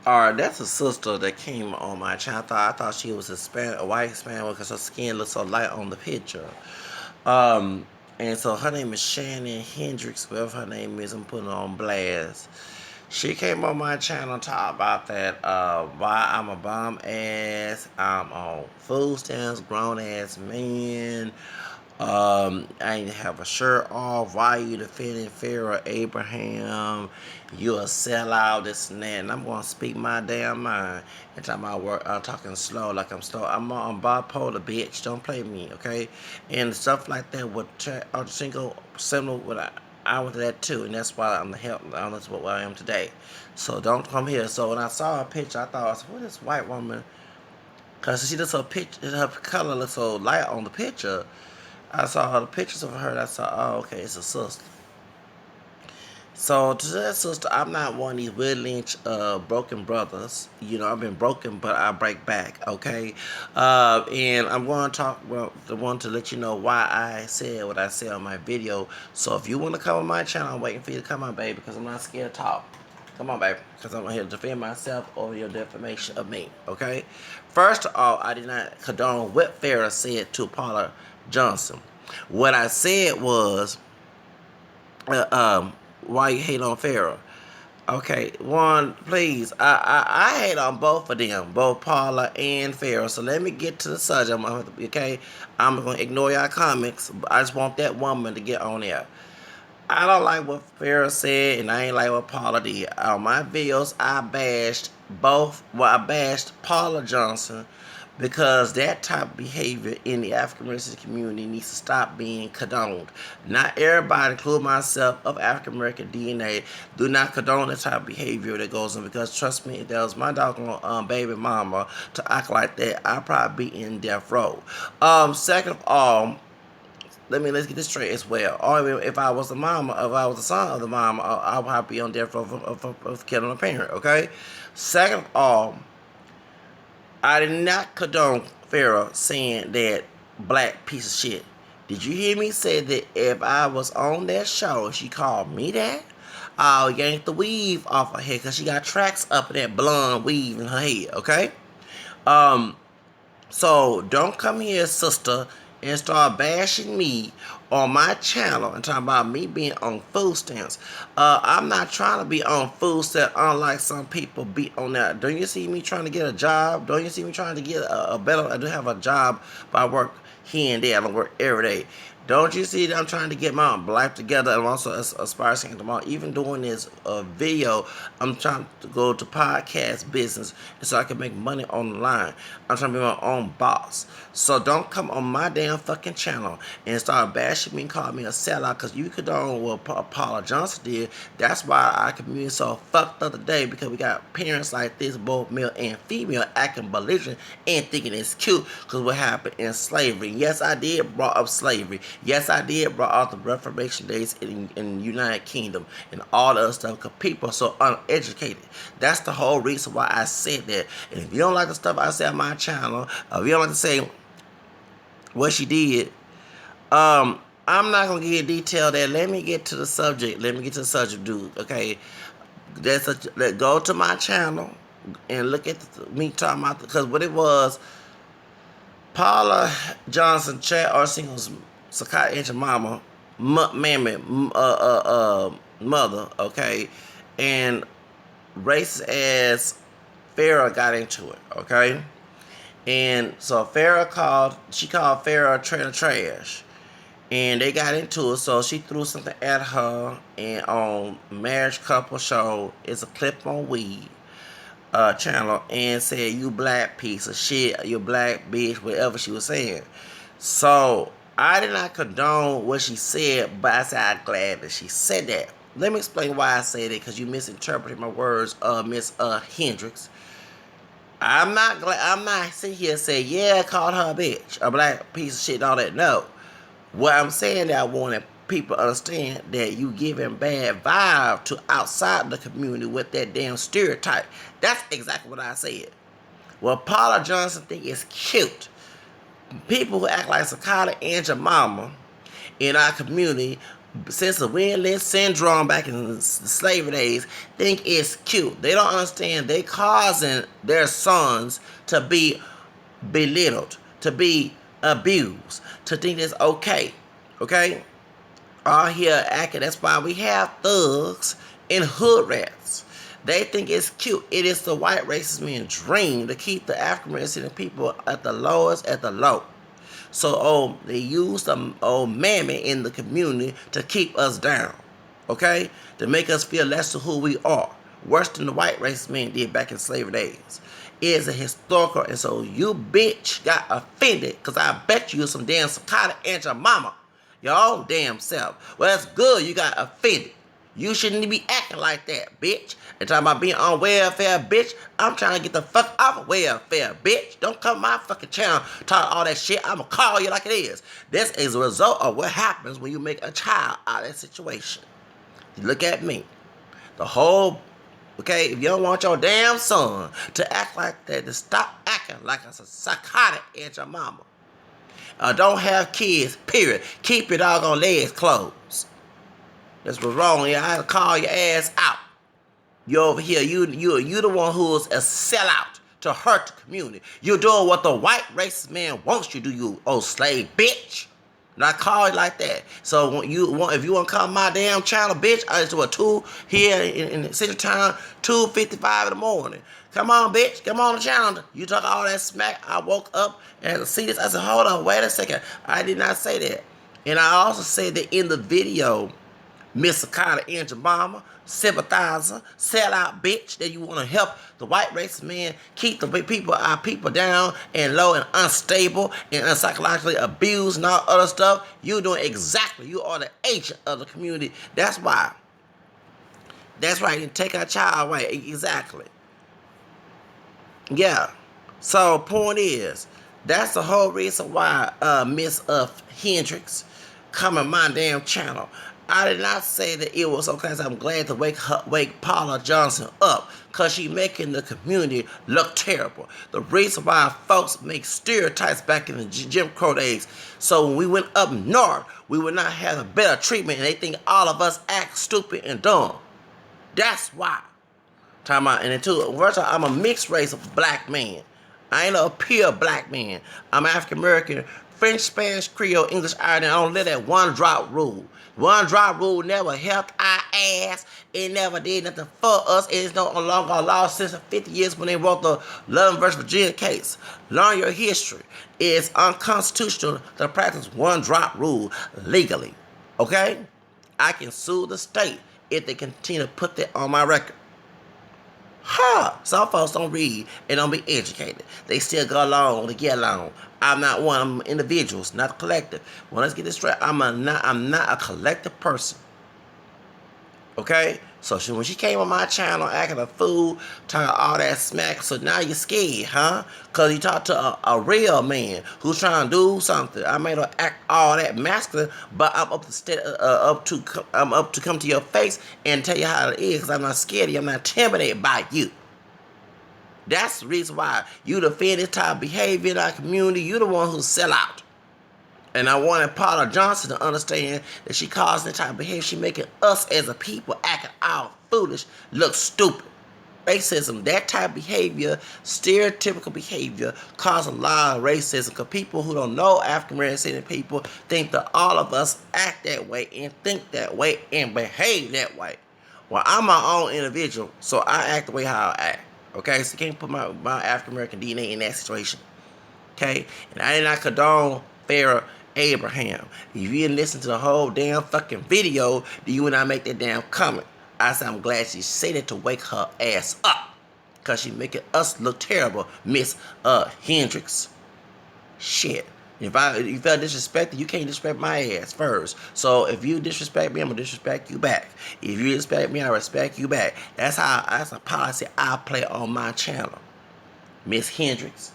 Alright, that's a sister that came on my channel. I thought she was a white Hispanic because her skin looks so light on the picture. Um, and so her name is Shannon Hendricks, whatever her name is. I'm putting her on blast. She came on my channel to talk about that. Why I'm a bum ass. I'm on food stamps, grown ass man. I ain't have a shirt off. Why you defending Farrah Abraham? You a sellout, this and that. And I'm gonna speak my damn mind. And talking about work, talking slow like I'm slow. I'm on bipolar, bitch. Don't play me, okay? And stuff like that with single similar with I went to that too, and that's why I'm the help. That's what I am today. So don't come here. So when I saw a picture, I thought, what is this white woman? Cause she looks so her color looks so light on the picture. I saw the pictures of her, and I saw, oh, okay, it's a sister. So to that sister, I'm not one of these Will Lynch broken brothers. You know, I've been broken, but I break back. Okay, and I'm going to talk. Well, the one to let you know why I said what I said on my video. So if you want to come on my channel, I'm waiting for you to come on, baby, because I'm not scared to talk. Come on, baby, because I'm here to defend myself over your defamation of me. Okay. First of all, I did not condone what Farrah said to Paula Johnson. What I said was, why you hate on Farrah? Okay, one, please. I hate on both of them, both Paula and Farrah. So let me get to the subject. Okay, I'm gonna ignore y'all comments. But I just want that woman to get on there. I don't like what Farrah said, and I ain't like what Paula did. On my videos, I bashed both. Well, I bashed Paula Johnson because that type of behavior in the African American community needs to stop being condoned. Not everybody, including myself, of African American DNA, do not condone that type of behavior that goes on. Because trust me, if that was my doggone baby mama to act like that, I'd probably be in death row. Second of all, let's get this straight as well. Or if I was the mama, if I was the son of the mama, I would have to be on death row of killing a parent. Okay. Second of all, I did not condone Farrah saying that black piece of shit. Did you hear me say that if I was on that show and she called me that, I'll yank the weave off her head because she got tracks up in that blonde weave in her head. Okay. Um. So don't come here, sister, and start bashing me on my channel and talking about me being on food stamps. I'm not trying to be on food stamps unlike some people be on that. Don't you see me trying to get a job? Don't you see me trying to get a better, I do have a job, but I work here and there. I don't work every day. Don't you see that I'm trying to get my life together and also aspire to tomorrow? Even doing this video, I'm trying to go to podcast business so I can make money online. I'm trying to be my own boss. So don't come on my damn fucking channel and start bashing me and call me a sellout because you condone what Paula Johnson did. That's why our community is so fucked up today, because we got parents like this, both male and female, acting belligerent and thinking it's cute because what happened in slavery. Yes, I did brought up slavery. Yes, I did brought out the Reformation days in the United Kingdom and all the other stuff because people are so uneducated. That's the whole reason why I said that. And if you don't like the stuff I say on my channel, if you don't like to say what she did, I'm not gonna get detailed there. Let me get to the subject. Let me get to the subject, dude. Okay, go to my channel and look at me talking about, because what it was, Paula Johnson, Chad Arsingo's Sakai Angel mama, mammy, mother, okay, and racist ass Farrah got into it, okay, and so she called Farrah trailer trash, and they got into it. So she threw something at her, and on Marriage Couple Show, it's a clip on Weed channel, and said, "You black piece of shit, you black bitch," whatever she was saying. So I did not condone what she said, but I said I'm glad that she said that. Let me explain why I said it, because you misinterpreted my words, Miss Hendricks. I'm not glad. I'm not sitting here saying, yeah, I called her a bitch, a black piece of shit, and all that. No. What I'm saying, that I wanted people to understand that you giving bad vibe to outside the community with that damn stereotype. That's exactly what I said. Well, Paula Johnson think it's cute. People who act like Sakata and your mama in our community since the windless syndrome back in the slavery days, think it's cute. They don't understand they causing their sons to be belittled, to be abused, to think it's okay. Okay? All here acting. That's why we have thugs and hood rats. They think it's cute. It is the white racist man's dream to keep the African American people at the lowest, at the low. So, they use the mammy in the community to keep us down, okay? To make us feel less of who we are. Worse than the white racist man did back in slavery days. It is a historical, and so you bitch got offended because I bet you some damn psychotic and your mama. Your own damn self. Well, that's good you got offended. You shouldn't be acting like that, bitch. And talking about being on welfare, bitch. I'm trying to get the fuck off of welfare, bitch. Don't come to my fucking channel talk all that shit. I'ma call you like it is. This is a result of what happens when you make a child out of that situation. You look at me. The whole, okay, if you don't want your damn son to act like that, to stop acting like a psychotic at your mama. Don't have kids, period. Keep your doggone legs closed. That's what's wrong. I had to call your ass out. You over here, you the one who's a sellout to hurt the community. You're doing what the white racist man wants you to do, you old slave bitch. And I call it like that. So if you want to come my damn channel, bitch, I just do a 2 here in Central Time, 2:55 in the morning. Come on, bitch, come on the channel. You talk all that smack. I woke up and see this. I said, hold on, wait a second. I did not say that. And I also said that in the video, Miss Carter and your mama, sympathizer, sellout bitch, that you want to help the white racist man keep our people down and low and unstable and psychologically abused and all other stuff. You doing exactly. You are the agent of the community. That's why. That's right. You take our child away. Exactly. Yeah. So point is, that's the whole reason why Miss Hendrix come on my damn channel. I did not say that it was okay. So I'm glad to wake Paula Johnson up because she making the community look terrible. The reason why folks make stereotypes back in the Jim Crow days. So when we went up north, we would not have a better treatment, and they think all of us act stupid and dumb. That's why. Talking about, and then first of all, I'm a mixed race of black man. I ain't a pure black man. I'm African American, French, Spanish, Creole, English, Irish. I don't live that one drop rule. One drop rule never helped our ass. It never did nothing for us. It is no longer a law since the 50 years when they wrote the Love vs. Virginia case. Learn your history. It's unconstitutional to practice one drop rule legally. Okay? I can sue the state if they continue to put that on my record. Some folks don't read and don't be educated. They still go along to get along. I'm not one. I'm individuals, not a collective. Well, let's get this straight. I'm not a collective person. Okay? So when she came on my channel acting a fool, talking all that smack, so now you're scared, huh? Because you talked to a real man who's trying to do something. I made her act all that masculine, but I'm up to come to your face and tell you how it is, because I'm not scared of you. I'm not intimidated by you. That's the reason why you defend this type of behavior in our community. You the one who sell out. And I wanted Paula Johnson to understand that she causing that type of behavior. She making us as a people acting all foolish, look stupid. Racism, that type of behavior, stereotypical behavior, cause a lot of racism. Because people who don't know African American people think that all of us act that way and think that way and behave that way. Well, I'm my own individual, so I act the way how I act. Okay, so you can't put my African American DNA in that situation. Okay, and I did not condone Farrah Abraham. If you didn't listen to the whole damn fucking video, then you would not make that damn comment. I said I'm glad she said it to wake her ass up, because she making us look terrible, Miss Hendrix. Shit. If you felt disrespected, you can't disrespect my ass first. So if you disrespect me, I'm gonna disrespect you back. If you respect me, I respect you back. That's a policy I play on my channel. Miss Hendrix.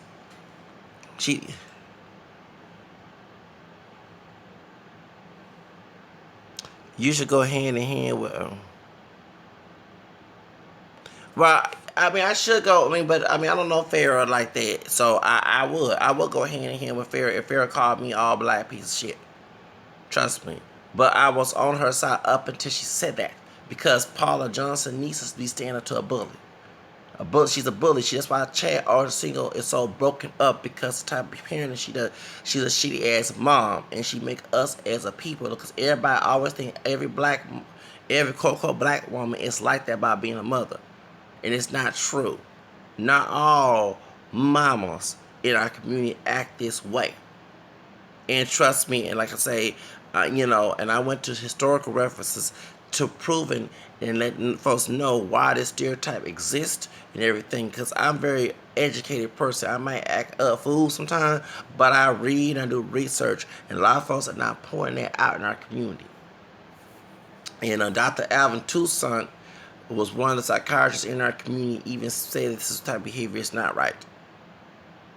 You should go hand in hand with Well, I mean, I should go. But I don't know Farrah like that. So I would go hand in hand with Farrah if Farrah called me all black piece of shit. Trust me. But I was on her side up until she said that. Because Paula Johnson needs to be standing up to a bully. A bully, she's a bully. That's why Chad Single is so broken up, because the type of parent she does. She's a shitty ass mom, and she make us as a people, because everybody always think every quote unquote black woman is like that by being a mother, and it's not true. Not all mamas in our community act this way. And trust me, and like I say, and I went to historical references to proving and letting folks know why this stereotype exists and everything. Because I'm a very educated person. I might act a fool sometimes, but I read and do research, and a lot of folks are not pointing that out in our community. And Dr. Alvin Toussaint was one of the psychiatrists in our community, even said that this type of behavior is not right.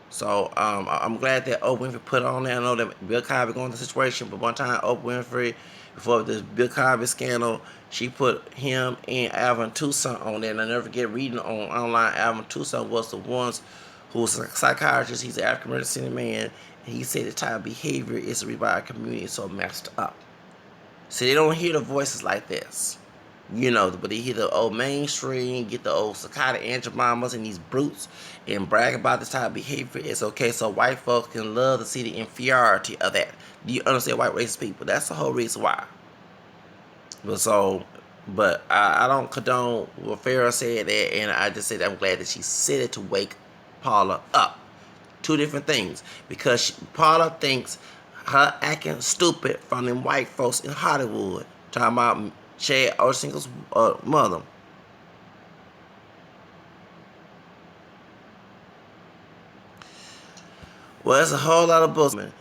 So I'm glad that Oprah Winfrey put on there. I know that Bill Cosby going through the situation, but one time Oprah Winfrey, before this Bill Cosby scandal, she put him and Alvin Toussaint on there. And I never forget reading online, Alvin Toussaint was the ones who was a psychiatrist. He's an African American man, and he said the type of behavior is the reason why our community is so messed up. So they don't hear the voices like this. But they hear the old mainstream, get the old psychotic Aunt Mamas and these brutes, and brag about this type of behavior. It's okay, so white folks can love to see the inferiority of that. Do you understand white racist people? That's the whole reason why. But I don't condone what Farrah said there, and I just said I'm glad that she said it to wake Paula up. Two different things. Because Paula thinks her acting stupid from them white folks in Hollywood. Talking about Chad Single's mother. Well, it's a whole lot of bullshit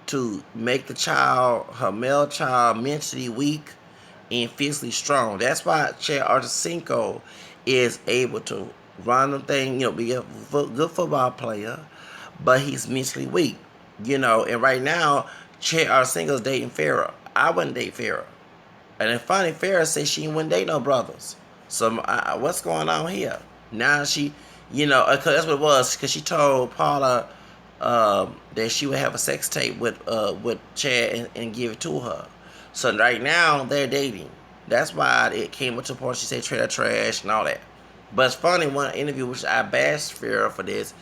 to make the child, her male child, mentally weak and physically strong. That's why Chad Ochocinco is able to run the thing, be a good football player, but he's mentally weak. And right now, Chad Ochocinco's dating Farrah. I wouldn't date Farrah. And then finally, Farrah said she wouldn't date no brothers. So what's going on here? Now she, cause that's what it was. Because she told Paula that she would have a sex tape with Chad and give it to her. So right now they're dating. That's why it came up to the point she said trailer trash and all that. But it's funny, one interview which I bashed Farrah for this.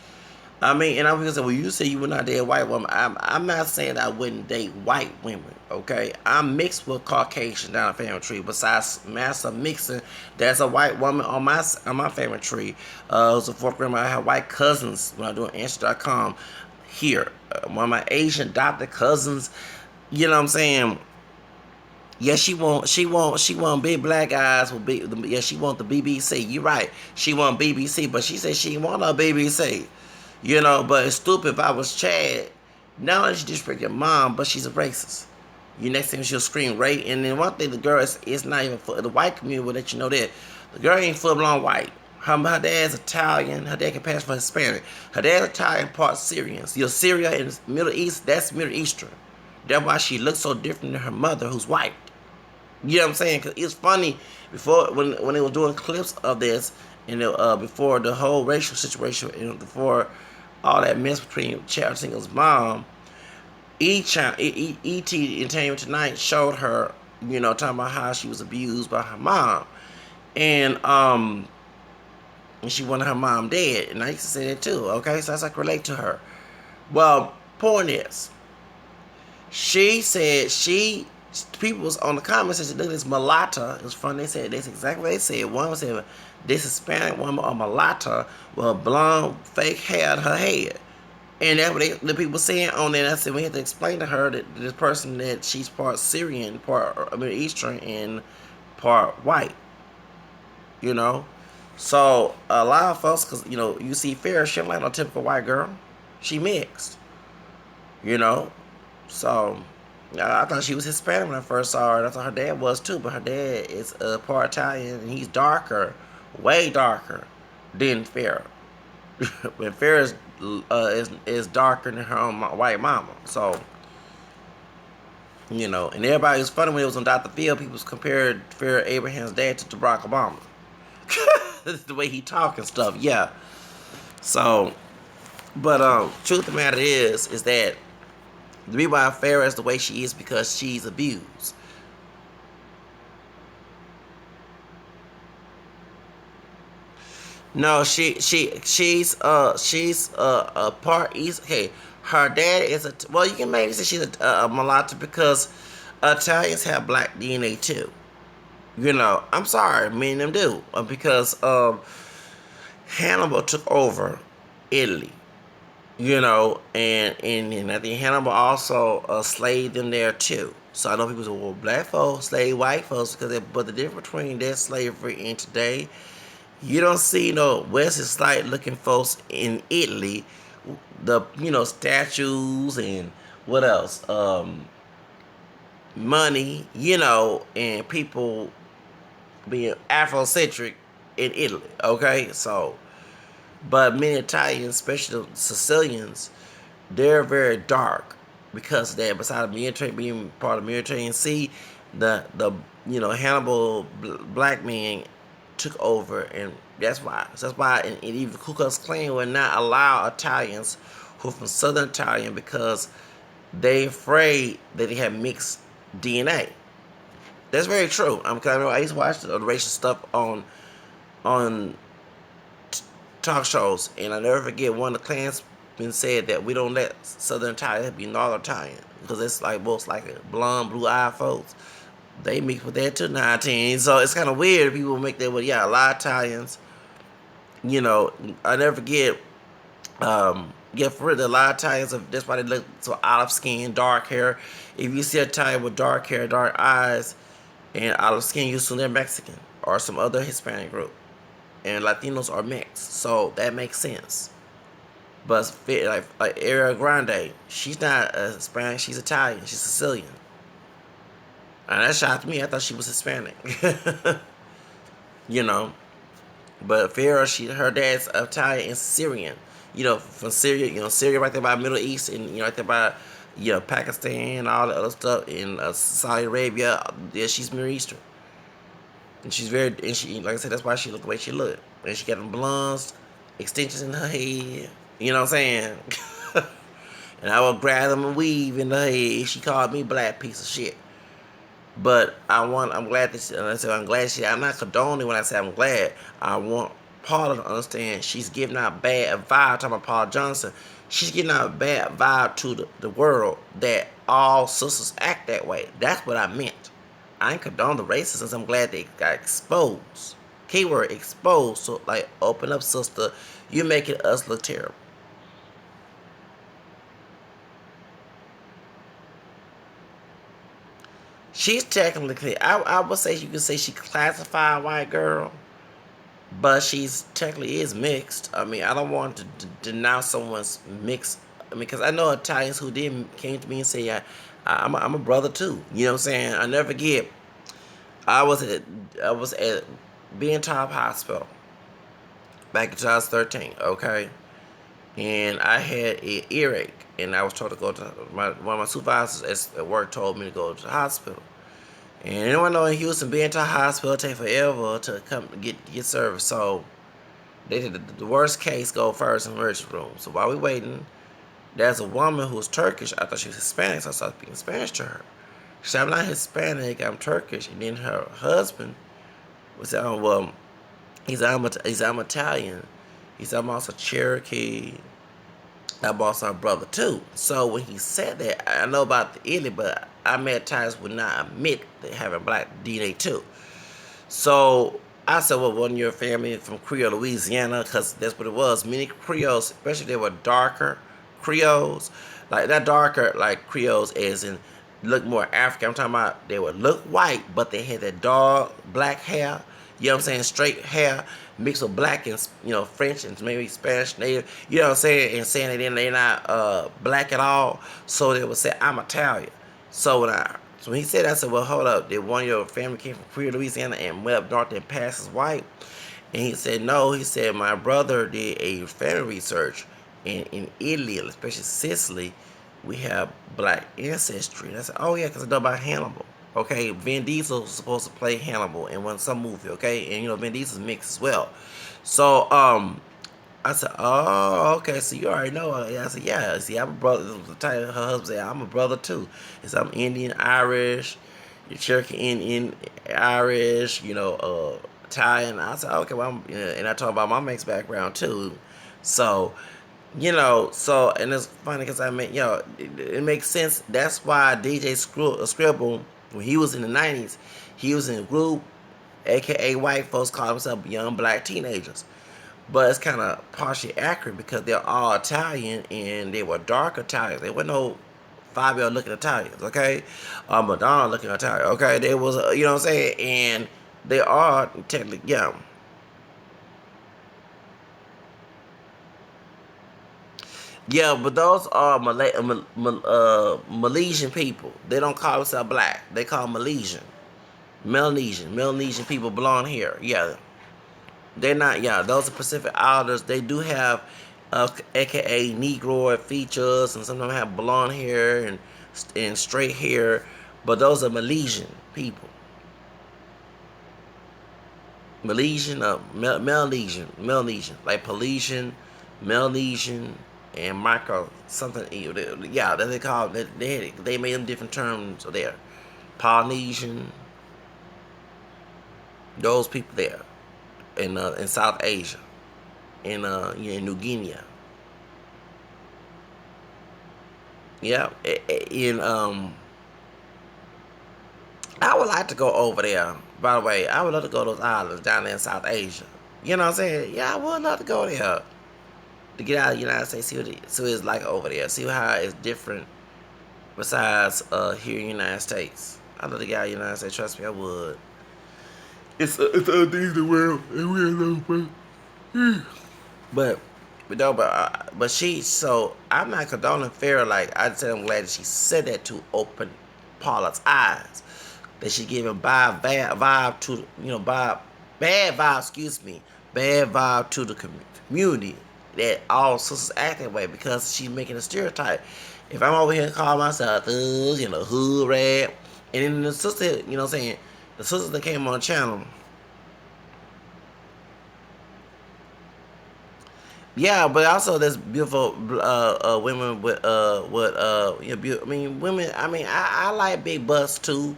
I mean, and I'm gonna say, well, you say you would not date a white woman. I'm not saying I wouldn't date white women, okay? I'm mixed with Caucasian down the family tree. Besides Master Mixon, there's a white woman on my family tree. It was a fourth grade. I have white cousins when I'm doing Answer.com here. One of my Asian adopted cousins. You know what I'm saying? Yeah, she want big black eyes with big. Yeah, she want the BBC. You're right. She want BBC, but she said she want a BBC. But it's stupid if I was Chad. Not only she disrespect your mom, but she's a racist. Next thing she'll scream rape. And then one thing, the girl is not even for the white community will let you know that the girl ain't full blown white. Her dad's Italian. Her dad can pass for Hispanic. Her dad's Italian, part Syrian. Syria and Middle East, that's Middle Eastern. That's why she looks so different than her mother, who's white. You know what I'm saying? Because it's funny, before when they were doing clips of this, and before the whole racial situation, and before all that mess between Chad Single's mom, ET Entertainment Tonight showed her, talking about how she was abused by her mom, and she wanted her mom dead, and I used to say that too. Okay, so that's like relate to her. Well, point is, she said people was on the comments and said, look at this mulatto. It was funny. They said that's exactly what they said. One said this Hispanic woman or mulatto with blonde fake hair in her head. And that's what the people saying on there. And I said we had to explain to her that this person, that she's part Syrian, part Middle Eastern, and part white. So a lot of folks, because you see Farrah, she like no typical white girl. She mixed. So I thought she was Hispanic when I first saw her. I thought her dad was too, but her dad is part Italian, and he's darker, way darker than Farrah. But Farrah is darker than her own white mama. So, and everybody was funny when it was on Dr. Phil. People compared Farrah Abraham's dad to Barack Obama. The way he talk and stuff, yeah. So, but truth of the matter is that The reason why Farrah is the way she is because she's abused. No, she's a part East. Okay, her dad is a well. You can maybe say she's a mulatto because Italians have black DNA too. You know, I'm sorry, me and them do because Hannibal took over Italy. You know, and I think Hannibal also slaved them there too. So I know people say, well, black folks slave white folks because but the difference between their slavery and today, you don't see no Wesley Slight looking folks in Italy, the statues and what else, money, and people being Afrocentric in Italy. Okay, so but many Italians, especially Sicilians, they're very dark because of that. Besides the military being part of the Mediterranean Sea, the Hannibal black man took over, and that's why. So that's why, and even the Ku Klux Klan would not allow Italians who are from Southern Italian because they afraid that they have mixed DNA. That's very true. I used to watch the racial stuff on talk shows, and I never forget one of the Klansmen said that we don't let Southern Italian be Northern Italian because it's like most like a blonde, blue-eyed folks. They mix with that too, 19. So it's kind of weird if people make that. Well, yeah, a lot of Italians. I never forget. Yeah, for real, a lot of Italians. That's why they look so olive skin, dark hair. If you see a Italian with dark hair, dark eyes, and olive skin, you assume they're Mexican or some other Hispanic group. And Latinos are mixed, so that makes sense. But like Ariana Grande, she's not Hispanic, she's Italian, she's Sicilian. And that shocked me. I thought she was Hispanic. you know. But Farrah, her dad's Italian and Syrian. From Syria, Syria right there by Middle East, and right there by Pakistan, all the other stuff in Saudi Arabia. Yeah, she's Middle Eastern. And she, like I said, that's why she looked the way she looked. And she got them blondes, extensions in her head. You know what I'm saying? And I would grab them and weave in her head. She called me black piece of shit. But I'm glad that I'm not condoning when I say I'm glad. I want Paula to understand she's giving out bad vibe. Talking about Paula Johnson. She's giving out bad vibe to the world that all sisters act that way. That's what I meant. I ain't condone the racism. I'm glad they got exposed. Keyword exposed. So like, open up, sister. You're making us look terrible. She's technically, I would say you could say she classified white girl, but she's technically is mixed. I mean, I don't want to denounce someone's mixed. I mean, because I know Italians who came to me and say, I'm a brother too. You know what I'm saying? I never forget. I was at being Top Hospital back in 2013. Okay, and I had an earache, and I was told to go to one of my supervisors at work told me to go to the hospital. And anyone know in Houston, being to a hospital take forever to come get service. So they did the worst case go first in the emergency room. So while we waiting, there's a woman who's Turkish. I thought she was Hispanic, so I started speaking Spanish to her. She said, I'm not Hispanic, I'm Turkish. And then her husband was well, I'm Italian. He said, I'm also Cherokee. I'm also a brother too. So when he said that, I know about the Italy, but I met Italians would not admit that having black DNA too. So I said, well, wasn't your family from Creole, Louisiana? Because that's what it was. Many Creoles, especially they were darker Creoles, like that darker like Creoles as in look more African. I'm talking about they would look white, but they had that dark black hair. You know what I'm saying? Straight hair mixed with black and French and maybe Spanish native. You know what I'm saying? And saying that they're not black at all. So they would say I'm Italian. So when he said that, I said, well, hold up. Did one of your family came from Creole, Louisiana and went up north and passed as white? And he said, no. He said, my brother did a family research. In Italy, especially Sicily, we have black ancestry. And I said, oh, yeah, because I know about Hannibal. Okay, Vin Diesel was supposed to play Hannibal in some movie, okay? And, Vin Diesel's mixed as well. So, I said, oh, okay, so you already know her. Yeah, I said, yeah. See, I'm a brother. Her husband said, I'm a brother too. It's I'm Indian, Irish, Cherokee, Indian, Irish, Italian. I said, okay, well, and I told about my mixed background too. So, and it's funny because it makes sense. That's why DJ Scribble, when he was in the 90s, he was in a group, aka white folks call themselves young black teenagers. But it's kind of partially accurate because they're all Italian and they were dark Italians. They were no 5-year-old looking Italians, okay? Madonna looking Italian, okay? They was, you know what I'm saying? And they are technically, yeah. Yeah, but those are Malaysian people. They don't call themselves black. They call Malaysian. Melanesian people, blonde hair. Yeah, they're not. Yeah, those are Pacific Islanders. They do have, AKA Negroid features, and sometimes have blonde hair and straight hair. But those are Malaysian people. Melanesian, like Polynesian, Melanesian, and micro something. Yeah, that they call it. They made them different terms there. Polynesian, those people there in South Asia, in New Guinea. Yeah, I would like to go over there. By the way, I would love to go to those islands down there in South Asia. You know what I'm saying? Yeah, I would love to go there to get out of the United States, see what it's like over there, see how it's different besides here in the United States. I'd love to get out of the United States. Trust me, I would. It's other things in the world, and we don't know. But but she, so I'm not condoning Farrah. Like I said, I'm glad that she said that to open Paula's eyes. That she gave a bad vibe to, bad vibe, excuse me, bad vibe to the community. That all sisters act that way because she's making a stereotype. If I'm over here calling myself thug, hood rat, and then the sister, what I'm saying, the sisters that came on the channel. Yeah, but also there's beautiful women I mean, women. I mean, I like big butts too,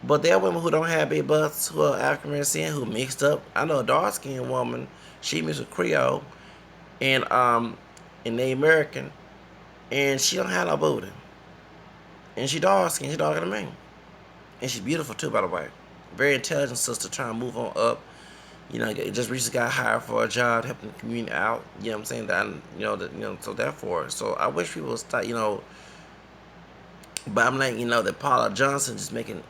but there are women who don't have big butts who are African American who mixed up. I know a dark skinned woman. She mixed with Creole and Native American, and she don't have no booty, and she dark skinned. She darker than me, and she's beautiful too, by the way. Very intelligent sister trying to move on up. Just recently got hired for a job helping the community out. You know what I'm saying? So therefore, so I wish people would start, but I'm letting you know that Paula Johnson is making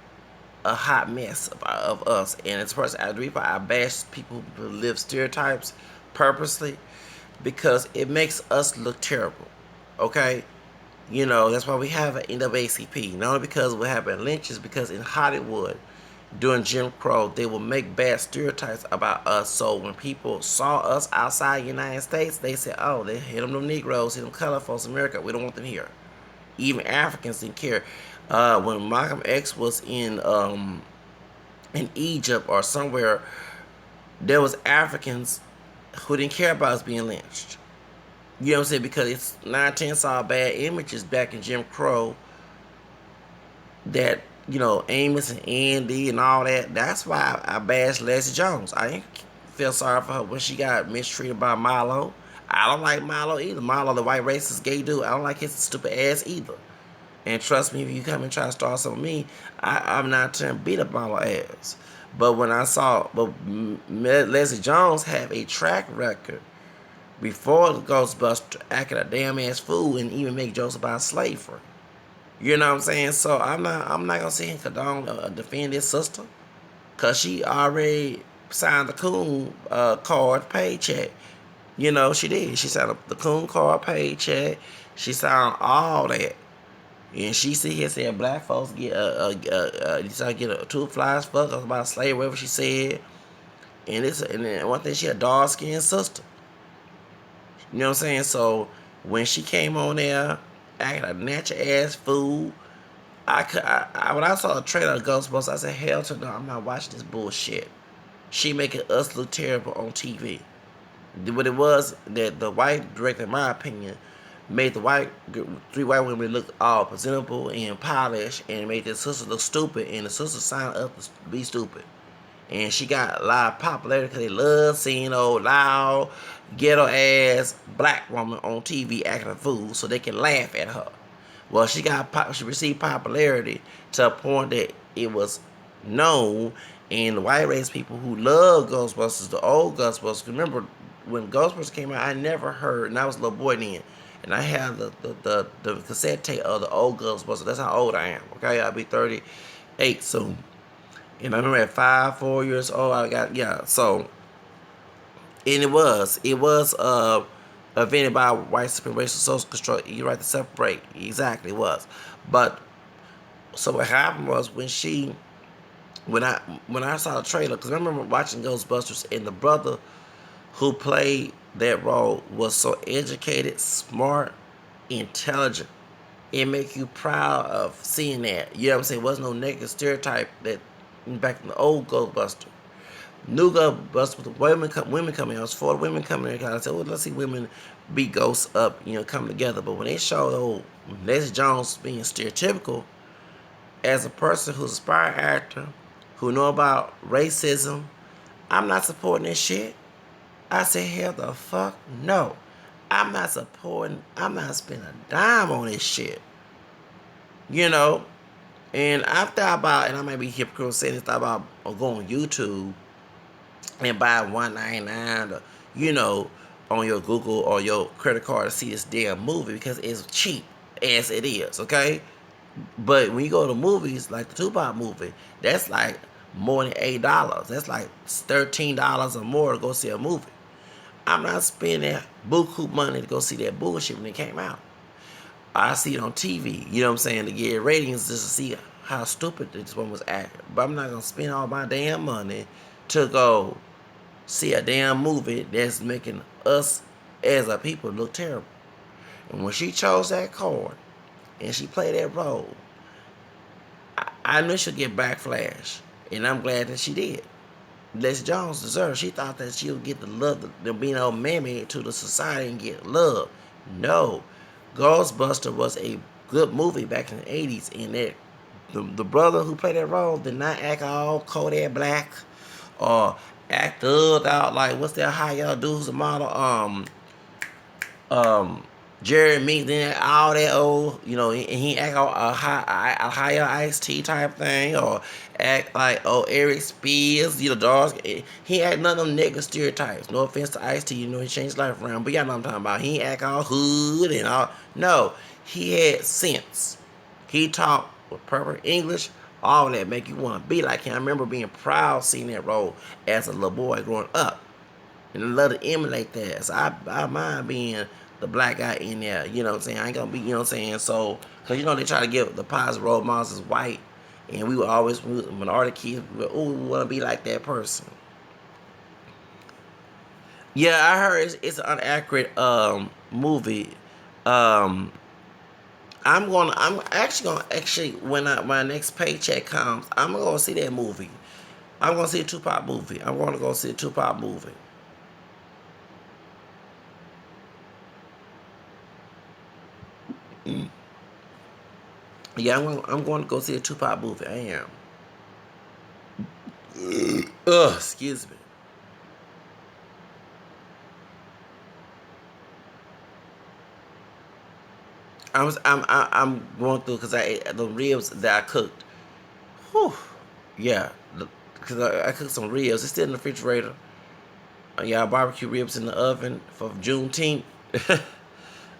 a hot mess of us. And it's person I bash people who live stereotypes purposely because it makes us look terrible. Okay? That's why we have an NAACP. Not only because we're having lynches, because in Hollywood, during Jim Crow, they will make bad stereotypes about us. So when people saw us outside the United States, they said, oh, they hit them Negroes, hit them color folks in America. We don't want them here. Even Africans didn't care. When Malcolm X was in Egypt or somewhere, there was Africans who didn't care about us being lynched. You know what I'm saying? Because it's 9/10 saw bad images back in Jim Crow that, Amos and Andy and all that. That's why I bashed Leslie Jones. I didn't feel sorry for her when she got mistreated by Milo. I don't like Milo either. Milo, the white racist gay dude, I don't like his stupid ass either. And trust me, if you come and try to start something with me, I'm not trying to beat up Milo ass. But when I saw, Leslie Jones have a track record before the Ghostbuster acting a damn ass fool and even make jokes about slavery. You know what I'm saying? So I'm not gonna sit here and condone defend this sister, cause she already signed the Coon card paycheck. She did. She signed the Coon card paycheck. She signed all that, and she sit here saying black folks get get a two flies fuck about slavery, whatever she said. And then one thing, she a dark skinned sister. You know what I'm saying? So when she came on there acting a natural ass fool, when I saw the trailer of Ghostbusters, I said, hell to no, I'm not watching this bullshit. She making us look terrible on TV. What it was that the white director, in my opinion, made the three white women look all presentable and polished, and made the sister look stupid, and the sister signed up to be stupid. And she got a lot of popularity because they love seeing old loud, ghetto ass black woman on TV acting a fool, so they can laugh at her. Well, she received popularity to a point that it was known, and the white race people who love Ghostbusters, the old Ghostbusters. Remember when Ghostbusters came out? I never heard, and I was a little boy then, and I had the cassette tape of the old Ghostbusters. That's how old I am. Okay, I'll be 38 soon. And I remember at 4 years old, I got, yeah. So, and it was invented by white supremacy social construct. You right to separate, exactly, it was. But so what happened was when I when I saw the trailer, because I remember watching Ghostbusters, and the brother who played that role was so educated, smart, intelligent. It make you proud of seeing that. You know what I'm saying? There was no negative stereotype that back in the old Ghostbusters. New Ghostbusters with women coming out. It was 4 women coming in. I said, well, let's see women be ghosts up, come together. But when they showed old Leslie Jones being stereotypical as a person who's a aspiring actor, who know about racism, I'm not supporting this shit. I said, hell the fuck no. I'm not spending a dime on this shit. You know? And I thought about, and I might be hypocritical saying this, thought about going on YouTube and buy 199 or, on your Google or your credit card to see this damn movie because it's cheap as it is, okay? But when you go to movies, like the Tupac movie, that's like more than $8. That's like $13 or more to go see a movie. I'm not spending buku money to go see that bullshit when it came out. I see it on TV, you know what I'm saying, to get ratings just to see how stupid this one was acting. But I'm not going to spend all my damn money to go see a damn movie that's making us as a people look terrible. And when she chose that card and she played that role, I knew she'd get backlash. And I'm glad that she did. Leslie Jones deserved. She thought that she would get the love, the being old mammy to the society and get love. No. Ghostbuster was a good movie back in the 80s, and that the brother who played that role did not act all Kodak black or act thugged out like, what's that high y'all dudes, a model, Jerry Meek, then all that old, and he act all a higher iced tea type thing, or act like Eric Spears, dogs. He act none of them nigga stereotypes. No offense to Ice T, he changed his life around, but y'all know what I'm talking about. He act all hood and all. No, he had sense. He talked with perfect English. All that make you want to be like him. I remember being proud seeing that role as a little boy growing up, and I love to emulate that. So I mind being the black guy in there, you know what I'm saying? I ain't gonna be, so, because, they try to give the positive role models as white, and we were always, minority kids, we want to be like that person. Yeah, I heard it's an inaccurate movie. Um, I'm actually when my next paycheck comes, I'm gonna go see that movie. I'm gonna see a Tupac movie. I'm gonna go see a Tupac movie. Yeah, I'm going to go see a Tupac movie. I am. Ugh, excuse me. I'm going through because I ate the ribs that I cooked. Whew. Yeah, because I cooked some ribs. It's still in the refrigerator. Yeah, I barbecue ribs in the oven for Juneteenth.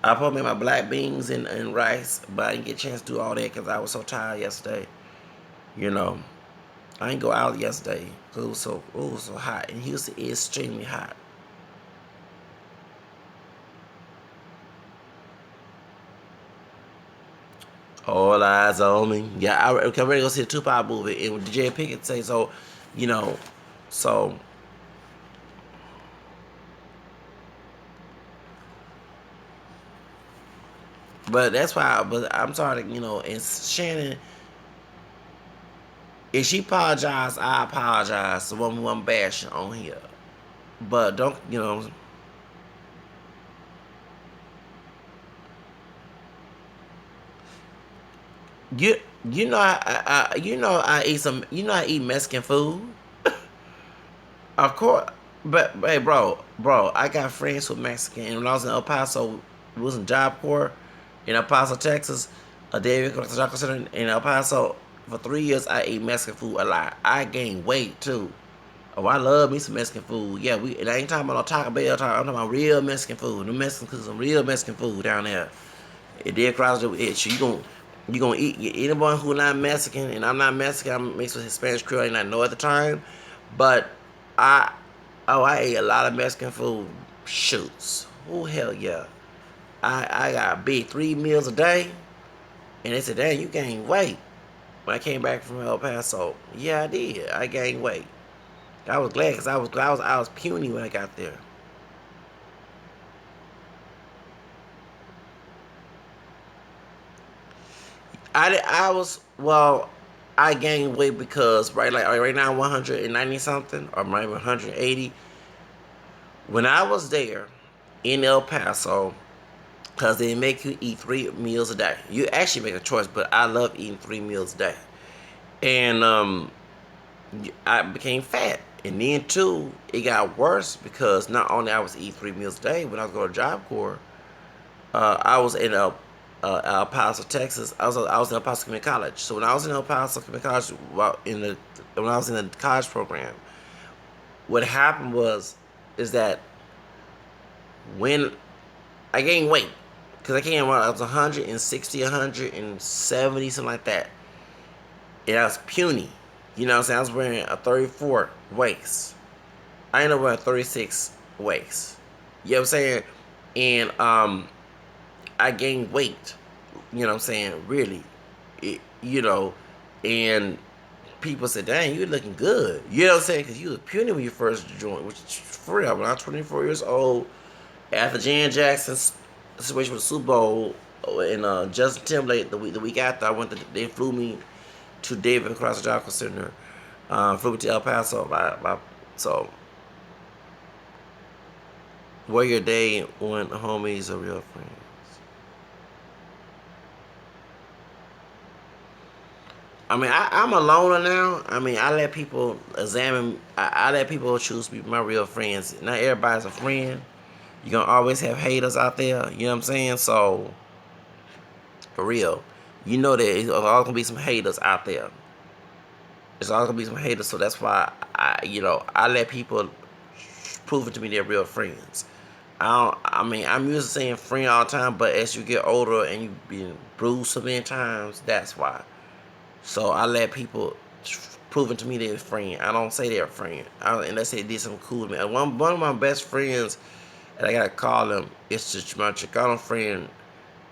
I put my black beans and rice, but I didn't get a chance to do all that because I was so tired yesterday. You know, I didn't go out yesterday because it was so hot, and Houston is extremely hot. All eyes on me. Yeah, I'm ready to go see the Tupac movie, and DJ Pickett say so. You know, so. But that's why. But I'm sorry, and Shannon, if she apologized, I apologize. The woman wasn't bashing on here, but don't. You you know I eat some, I eat Mexican food. Of course, but hey, bro, I got friends who Mexican. And when I was in El Paso, we was in Job Corps in El Paso, Texas, a David Construction Center in El Paso. For 3 years, I ate Mexican food a lot. I gained weight too. Oh, I love me some Mexican food. Yeah, and I ain't talking about no Taco Bell. I'm talking about real Mexican food. The Mexican cooking some real Mexican food down there. It did cross the edge. So you gonna eat anyone who not Mexican, and I'm not Mexican. I'm mixed with Hispanic Creole, and I know at the time, but I I ate a lot of Mexican food. Shoots. Oh hell yeah. I got big 3 meals a day, and they said, "Dang, you gained weight." When I came back from El Paso, yeah, I did. I gained weight. I was glad because I was puny when I got there. I was well. I gained weight because right now I'm 190 something or maybe 180. When I was there in El Paso, because they make you eat 3 meals a day. You actually make a choice, but I love eating 3 meals a day. And I became fat. And then too, it got worse because not only I was eating 3 meals a day when I was going to Job Corps, I was in El Paso, Texas. I was in El Paso Community College. So when I was in El Paso Community College, when I was in the college program, what happened is that when I gained weight, because I came around, I was 160, 170, something like that, and I was puny. You know what I'm saying? I was wearing a 34 waist. I ended up wearing a 36 waist. You know what I'm saying? And I gained weight. You know what I'm saying? Really. And people said, dang, you're looking good. You know what I'm saying? Because you was puny when you first joined, which is for real. When I was 24 years old, after Jan Jackson's situation with the Super Bowl and Justin Timberlake, the week after, they flew me to David across the Job Center, flew me to El Paso. So, where your day when homies are real friends? I mean, I'm a loner now. I mean, I let people examine. I let people choose to be my real friends. Not everybody's a friend. You're gonna always have haters out there. You know what I'm saying? So, for real, you know that there's always gonna be some haters out there. There's always gonna be some haters. So that's why I let people prove it to me they're real friends. I'm used to saying friend all the time, but as you get older and you've been bruised so many times, that's why. So I let people prove it to me they're a friend. I don't say they're a friend unless they did something cool to me. One of my best friends, and I gotta call him, is my Chicano friend,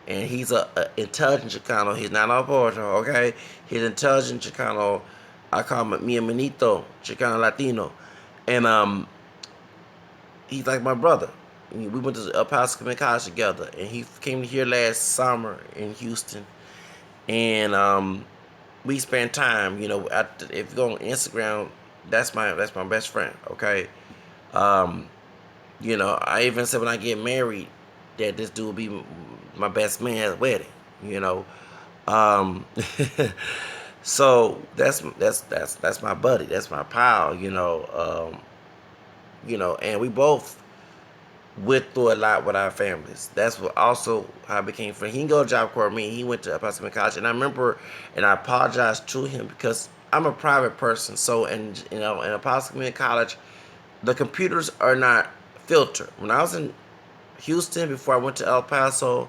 and he's a intelligent Chicano. He's not a poetry, okay? He's intelligent Chicano. I call him mi hermanito, Chicano Latino, and he's like my brother. We went to El Paso Community College together, and he came here last summer in Houston, and we spent time. If you go on Instagram, that's my best friend. Okay, um, I even said when I get married that this dude will be my best man at the wedding. You know, um, so that's my buddy. That's my pal. And we both went through a lot with our families. That's what also how I became friends. He didn't go to Job Corps with me. He went to Pasadena College, and I remember, and I apologized to him because I'm a private person. So, in Apostle Community College, the computers are not filtered. When I was in Houston before I went to El Paso,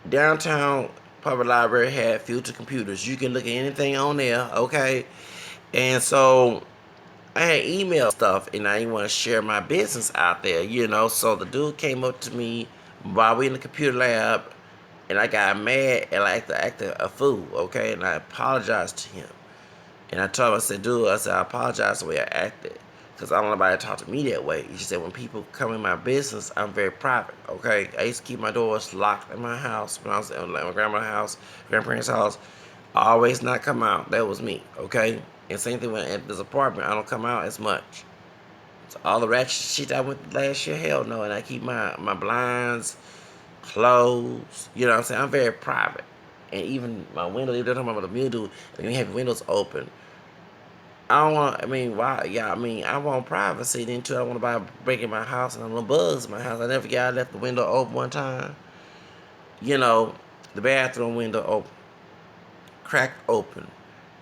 downtown public library had filtered computers. You can look at anything on there, okay? And so I had email stuff and I didn't want to share my business out there. So the dude came up to me while we in the computer lab and I got mad and I acted a fool, okay? And I apologized to him. And I told him, I said, dude, I apologize the way I acted. Because I don't want nobody to talk to me that way. He said, when people come in my business, I'm very private, okay? I used to keep my doors locked in my house when I was at my grandma's house, grandparents' house. I always not come out. That was me, okay? And same thing at this apartment. I don't come out as much. So all the ratchet shit I went last year, hell no. And I keep my blinds closed. You know what I'm saying? I'm very private. and even my window, they're talking about the mildew, and you have windows open. I don't want. I mean, why? Yeah, I mean, I want privacy. Then too, I want to break in my house and I want bugs in my house. I never forget I left the window open one time. You know, the bathroom window open, cracked open.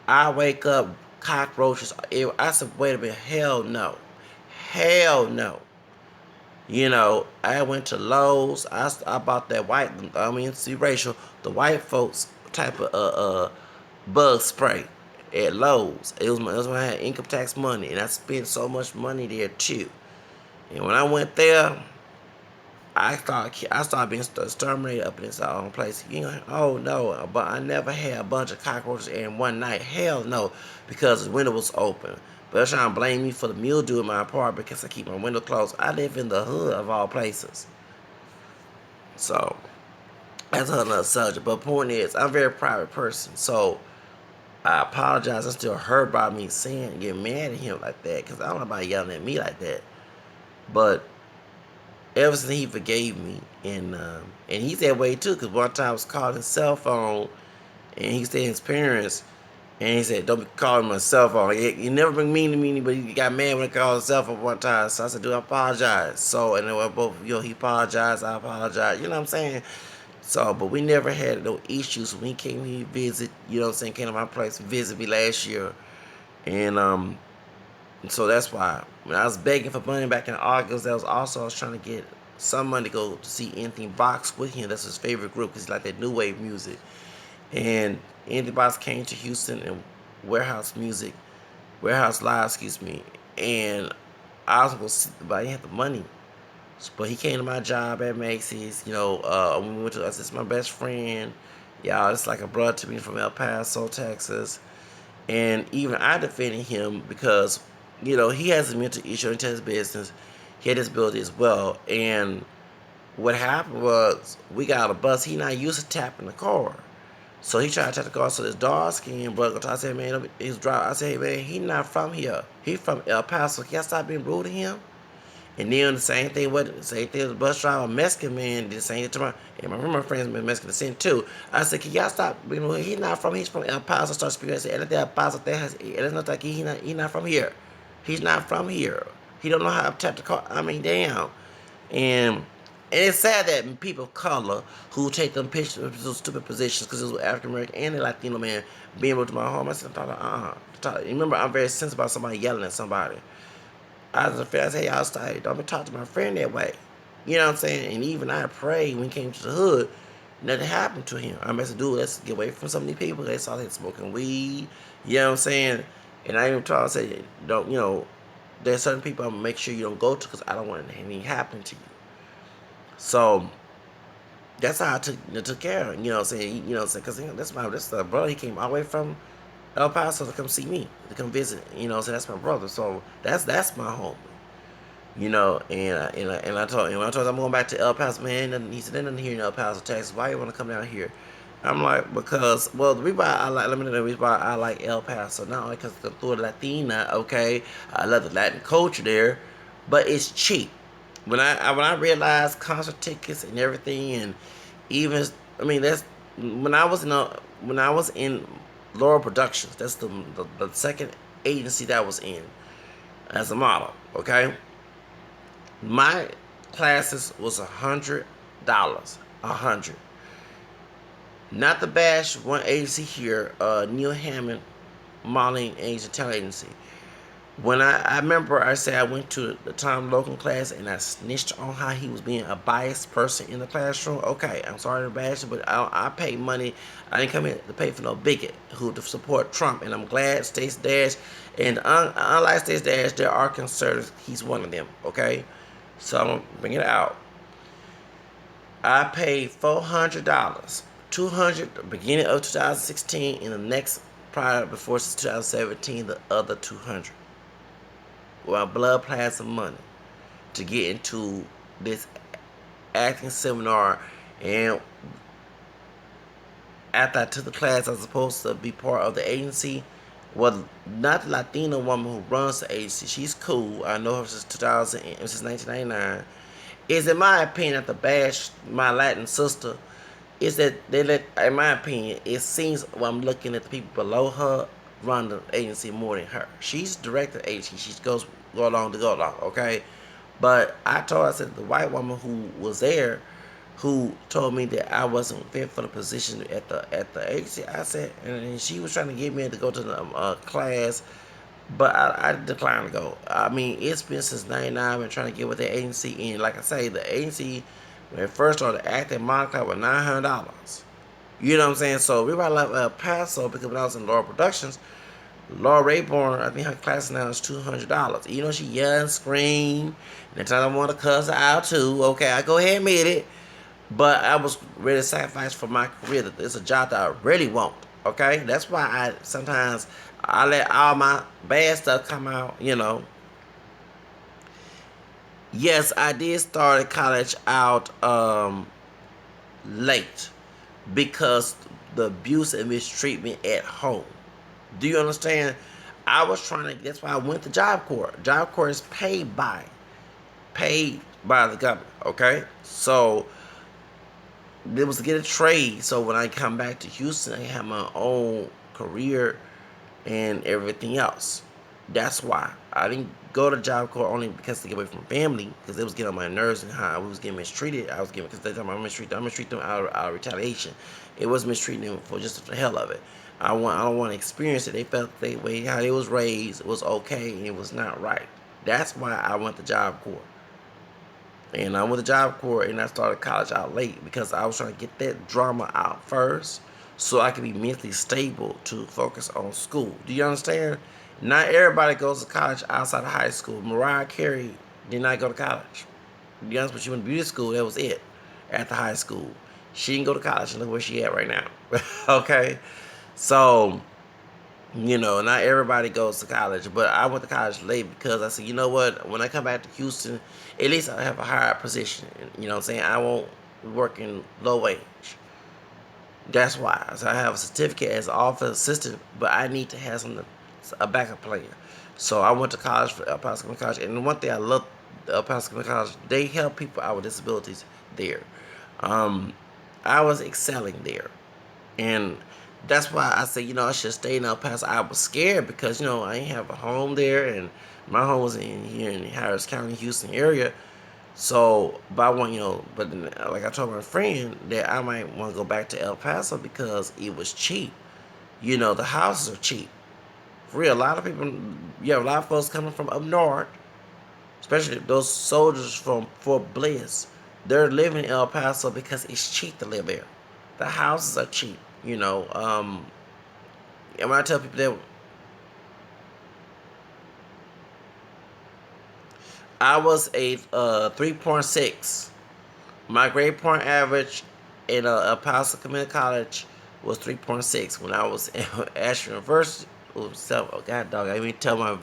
I wake up, cockroaches. I said, wait a minute, hell no, hell no. You know, I went to Lowe's. I bought that white. I mean, see, racial, the white folks type of bug spray at Lowe's. It was when I had income tax money, and I spent so much money there too. And when I went there, I started being exterminated up in this place. You know, oh no, but I never had a bunch of cockroaches in one night. Hell no, because the window was open. But they're trying to blame me for the mildew in my apartment because I keep my window closed. I live in the hood of all places. So that's another subject. But the point is, I'm a very private person. So I apologize. I'm still hurt by me saying and getting mad at him like that because I don't know about yelling at me like that. But ever since he forgave me, and he's that way too. Because one time I was calling his cell phone, and he said his parents, and he said, "Don't be calling my cell phone. You never been mean to me, but he got mad when I called his cell phone one time." So I said, "Dude, I apologize." So and then we both, he apologized, I apologize. You know what I'm saying? So, but we never had no issues when he came here to visit. You know what I'm saying? Came to my place to visit me last year, and so that's why when I was begging for money back in August, that was also I was trying to get some money to go to see Anthony Box with him. That's his favorite group because he like that new wave music. And Anthony Box came to Houston and Warehouse Live, excuse me. And I was going to see, but I didn't have the money. But he came to my job at Macy's. You know, when we went to, this is my best friend. Y'all, it's like a brother to me from El Paso, Texas. And even I defended him because, he has a mental issue into his business. He had disability as well. And what happened was we got a bus. He not used to tapping the car. So he tried to tap the car. So this dark skinned brother, I said, man, he's driving. I said, hey, man, he not from here. He from El Paso. Can I stop being rude to him? And then the same thing with the bus driver, Mexican man, did the same thing to my, and my friends been Mexican descent too. I said, can y'all stop? He's from El Paso. Start speaking. I said, El Paso, it's not like he not from here. He's not from here. He don't know how to tap the car. I mean, damn. And it's sad that people of color who take them pictures, those stupid positions, because it was African American and a Latino man being able to my home. I said, remember, I'm very sensitive about somebody yelling at somebody. I was a fan. I said, hey, y'all stop. Don't be talking to my friend that way. You know what I'm saying? And even I prayed when he came to the hood, nothing happened to him. I'm to do, let's get away from some of these people. They saw him smoking weed. You know what I'm saying? And I even told, I said, don't, there's certain people I'm going to make sure you don't go to because I don't want anything to happen to you. So that's how I took care of him. You know what I'm saying? Because that's the brother. He came all the way from El Paso to come see me, to come visit. So that's my brother. So that's my homie. And I told him, I'm going back to El Paso, man. And he said, there's nothing here in El Paso, Texas. Why you want to come down here? I'm like, because, well, the reason why let me know the reason why I like El Paso. Not only because it's the Latina, okay, I love the Latin culture there, but it's cheap. When I realized concert tickets and everything, and even, that's when I was in Laurel Productions. That's the second agency that I was in as a model. Okay, my classes was $100. $100. Not the bash one agency here, Neil Hammond modeling agency, talent agency. When I remember I said I went to the Tom Logan class and I snitched on how he was being a biased person in the classroom. Okay, I'm sorry to bash it, but I paid money. I didn't come here to pay for no bigot who to support Trump, and I'm glad Stacey Dash, and unlike Stacey Dash, there are conservatives. He's one of them. Okay, so I'm gonna bring it out. I paid $400, $200 beginning of 2016, and the next prior before 2017, the other $200. My blood, plasma, money to get into this acting seminar. And after I took the class, I was supposed to be part of the agency. Well, not the Latina woman who runs the agency. She's cool. I know her since 1999. Is in my opinion, at the bash my Latin sister is that they let, in my opinion, it seems when I'm looking at the people below her run the agency more than her. She's director of the agency. She goes go along to go along, okay? But I told her, I said, the white woman who was there, who told me that I wasn't fit for the position at the agency. I said, and she was trying to get me to go to the class, but I declined to go. I mean, it's been since '99. I've been trying to get with the agency, and like I say, the agency when it first started acting, my contract was $900. You know what I'm saying? So we about left El Paso because when I was in Laura Productions, Laura Rayborn, I think her class now is $200. You know, she yell and scream. And the time I want to cuss her out too. Okay, I go ahead and admit it. But I was ready to sacrifice for my career. That it's a job that I really want. Okay, that's why I sometimes I let all my bad stuff come out. You know. Yes, I did start college out late because the abuse and mistreatment at home. Do you understand? I was trying to. That's why I went to Job Corps. Job Corps is paid by the government. Okay, so it was to get a trade. So when I come back to Houston, I have my own career and everything else. That's why I didn't go to Job Corps only because to get away from family, because it was getting on my nerves and how we was getting mistreated. I was getting because they thought I mistreat them out of retaliation. It was mistreating them for just the hell of it. I don't want to experience it. They felt the way how they was raised was okay and it was not right. That's why I went to Job Corps. And I went to Job Corps and I started college out late because I was trying to get that drama out first so I could be mentally stable to focus on school. Do you understand? Not everybody goes to college outside of high school. Mariah Carey did not go to college. To be honest with you, she went to beauty school, that was it. After high school. She didn't go to college and look where she at right now. Okay? So, you know, not everybody goes to college, but I went to college late because I said, you know what, when I come back to Houston, at least I have a higher position. You know what I'm saying? I won't work in low wage. That's why. So I have a certificate as an office assistant, but I need to have a backup plan. So I went to college for El Paso Community College, and one thing I love El Paso Community College, they help people out with disabilities there. Um, I was excelling there, and that's why I say, you know, I should stay in El Paso. I was scared because, you know, I didn't have a home there, and my home was here in Harris County, Houston area. So, but I want, you know, but like I told my friend that I might want to go back to El Paso because it was cheap. You know, the houses are cheap. For real, a lot of people, you have a lot of folks coming from up north, especially those soldiers from Fort Bliss. They're living in El Paso because it's cheap to live there. The houses are cheap, you know. And when I tell people that I was a 3.6, my grade point average in El Paso Community College was 3.6 when I was at Ashford University. Oh, God dog, I mean tell my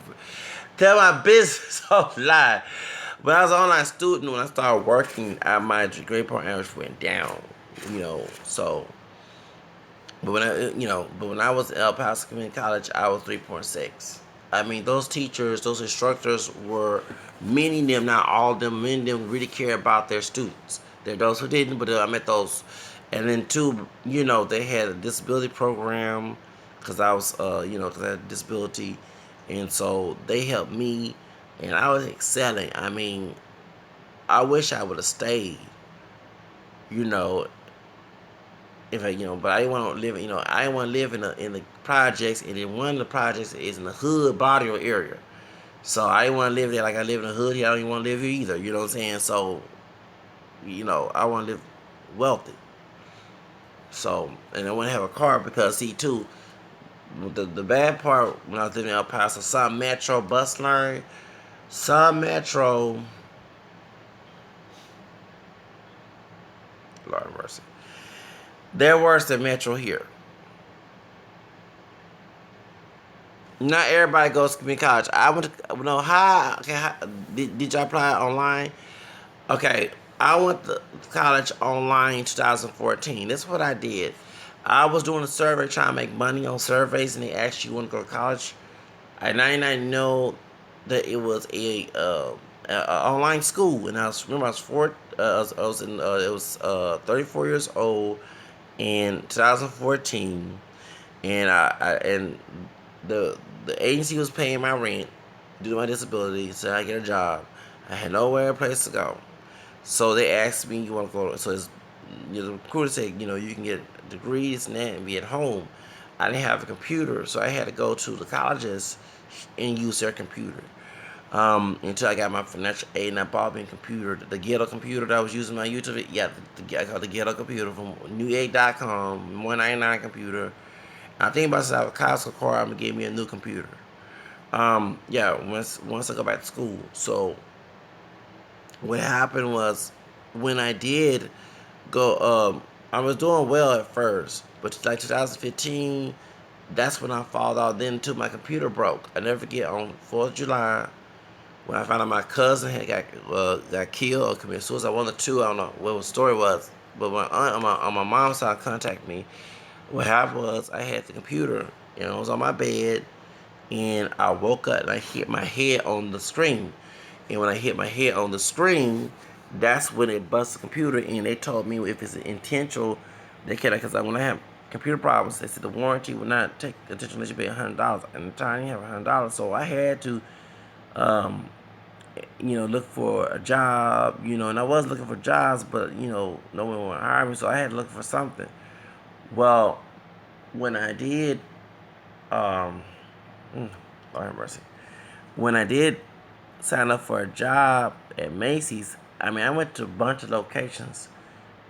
business off lie. When I was an online student, when I started working, my grade point average went down. You know, so but when I was at El Paso Community College, I was 3.6. I mean, those teachers, those instructors were, many of them, not all of them, many of them really care about their students. There are those who didn't, but I met those. And then two, you know, they had a disability program because I was, you know, because I had a disability. And so they helped me, and I was excelling. I mean, I wish I would have stayed, you know, if I, you know, but I didn't want to live, you know, I didn't want to live in the projects, and then one of the projects is in the hood barrio area. So I didn't want to live there like I live in the hood here. I don't even want to live here either. You know what I'm saying? So, you know, I want to live wealthy. So, and I want to have a car because, see, too, the bad part when I was living in El Paso, some Metro bus line, some Metro, Lord mercy, they're worse than Metro here. Not everybody goes to community college. I went to, you know, did y'all apply online? Okay, I went to college online in 2014. That's what I did. I was doing a survey trying to make money on surveys, and they asked you want to go to college. I 99 know that it was a online school, and remember I was 34 years old, in 2014, and and the the agency was paying my rent due to my disability, so I get a job. I had nowhere place to go, so they asked me, "You want to go?" So the recruiter said, you can get degrees and that and be at home. I didn't have a computer, so I had to go to the colleges and use their computer. Until I got my financial aid, and I bought me a computer, the ghetto computer that I was using my YouTube. Yeah, I got the ghetto computer from Newegg.com, $199 computer. I think about to have a Costco card, I'm gonna give me a new computer. Yeah, once I go back to school. So what happened was when I did go, I was doing well at first, but like 2015, that's when I fall out. Then too, my computer broke. I never forget on 4th of July when I found out my cousin had got killed or committed suicide. One of the two, I don't know what the story was. But when aunt on my mom's side contacted me, what happened was I had the computer and I was on my bed and I woke up and I hit my head on the screen. And when I hit my head on the screen, that's when it busted the computer. And they told me if it's intentional, they can't. Because when I have computer problems, they said the warranty would not take attention unless you pay $100. And the time I didn't have $100, so I had to, look for a job. And I was looking for jobs, but no one would hire me, so I had to look for something. Well, when I did, um, Lord have mercy. When I did sign up for a job at Macy's, I went to a bunch of locations,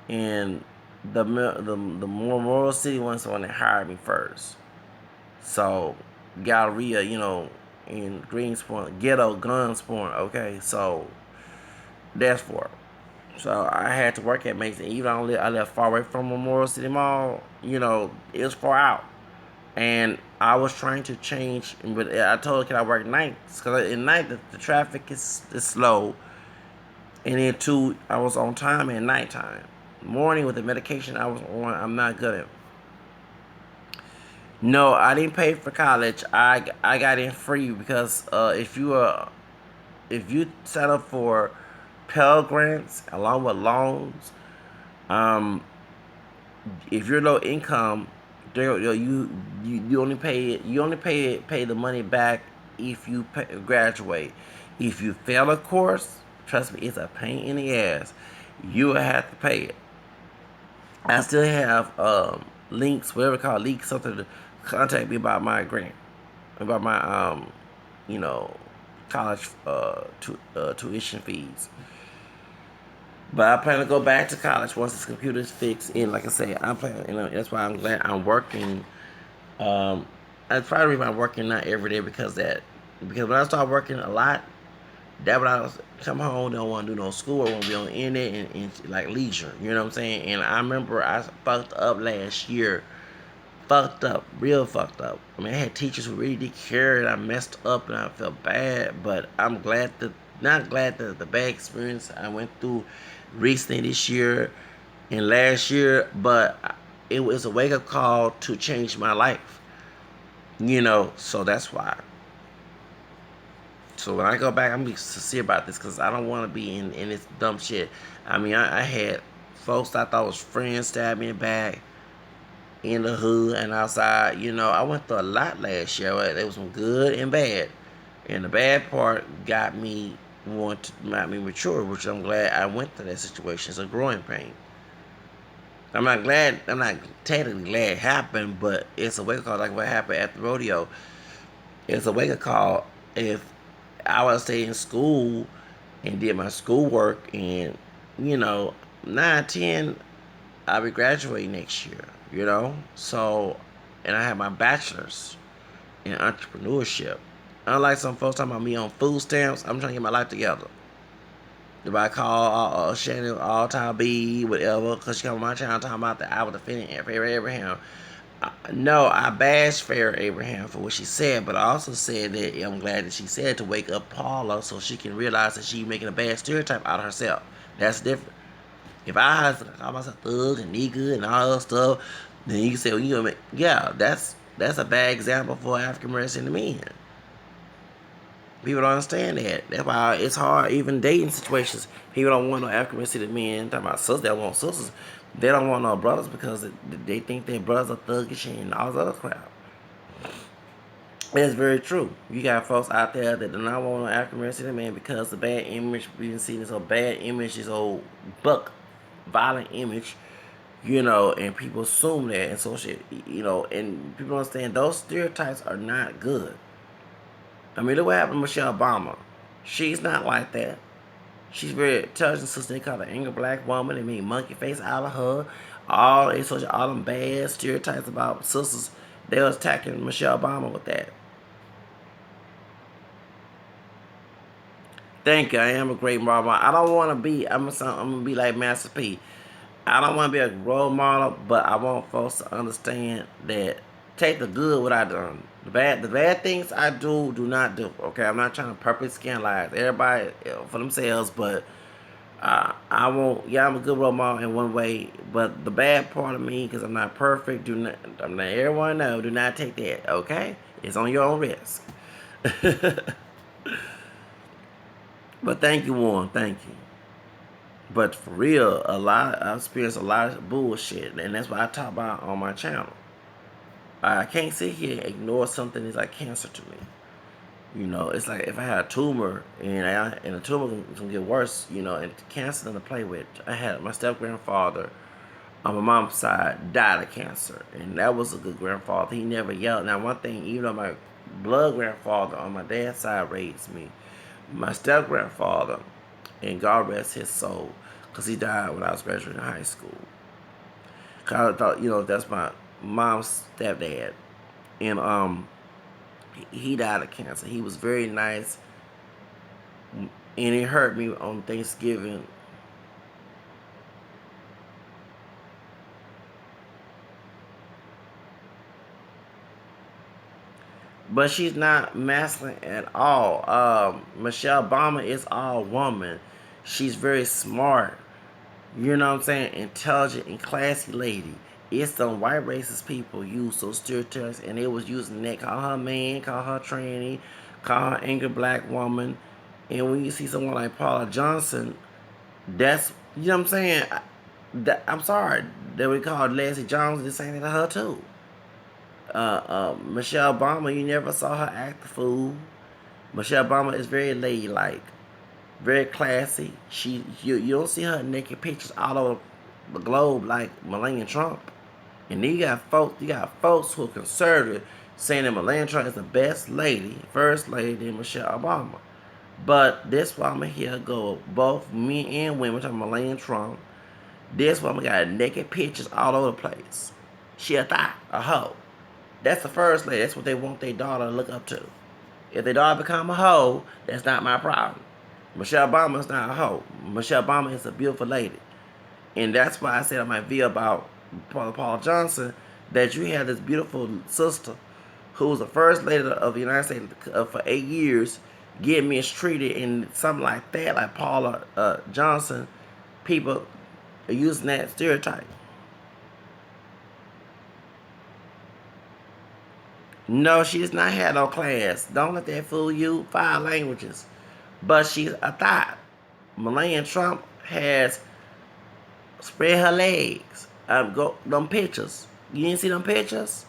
and the Memorial City one's the one that hired me first. So Galleria, in Greenspoint, Ghetto Gunsport. Okay, so that's for it. So I had to work at Macy's. Even though I lived far away from Memorial City Mall, it was far out. And I was trying to change, but I told her, can I work nights? Because at night, the traffic is slow. And then, two, I was on time at nighttime. Morning with the medication I was on, I'm not good at. No, I didn't pay for college. I got in free because if you sign up for Pell Grants along with loans, um, if you're low income, you only pay the money back if you graduate. If you fail a course, trust me, it's a pain in the ass. You will have to pay it. I still have links, whatever called leaks, something to contact me about my grant, about my you know, college tuition fees. But I plan to go back to college once this computer is fixed. And like I say, I'm planning. That's why I'm glad I'm working. That's probably the reason I'm working not every day because when I start working a lot, that when I come home, don't want to do no school. I want to be on the internet and like leisure. You know what I'm saying? And I remember I fucked up last year. Fucked up, real fucked up. I had teachers who really did care, and I messed up, and I felt bad. But I'm not glad that the bad experience I went through recently this year and last year, but it was a wake up call to change my life. So that's why. So when I go back, I'm gonna be sincere about this because I don't want to be in this dumb shit. I had folks I thought was friends stab me in the back, in the hood and outside. I went through a lot last year. There was some good and bad. And the bad part got me mature, which I'm glad I went through that situation. It's a growing pain. I'm not technically glad it happened, but it's a wake-up call like what happened at the rodeo. It's a wake-up call. If I would stay in school and did my schoolwork and, 9, 10, I'll be graduating next year. So, and I have my bachelor's in entrepreneurship. Unlike some folks talking about me on food stamps, I'm trying to get my life together. If I call Shannon all time B, whatever, because she come on my channel talking about that I was defending Farrah Abraham. No, I bashed Farrah Abraham for what she said, but I also said that I'm glad that she said to wake up Paula so she can realize that she's making a bad stereotype out of herself. That's different. If I call myself thug and nigga and all that stuff, then you can say, well, yeah, that's a bad example for African American men. People don't understand that. That's why it's hard, even dating situations. People don't want no African American men. Talking about sisters, they want sisters. They don't want no brothers because they think their brothers are thuggish and all this other crap. It's very true. You got folks out there that do not want an African American man because the bad image we've been seeing this whole bad image, this old buck violent image, and people assume that and so shit, and people don't understand those stereotypes are not good. I mean, look what happened to Michelle Obama. She's not like that. She's very intelligent sister. They call her an angry black woman. They made monkey face out of her. All them bad stereotypes about sisters. They was attacking Michelle Obama with that. Thank you. I am a great role model. I don't want to be. I'm gonna be like Master P. I don't want to be a role model, but I want folks to understand that take the good what I done. The bad things I do not do. Okay, I'm not trying to purposely scandalize everybody for themselves, but I won't. Yeah, I'm a good role model in one way, but the bad part of me, because I'm not perfect, I'm not everyone know. Do not take that. Okay, it's on your own risk. But thank you, Warren. Thank you. But for real, I've experienced a lot of bullshit, and that's what I talk about on my channel. I can't sit here and ignore something that's like cancer to me. It's like if I had a tumor and a tumor can get worse, and cancer doesn't play with. I had my step grandfather on my mom's side died of cancer, and that was a good grandfather. He never yelled. Now, one thing, even though my blood grandfather on my dad's side raised me, my step grandfather, and God rest his soul, because he died when I was graduating high school. Cause I thought, that's my mom's stepdad, and he died of cancer. He was very nice, and it hurt me on Thanksgiving. But she's not masculine at all. Michelle Obama is all woman. She's very smart. You know what I'm saying? Intelligent and classy lady. It's some white racist people use those stereotypes, and they was using that. Call her man, call her tranny, call her angry black woman. And when you see someone like Paula Johnson, that's, you know what I'm saying? I'm sorry. They would call Leslie Jones the same thing to her too. Michelle Obama, you never saw her act a fool. Michelle Obama is very ladylike, very classy. You don't see her naked pictures all over the globe like Melania Trump. And then you got folks who are conservative saying that Melania Trump is the best lady, first lady, than Michelle Obama. But this woman here go both men and women talking Melania Trump. This woman got naked pictures all over the place. She a thot, a hoe. That's the first lady. That's what they want their daughter to look up to. If their daughter become a hoe, that's not my problem. Michelle Obama is not a hoe. Michelle Obama is a beautiful lady. And that's why I said on my video about Paula Johnson that you had this beautiful sister who was the first lady of the United States for 8 years get mistreated and something like that, like Paula Johnson. People are using that stereotype. No, she does not have no class. Don't let that fool you. 5 languages. But she's a thot. Melania Trump has spread her legs. Go them pictures. You didn't see them pictures?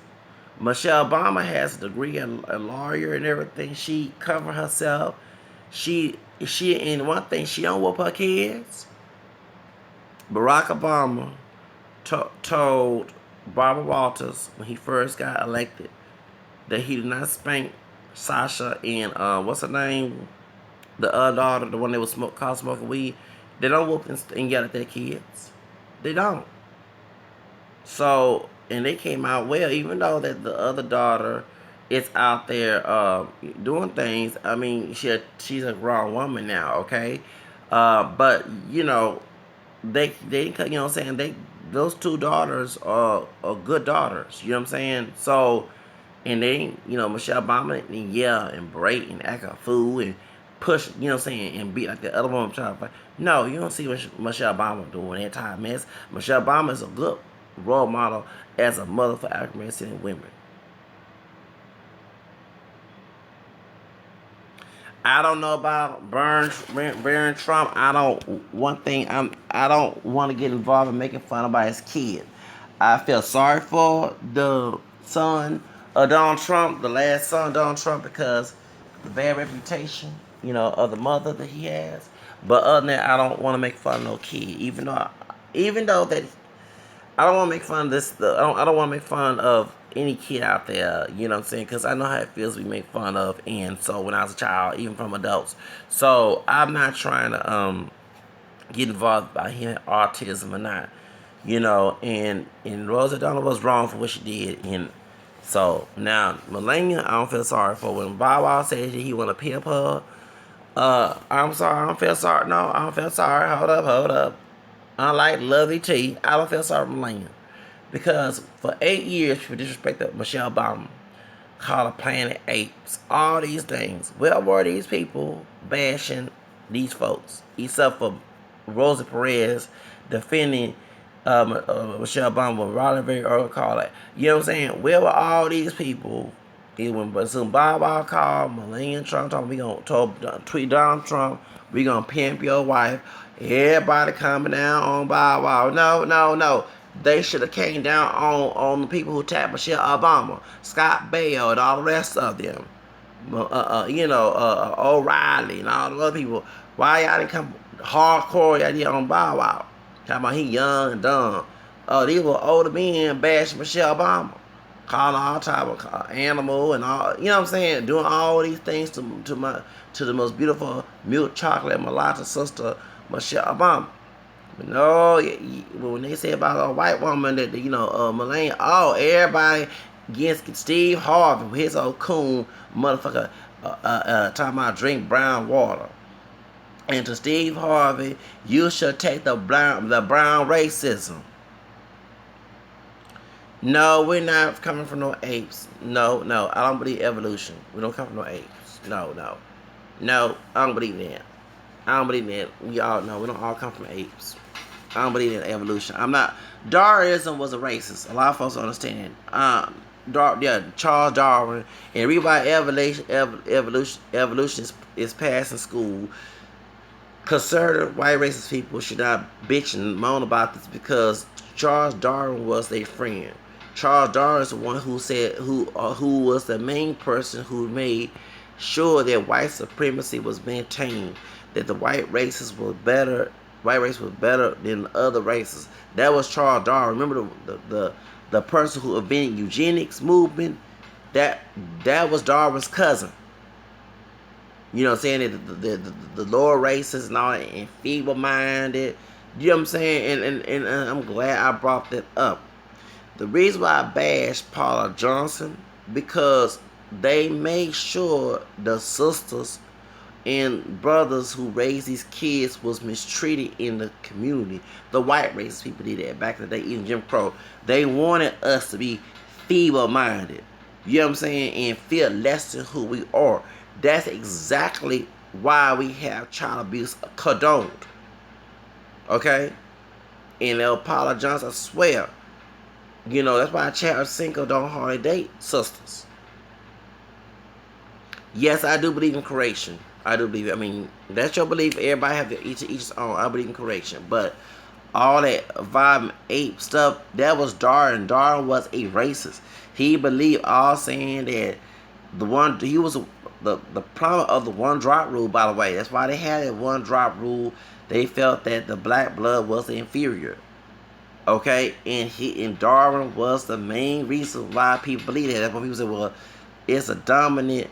Michelle Obama has a degree, a lawyer and everything. She covered herself. She and one thing, she don't whoop her kids. Barack Obama told Barbara Walters when he first got elected that he did not spank Sasha and what's her name, the other daughter, the one that was caught smoking weed. They don't whoop and yell at their kids. They don't. So, and they came out well, even though that the other daughter is out there doing things. I mean, she's a grown woman now, okay? But they you know what I'm saying, those 2 daughters are good daughters. You know what I'm saying? So, and they, Michelle Obama and yell and break and act a fool and push, and beat like the other woman trying to fight. No, you don't see Michelle Obama doing that type of mess. Michelle Obama is a good role model as a mother for African American women. I don't know about Barron Trump. I don't. One thing I don't want to get involved in making fun about his kid. I feel sorry for the son of Donald Trump, the last son of Donald Trump, because the bad reputation, of the mother that he has. But other than that, I don't want to make fun of no kid, even though that I don't want to make fun of this. I don't want to make fun of any kid out there. You know what I'm saying? Because I know how it feels to be made fun of, and so when I was a child, even from adults. So I'm not trying to get involved by him autism or not. And Rosa O'Donnell was wrong for what she did, and so now Melania, I don't feel sorry for when Bow Wow said that he want to pimp her. I'm sorry, I don't feel sorry. No, I don't feel sorry. Hold up. Unlike Lovey T, I don't feel sorry for Melania. Because for 8 years, she disrespected Michelle Obama, called her Planet Apes, all these things. Where were these people bashing these folks? Except for Rosa Perez defending Michelle Obama, Ronald very early called it. You know what I'm saying? Where were all these people? When some Bob Bob called Melania Trump, we gonna tweet Donald Trump, we gonna pimp your wife. Everybody coming down on Bob Bob. No. They should have came down on the people who tapped Michelle Obama, Scott Baio, and all the rest of them. O'Reilly and all the other people. Why y'all didn't come hardcore y'all did on Bow Wow? Talking about he young and dumb. These were older men bashing Michelle Obama, calling all type of animal and all. You know what I'm saying? Doing all these things to the most beautiful milk chocolate mulatto sister Michelle Obama. But no, when they say about a white woman that Melania, everybody against Steve Harvey, his old coon motherfucker, talking about drink brown water. And to Steve Harvey, you should take the brown racism. No, we're not coming from no apes. No, I don't believe evolution. We don't come from no apes. No, I don't believe that. I don't believe that. We all know we don't all come from apes. I don't believe in evolution. Darwinism was a racist. A lot of folks don't understand. Charles Darwin, and read why evolution is passed in school. Conservative white racist people should not bitch and moan about this because Charles Darwin was their friend. Charles Darwin is the one who was the main person who made sure that white supremacy was maintained, that the white races were better. White race was better than other races. That was Charles Darwin. Remember the person who invented eugenics movement? That was Darwin's cousin. You know what I'm saying? The lower races and all that, and feeble-minded. You know what I'm saying? And I'm glad I brought that up. The reason why I bashed Paula Johnson, because they made sure the sisters and brothers who raised these kids was mistreated in the community. The white racist people did that back in the day, even Jim Crow. They wanted us to be feeble-minded. You know what I'm saying? And feel less than who we are. That's exactly why we have child abuse condoned. Okay? And Paula Johnson, I swear, that's why Chad Cinco don't hardly date sisters. Yes, I do believe in creation. I do believe it. I mean, that's your belief. Everybody have each his own. I believe in creation. But all that vibe ape stuff, that was Darwin. Darwin was a racist. He believed all saying that he was the problem of the one drop rule, by the way. That's why they had that one drop rule. They felt that the black blood was inferior. Okay? And Darwin was the main reason why people believe that. That's why people say, well, it's a dominant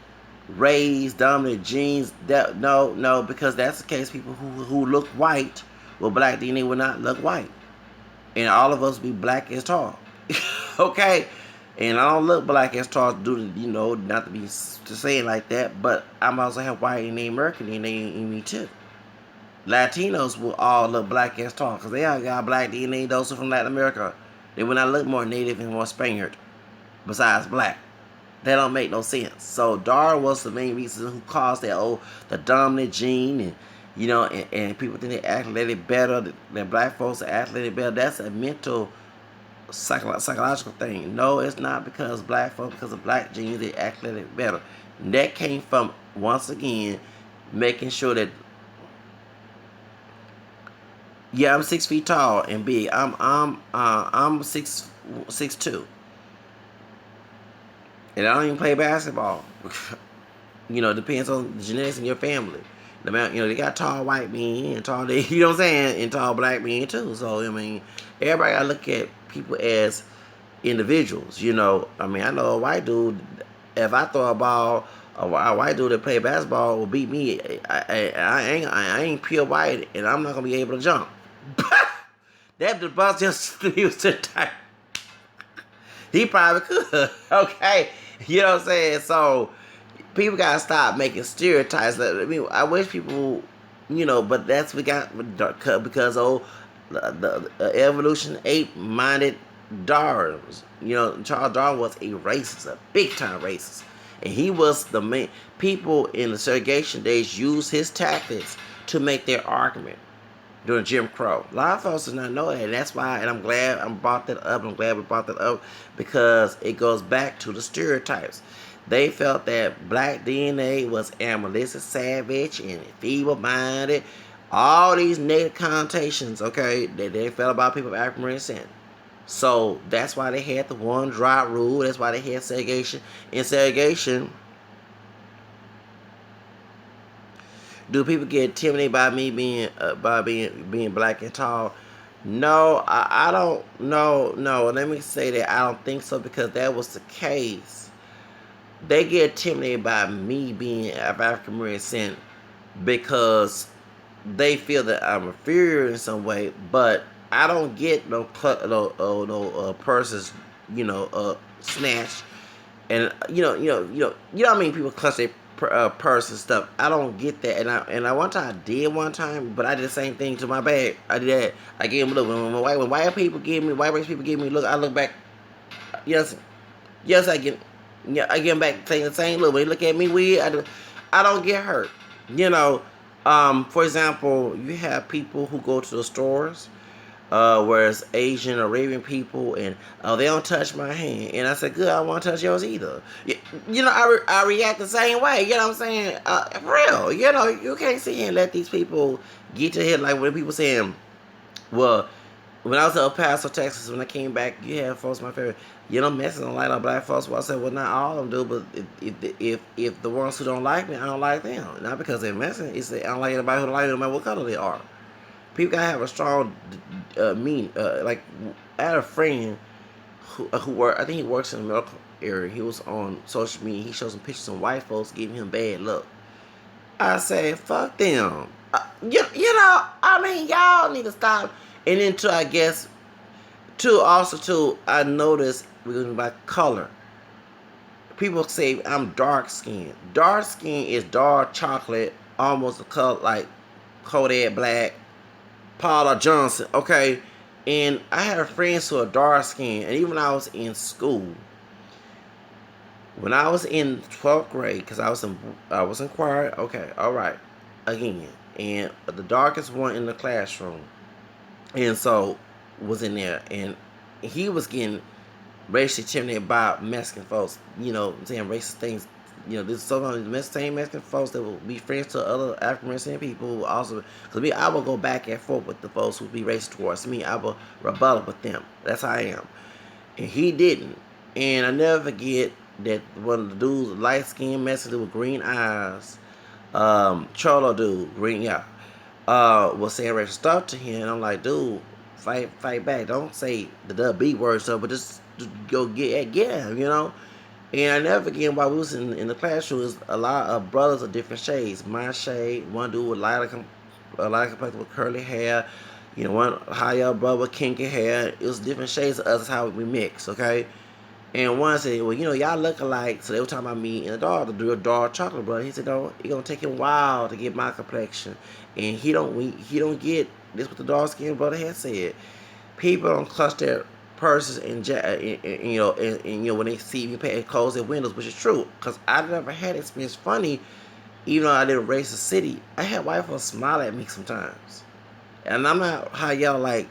race, dominant genes. No, because that's the case. People who look white with black DNA will not look white. And all of us be black as tall. Okay? And I don't look black as tall, not to say it like that, but I'm also have white and American DNA in me too. Latinos will all look black as tall because they all got black DNA. Those are from Latin America. They will not look more native and more Spaniard besides black. That don't make no sense. So Darwin was the main reason who caused that the dominant gene, and people think they athletic better than black folks are athletic better. That's a mental psychological thing. No, it's not because of black folks, because of black genes, they athletic better. And that came from, once again, making sure that, yeah, I'm 6 feet tall and big. I'm 6'2", and I don't even play basketball. It depends on the genetics in your family. The amount, they got tall white men and tall, you know what I'm saying, and tall black men too. So I mean, everybody gotta look at people as individuals. I know a white dude. If I throw a ball, a white dude that play basketball will beat me. I ain't pure white, and I'm not gonna be able to jump. That the boss just he was too tight. He probably could. Okay, you know what I'm saying. So people gotta stop making stereotypes. I mean, I wish people, but that's we got because the evolution ape-minded Darwins. Charles Darwin was a racist, a big-time racist, and he was the main. People in the segregation days used his tactics to make their argument during Jim Crow. A lot of folks do not know that, and that's why. And I'm glad I brought that up. I'm glad we brought that up because it goes back to the stereotypes. They felt that black DNA was animalistic, savage, and feeble-minded. All these negative connotations, okay, that they felt about people of African descent. So that's why they had the one drop rule. That's why they had segregation. In segregation, do people get intimidated by me being black and tall? No, I don't. No. Let me say that I don't think so because that was the case. They get intimidated by me being of African American descent because they feel that I'm inferior in some way. But I don't get no purses, snatched, and what I mean. People clutch their purse and stuff. I don't get that, and I one time I did one time, but I did the same thing to my bag. I did that. I gave them a look. When white people give me, white race people give me a look, I look back. Yes, I get. Yeah, I get back saying the same look. When they look at me weird, I don't get hurt. For example, you have people who go to the stores, whereas Asian or Arabian people, and they don't touch my hand, and I said, good, I don't want to touch yours either. I react the same way. You know what I'm saying? For real. You can't sit here and let these people get to head like when people saying, well, when I was in El Paso, Texas, when I came back, you had folks, my favorite, Mexicans don't like no black folks. Well, I said, well, not all of them do, but if the ones who don't like me, I don't like them. Not because they're Mexican, it's that I don't like anybody who don't like them no matter what color they are. People gotta have a strong, like, I had a friend who worked, I think he works in the medical area. He was on social media. He showed some pictures of white folks giving him bad luck. I said, fuck them. I mean, y'all need to stop. And then too, I guess, I noticed because by color. People say I'm dark skinned. Dark skin is dark chocolate, almost a color like Kodak black, Paula Johnson, okay? And I had friends who are dark skinned, and even when I was in school, when I was in 12th grade, because I was in choir, okay, all right, again, and the darkest one in the classroom, and so was in there, and he was getting racially intimidated by Mexican folks, saying racist things. There's sometimes the same Mexican folks that will be friends to other African American people also. Because I will go back and forth with the folks who be racist towards me. I will rebuttal with them. That's how I am. And he didn't. And I never forget that one of the dudes, light skinned Mexican with green eyes, Cholo dude, green, yeah, was saying racist stuff to him. And I'm like, dude, fight back. Don't say the B word stuff, but just go get him, And I never forget while we was in the classroom, was a lot of brothers of different shades. My shade, one dude with a lighter complexion with curly hair, one higher brother with kinky hair. It was different shades of us, how we mix, okay? And one said, well, y'all look alike. So they were talking about me and the dark chocolate brother. He said, no, it's gonna take him a while to get my complexion. And he don't get this what the dark skinned brother had said. People don't clutch their purses and when they see me pay and close their windows, which is true. Cause I never had experience funny, even though I didn't race the city. I had white folks smile at me sometimes. And I'm not how y'all like.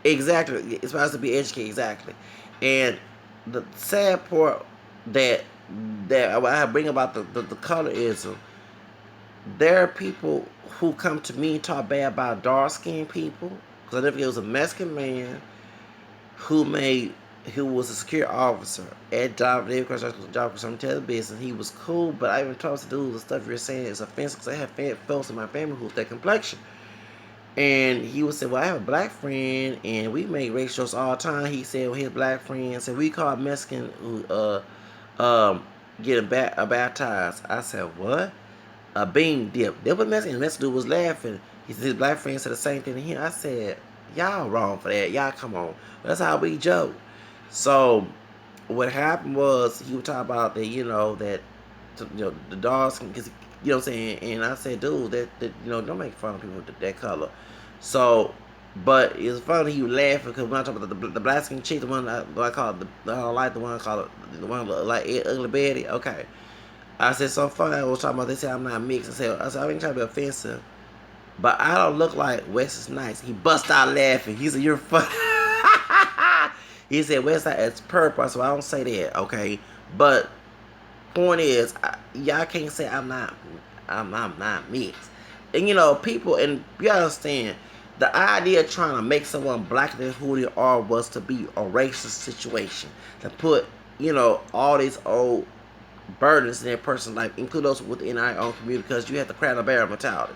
Exactly. It's supposed to be educated, exactly. And the sad part that I bring about the colorism, there are people who come to me and talk bad about dark skinned people. Because if it was a Mexican man who made who was a security officer at job job for some business, he was cool, but I even told the dude the stuff you're saying is offensive because I have folks in my family who's that complexion. And he would say, well, I have a black friend, and we make race jokes all the time. He said, well, his black friend said, we call Mexican who getting baptized. I said, what? A bean dip. That was Mexican. The Mexican dude was laughing. He said his black friend said the same thing to him. I said, y'all wrong for that. Y'all come on. That's how we joke. So what happened was he would talk about that, that the dogs, because you know what I'm saying. And I said, dude, that don't make fun of people with that color. So, but it was funny. He was laughing because when I talk about the black skin chick, the one I call it, I don't like the one I call it, the one like Ugly Betty. Okay. I said, so funny. I was talking about, they said I'm not mixed. I said, I ain't trying to be offensive, but I don't look like Wesley Snipes. He bust out laughing. He said, you're funny. He said, Wesley, it's purple. So I don't say that, okay? But point is, y'all can't say I'm not mixed. And people, and you understand, the idea of trying to make someone blacker than who they are was to be a racist situation. To put, all these old burdens in their person's life, include those within our own community, because you have the crown of barrel mentality.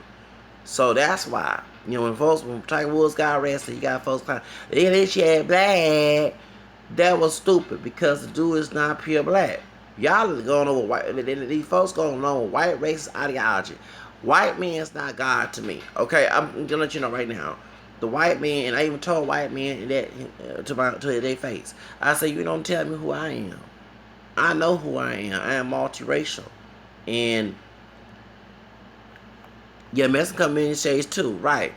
So that's why, when Tiger Woods got arrested, you got folks crying, they shit black. That was stupid because the dude is not pure black. Y'all are going over white. These folks going on white racist ideology. White man is not God to me. Okay, I'm gonna let you know right now. The white man, and I even told white men that to their face. I say, you don't tell me who I am. I know who I am. I am multiracial, and yeah, Mexican come in shades too. Right,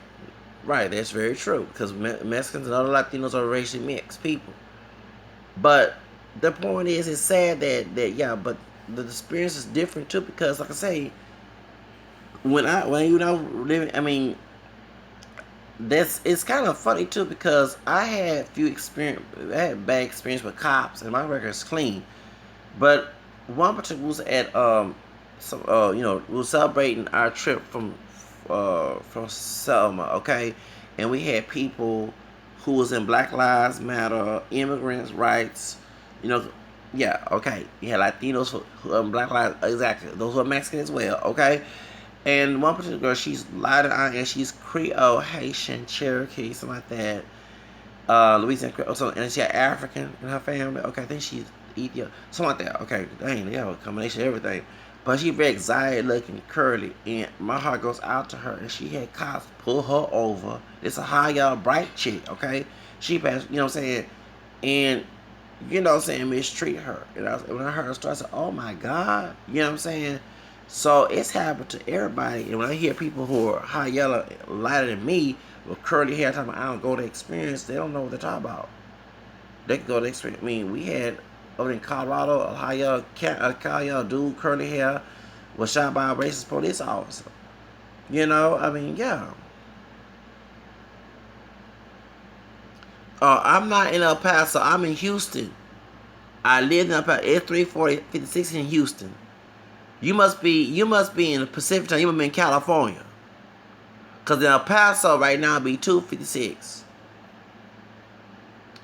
that's very true because Mexicans and other Latinos are racially mixed people. But the point is, it's sad that yeah, but the experience is different too because, like I say, when living, I mean, it's kind of funny too because I had bad experience with cops and my record is clean, but one particular was at we were celebrating our trip from Selma, okay, and we had people who was in Black Lives Matter, immigrants' rights, yeah, okay. You had Latinos Black Lives, exactly. Those who are Mexican as well, okay. And one particular girl, she's lighter and she's Creole, Haitian, Cherokee, something like that. Louisiana, and she had African in her family. Okay, I think she's Ethiopia, something like that. Okay, dang, they have a combination of everything. But she very exotic looking, curly, and my heart goes out to her. And she had cops pull her over. It's a high y'all bright chick, okay? She passed, you know what I'm saying? And mistreat her. And when I heard her story, I said, oh my God, you know what I'm saying? So it's happened to everybody. And when I hear people who are high yellow, lighter than me, with curly hair, talking about I don't go to experience, they don't know what they're talking about. They can go to experience. I mean, we had over in Colorado, a high yellow dude, curly hair, was shot by a racist police officer. I mean, yeah. I'm not in El Paso. I'm in Houston. I live in El Paso. It's 3:56 in Houston. You must be in the Pacific time. You must be in California. Because in El Paso right now, it'd be 2:56.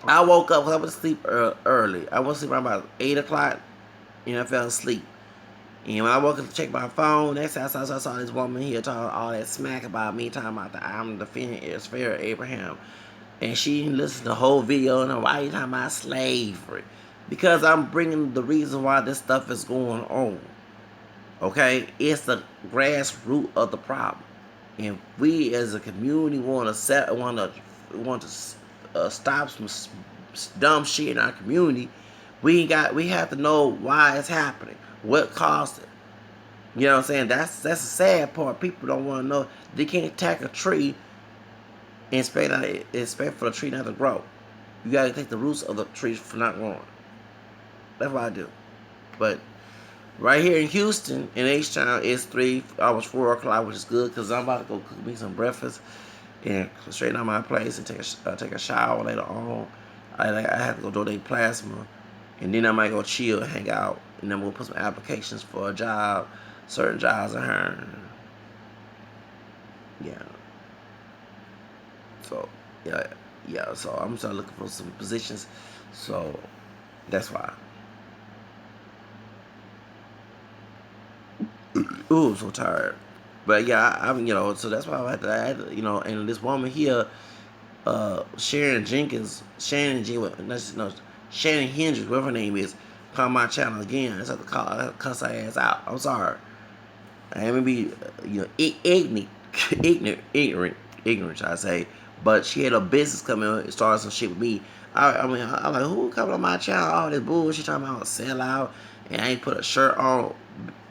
I woke up because I went to sleep early. I went to sleep around about 8 o'clock, and I fell asleep. And when I woke up to check my phone, next time I saw this woman here talking all that smack about me, talking about that I'm defending Farrah Abraham. And she listened to the whole video, and why are you talking about slavery? Because I'm bringing the reason why this stuff is going on. Okay? It's the grassroots of the problem. And we as a community want to stop some dumb shit in our community. We have to know why it's happening, what caused it. You know what I'm saying? That's the sad part. People don't want to know. They can't attack a tree and expect for the tree not to grow. You gotta take the roots of the tree for not growing. That's what I do. But right here in Houston, in H-Town, it's almost 4 o'clock, which is good because I'm about to go cook me some breakfast and straighten out my place and take a shower later on. I have to go donate plasma And then I might go chill, hang out, and then we'll put some applications for a job, certain jobs in her. Yeah. So, yeah, yeah. So I'm starting looking for some positions. So that's why. Ooh, I'm so tired. But yeah, I'm so that's why I had to, and this woman here, Shannon Jenkins, no, Shannon Hendricks, whatever her name is, called my channel again. I just have to cuss her ass out. I'm sorry. I may be, ignorant, I say. But she had a business coming and started some shit with me. I'm like, who coming on my channel? All this bullshit talking about sell out, and I ain't put a shirt on.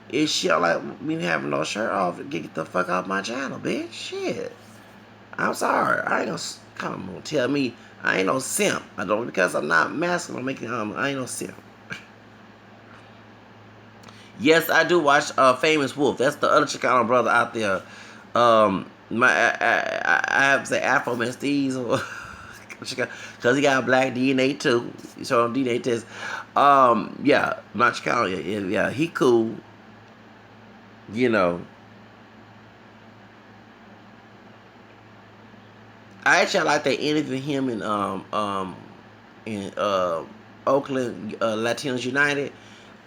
Is shit like me having no shirt off? Get the fuck off my channel, bitch. Shit. I'm sorry. I ain't gonna come on tell me I ain't no simp. I don't because I'm not masculine. I'm making I ain't no simp. Yes, I do watch Famous Wolf. That's the other Chicano brother out there. I have to say Afro Mestiz because he got black DNA too. He showed him DNA test. Yeah, my Chicano. Yeah, he cool. You know, I like that interview him in Oakland Latinos United.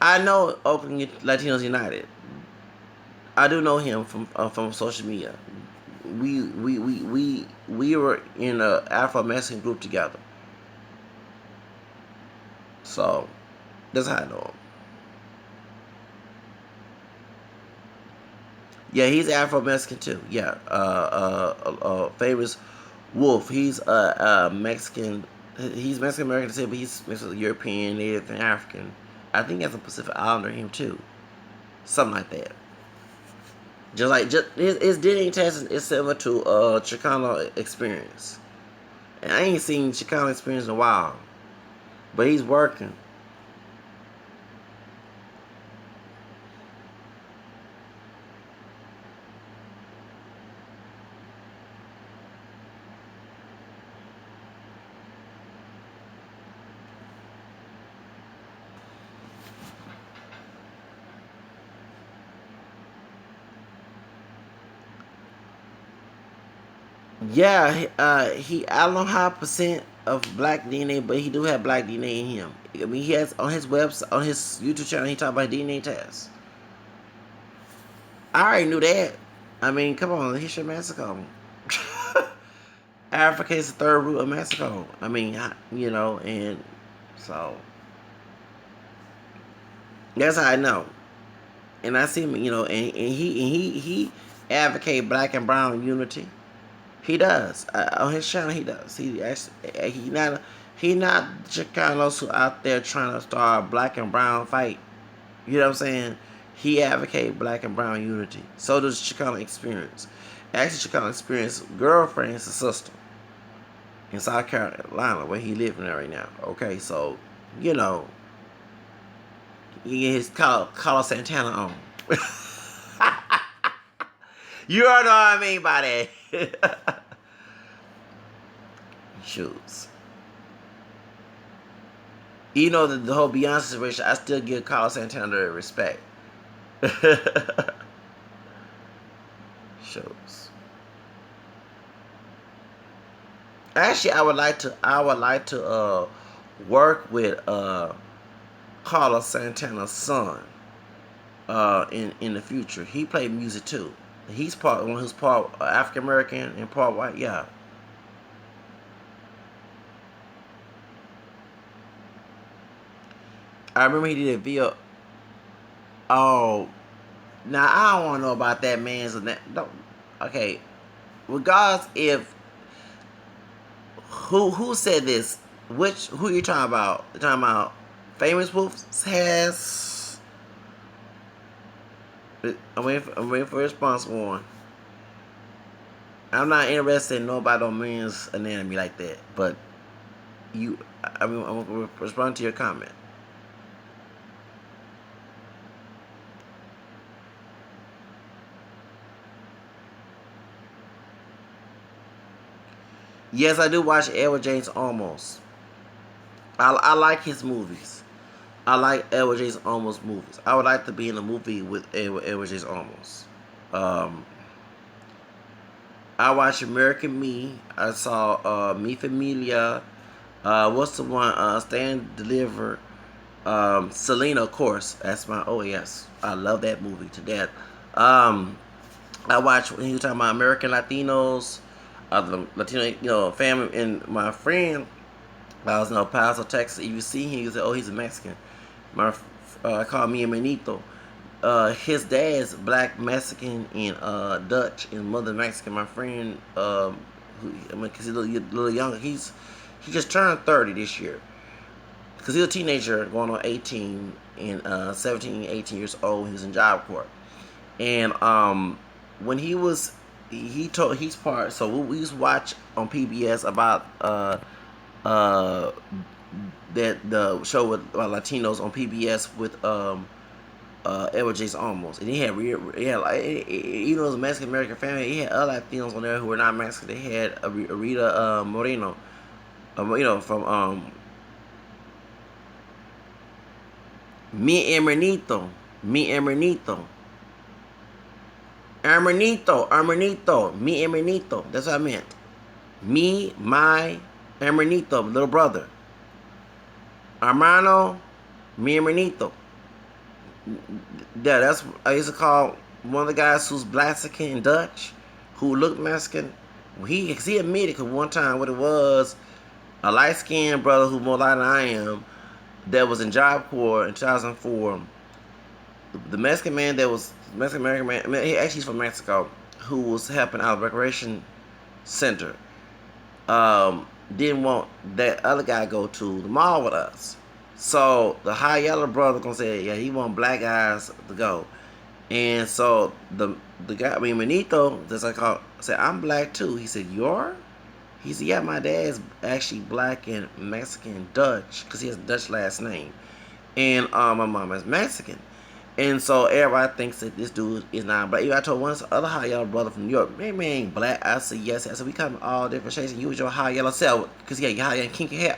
I know Oakland Latinos United. I do know him from social media. We were in a Afro Mexican group together. So that's how I know him. Yeah, he's Afro Mexican too. Yeah, famous Wolf. He's Mexican. He's Mexican American too, but he's Mexican European, Native, and African. I think he has a Pacific Islander in him too, something like that. Just his DNA test is similar to Chicano experience, and I ain't seen Chicano experience in a while, but he's working. Yeah, I don't know how percent of black DNA, but he do have black DNA in him. I mean, he has on his website, on his YouTube channel, he talk about DNA tests. I already knew that. I mean, come on, he should Mexico. Africa is the third root of Mexico. I mean, and so that's how I know. And I see him, and he advocate black and brown unity. He does on his channel. He does. He actually he not Chicanos who out there trying to start a black and brown fight. You know what I'm saying? He advocate black and brown unity. So does Chicano Experience. Actually, Chicano Experience girlfriend is a sister in South Carolina where he living there right now. Okay, so you know he get his Carlos Santana on. You know what I mean by that. Shoes. You know the whole Beyonce situation, I still give Carlos Santana respect. Shows. Actually, I would like to work with Carlos Santana's son in the future. He played music too. He's one who's part African American and part white. Yeah. I remember he did a video. Oh, now I don't want to know about that man's. Don't. Okay, regardless if who said this, who you talking about? You talking about Famous Wolf has. I'm waiting for a response one. I'm not interested in nobody on men's anatomy like that. But I'm gonna respond to your comment. Yes, I do watch Edward James Almost. I like his movies. I like Edward James Olmos movies. I would like to be in a movie with Edward James Olmos. Um, I watched American Me. I saw Me Familia. What's the one? Stand Deliver. Selena, of course. That's my. Oh yes, I love that movie to death. Um, I watched when he was talking about American Latinos, the Latino, family, and my friend. I was in El Paso, Texas. You see him, he said, "Oh, he's a Mexican." I call me a Manito. His dad's black, Mexican, and Dutch, and mother Mexican. My friend, because he's a little younger, he just turned 30 this year. Because he's a teenager going on 18 and 17, 18 years old. He was in Job Corps. And when he told he's part. So we used to watch on PBS about uh, that the show with Latinos on PBS with Edward James Olmos, and he had like even though it was a Mexican American family, he had other Latinos on there who were not Mexican. They had Rita Moreno, from Mi Hermanito, Mi Hermanito, Hermanito, Mi Hermanito. That's what I meant. Me, my Hermanito, little brother. Hermano, mi hermanito. Yeah, that's I used to call one of the guys who's Blaxican and Dutch, who looked Mexican. He admitted, because one time what it was, a light skinned brother who more light than I am, that was in Job Corps in 2004. The Mexican man that was Mexican American man, he actually he's from Mexico, who was helping out the recreation center. Didn't want that other guy to go to the mall with us. So the high yellow brother gonna say, yeah, he want black guys to go. And so the guy, Manito, that's like said, I'm black too. He said, you are? He said, yeah, my dad's actually black and Mexican and Dutch, because he has a Dutch last name. And my mom is Mexican. And so everybody thinks that this dude is not black. I told one other high yellow brother from New York, man, ain't black. I said, yes. I said, we come all different shades, and you was your high yellow self, because you got your high yellow kinky hair.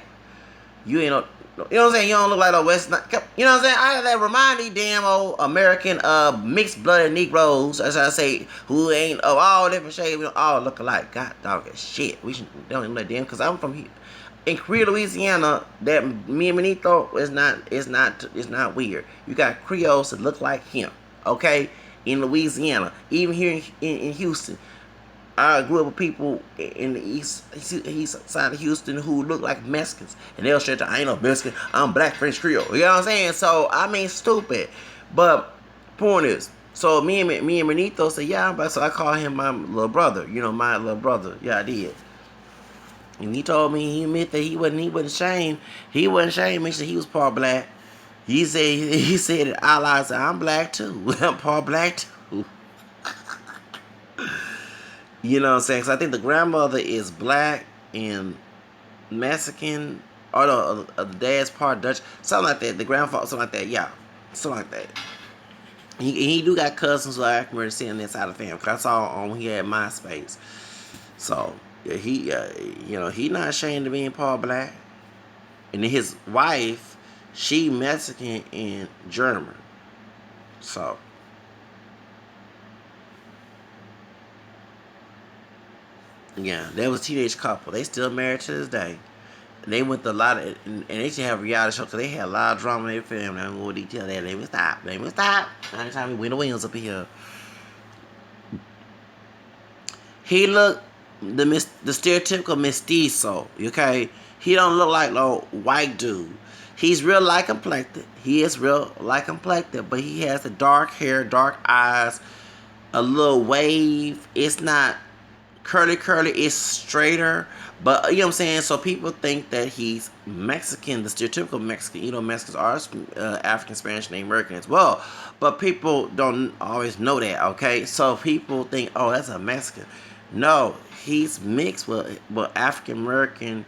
You ain't no, you know what I'm saying? You don't look like no West. You know what I'm saying? I that remind these damn old American mixed blooded Negroes, as I say, who ain't of all different shades. We don't all look alike. God dog as shit. We should don't even let them, because I'm from here. In Creole, Louisiana, that me and Manito is not weird. You got Creoles that look like him, okay? In Louisiana, even here in Houston, I grew up with people in the east side of Houston who look like Mexicans, and they'll say, "I ain't no Mexican. I'm black French Creole." You know what I'm saying? So I mean, stupid. But point is, so me and Manito said, "Yeah, I'm black." So I call him my little brother. My little brother. Yeah, I did. And he told me, he admitted that he wasn't ashamed. He wasn't ashamed. He said he was part black. He said that Allah said, I'm black too. I'm part black too. You know what I'm saying? Because I think the grandmother is black and Mexican. Or the dad's part Dutch. Something like that. The grandfather, something like that. Yeah. Something like that. He do got cousins who are African American sitting inside the family. Because I saw on when he had MySpace. So yeah, he not ashamed of being part black. And then his wife, she Mexican and German. So yeah, they was a teenage couple. They still married to this day. They went to a lot of, and they should have a reality show because they had a lot of drama in their family. I'm going to detail that. Let me stop. Anytime we win the wins up here. He looked the stereotypical mestizo, okay? He don't look like no white dude. He's real light complected. He is real light complected, but he has the dark hair, dark eyes, a little wave. It's not curly, it's straighter. But you know what I'm saying? So people think that he's Mexican, the stereotypical Mexican. Mexicans are African, Spanish, and American as well. But people don't always know that, okay? So people think, oh, that's a Mexican. No, he's mixed with African American,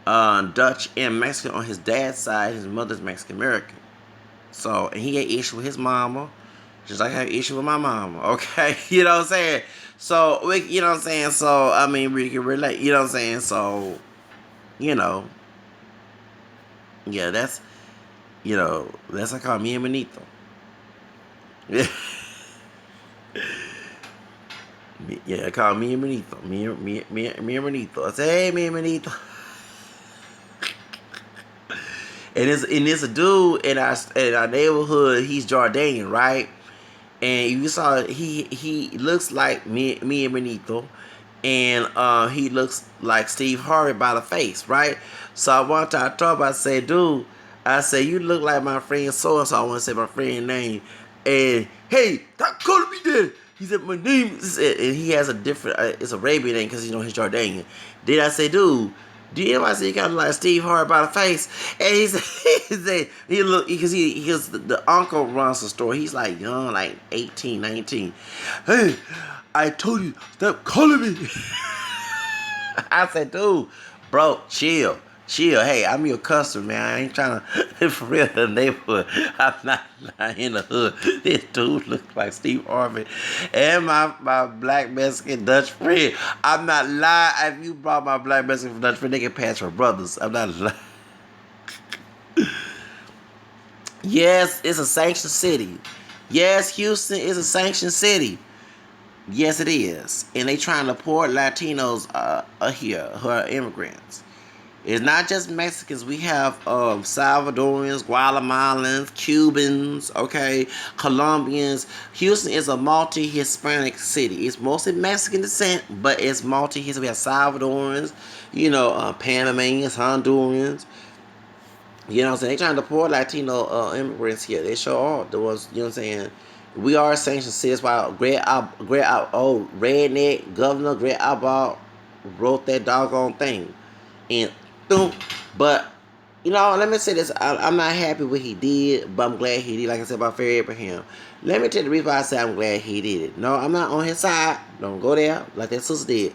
Dutch, and Mexican on his dad's side. His mother's Mexican American. So, and he had issue with his mama, just like I had issue with my mama, okay? You know what I'm saying? So, you know what I'm saying? So, I mean, we can relate, you know what I'm saying? So, yeah, That's I call me and Benito. Yeah, I call me and Benito. Me and Benito. I say, hey, me and Benito. And it's a dude in our neighborhood. He's Jordanian, right? And you saw he looks like me and Benito, and he looks like Steve Harvey by the face, right? So I want to talk about, I say, dude, I say, you look like my friend so and so. I want to say my friend name, and hey, stop calling me that. He said my name is, and he has a different, it's Arabian name because he's Jordanian. Then I say, dude, do you ever see kind of like Steve Harvey by the face? And he said, he look, because the uncle runs the store. He's like young, like 18, 19. Hey, I told you, stop calling me. I said, dude, bro, chill. Chill. Hey, I'm your customer, man. I ain't trying to, for real, the neighborhood. I'm not in the hood. This dude looks like Steve Harvey and my black Mexican Dutch friend. I'm not lying. If you brought my black Mexican Dutch friend, they can pass for brothers. I'm not lying. Yes, it's a sanctioned city. Yes, Houston is a sanctioned city. Yes, it is. And they trying to port Latinos here who are immigrants. It's not just Mexicans. We have Salvadorians, Guatemalans, Cubans, okay, Colombians. Houston is a multi-Hispanic city. It's mostly Mexican descent, but it's multi-Hispanic. We have Salvadorians, Panamanians, Hondurans. You know what I'm saying? They trying to pour Latino immigrants here. They show all the ones, you know what I'm saying? We are a sanctioned city. That's why redneck governor Greg Abbott wrote that doggone thing. And boom. But, let me say this. I'm not happy what he did, but I'm glad he did. Like I said about Farrah Abraham. Let me tell you the reason why I say I'm glad he did it. No, I'm not on his side. Don't go there like that sister did.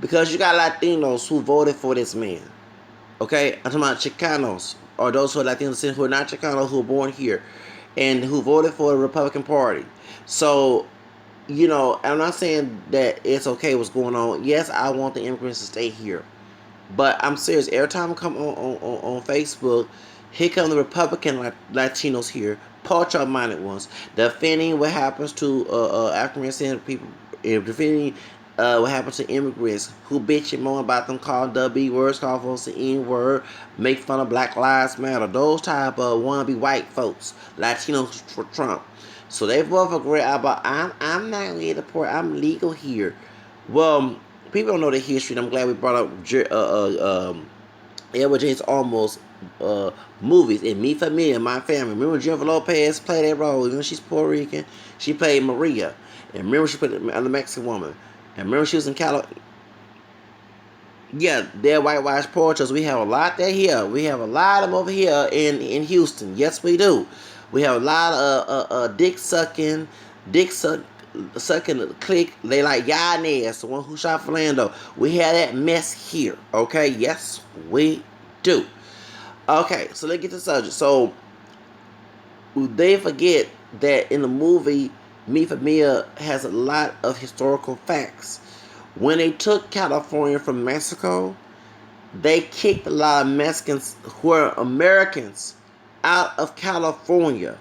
Because you got Latinos who voted for this man. Okay? I'm talking about Chicanos, or those who are Latinos who are not Chicanos, who were born here, and who voted for the Republican Party. So, I'm not saying that it's okay what's going on. Yes, I want the immigrants to stay here. But I'm serious. Every time I come on Facebook, here come the Republican Latinos here, ultra-minded ones, defending what happens to African-American people, defending what happens to immigrants who bitch and moan about them, call W words, call folks the N-word, make fun of Black Lives Matter. Those type of wannabe white folks, Latinos for Trump. So they vote for Greg Abbott. I'm not going to deport. I'm legal here. Well, people don't know the history, and I'm glad we brought up Edward James Olmos movies in Me Familia, My Family. Remember Jennifer Lopez played that role? Even though she's Puerto Rican, she played Maria. And remember she played the Mexican woman. And remember she was in California. Yeah, they're whitewashed portraits. We have a lot there here. We have a lot of them over here in Houston. Yes, we do. We have a lot of dick sucking click. They like Yanez, the one who shot Philando. We have that mess here. Okay, yes, we do. Okay, so let's get to the subject. So they forget that in the movie, Me Familia has a lot of historical facts. When they took California from Mexico, they kicked a lot of Mexicans who are Americans out of California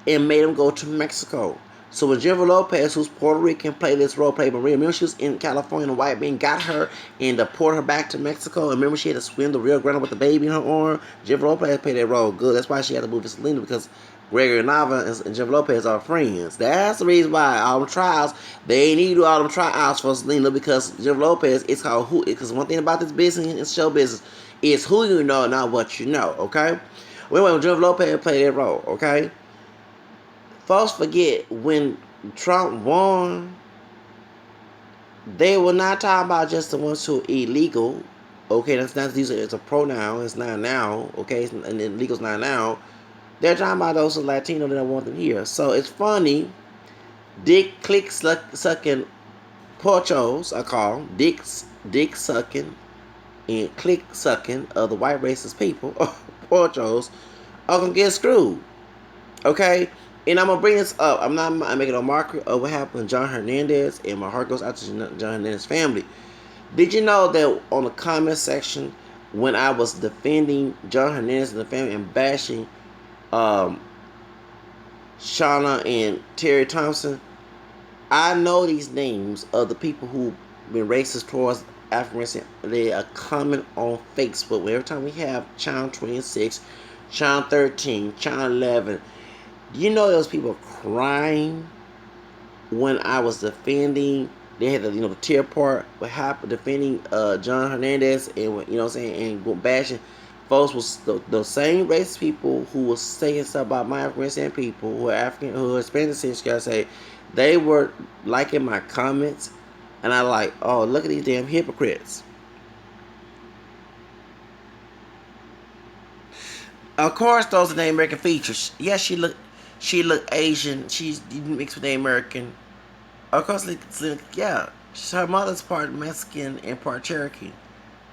and made them go to Mexico. So when Jennifer Lopez, who's Puerto Rican, played this role, played Maria. Remember she was in California, and the white man got her and deported her back to Mexico. And remember she had to swim the Rio Grande with the baby in her arm. Jennifer Lopez played that role good. That's why she had to move to Selena, because Gregory Nava and Jennifer Lopez are friends. That's the reason why all them trials, they ain't need to do all them tryouts for Selena, because Jennifer Lopez, it's called who. Because one thing about this business and show business is who you know, not what you know. Okay. Well, when Jennifer Lopez played that role, okay. Folks forget when Trump won, they were not talking about just the ones who are illegal. Okay, that's not, it's a pronoun. It's not now. Okay, and illegal's not now. They're talking about those Latino that don't want them here. So it's funny. Dick click sucking porchos are called dick sucking and click sucking of the white racist people, porchos, are gonna get screwed. Okay. And I'm going to bring this up. I'm making a marker of what happened to John Hernandez, and my heart goes out to John Hernandez's family. Did you know that on the comment section, when I was defending John Hernandez and the family and bashing um, Shauna and Terry Thompson. I know these names of the people who been racist towards African. They are coming on Facebook. Every time we have Channel 26, Channel 13, Channel 11, you know those people crying when I was defending. They had the tear part. What happened defending John Hernandez and you know what I'm saying and bashing folks was the same racist people who was saying stuff about my African people who are African who are Hispanic descent. Gotta say they were liking my comments, and I like, oh, look at these damn hypocrites. Of course, those are Native American features. Yes, she look Asian. She's mixed with Native American. Of course, yeah. Her mother's part Mexican and part Cherokee,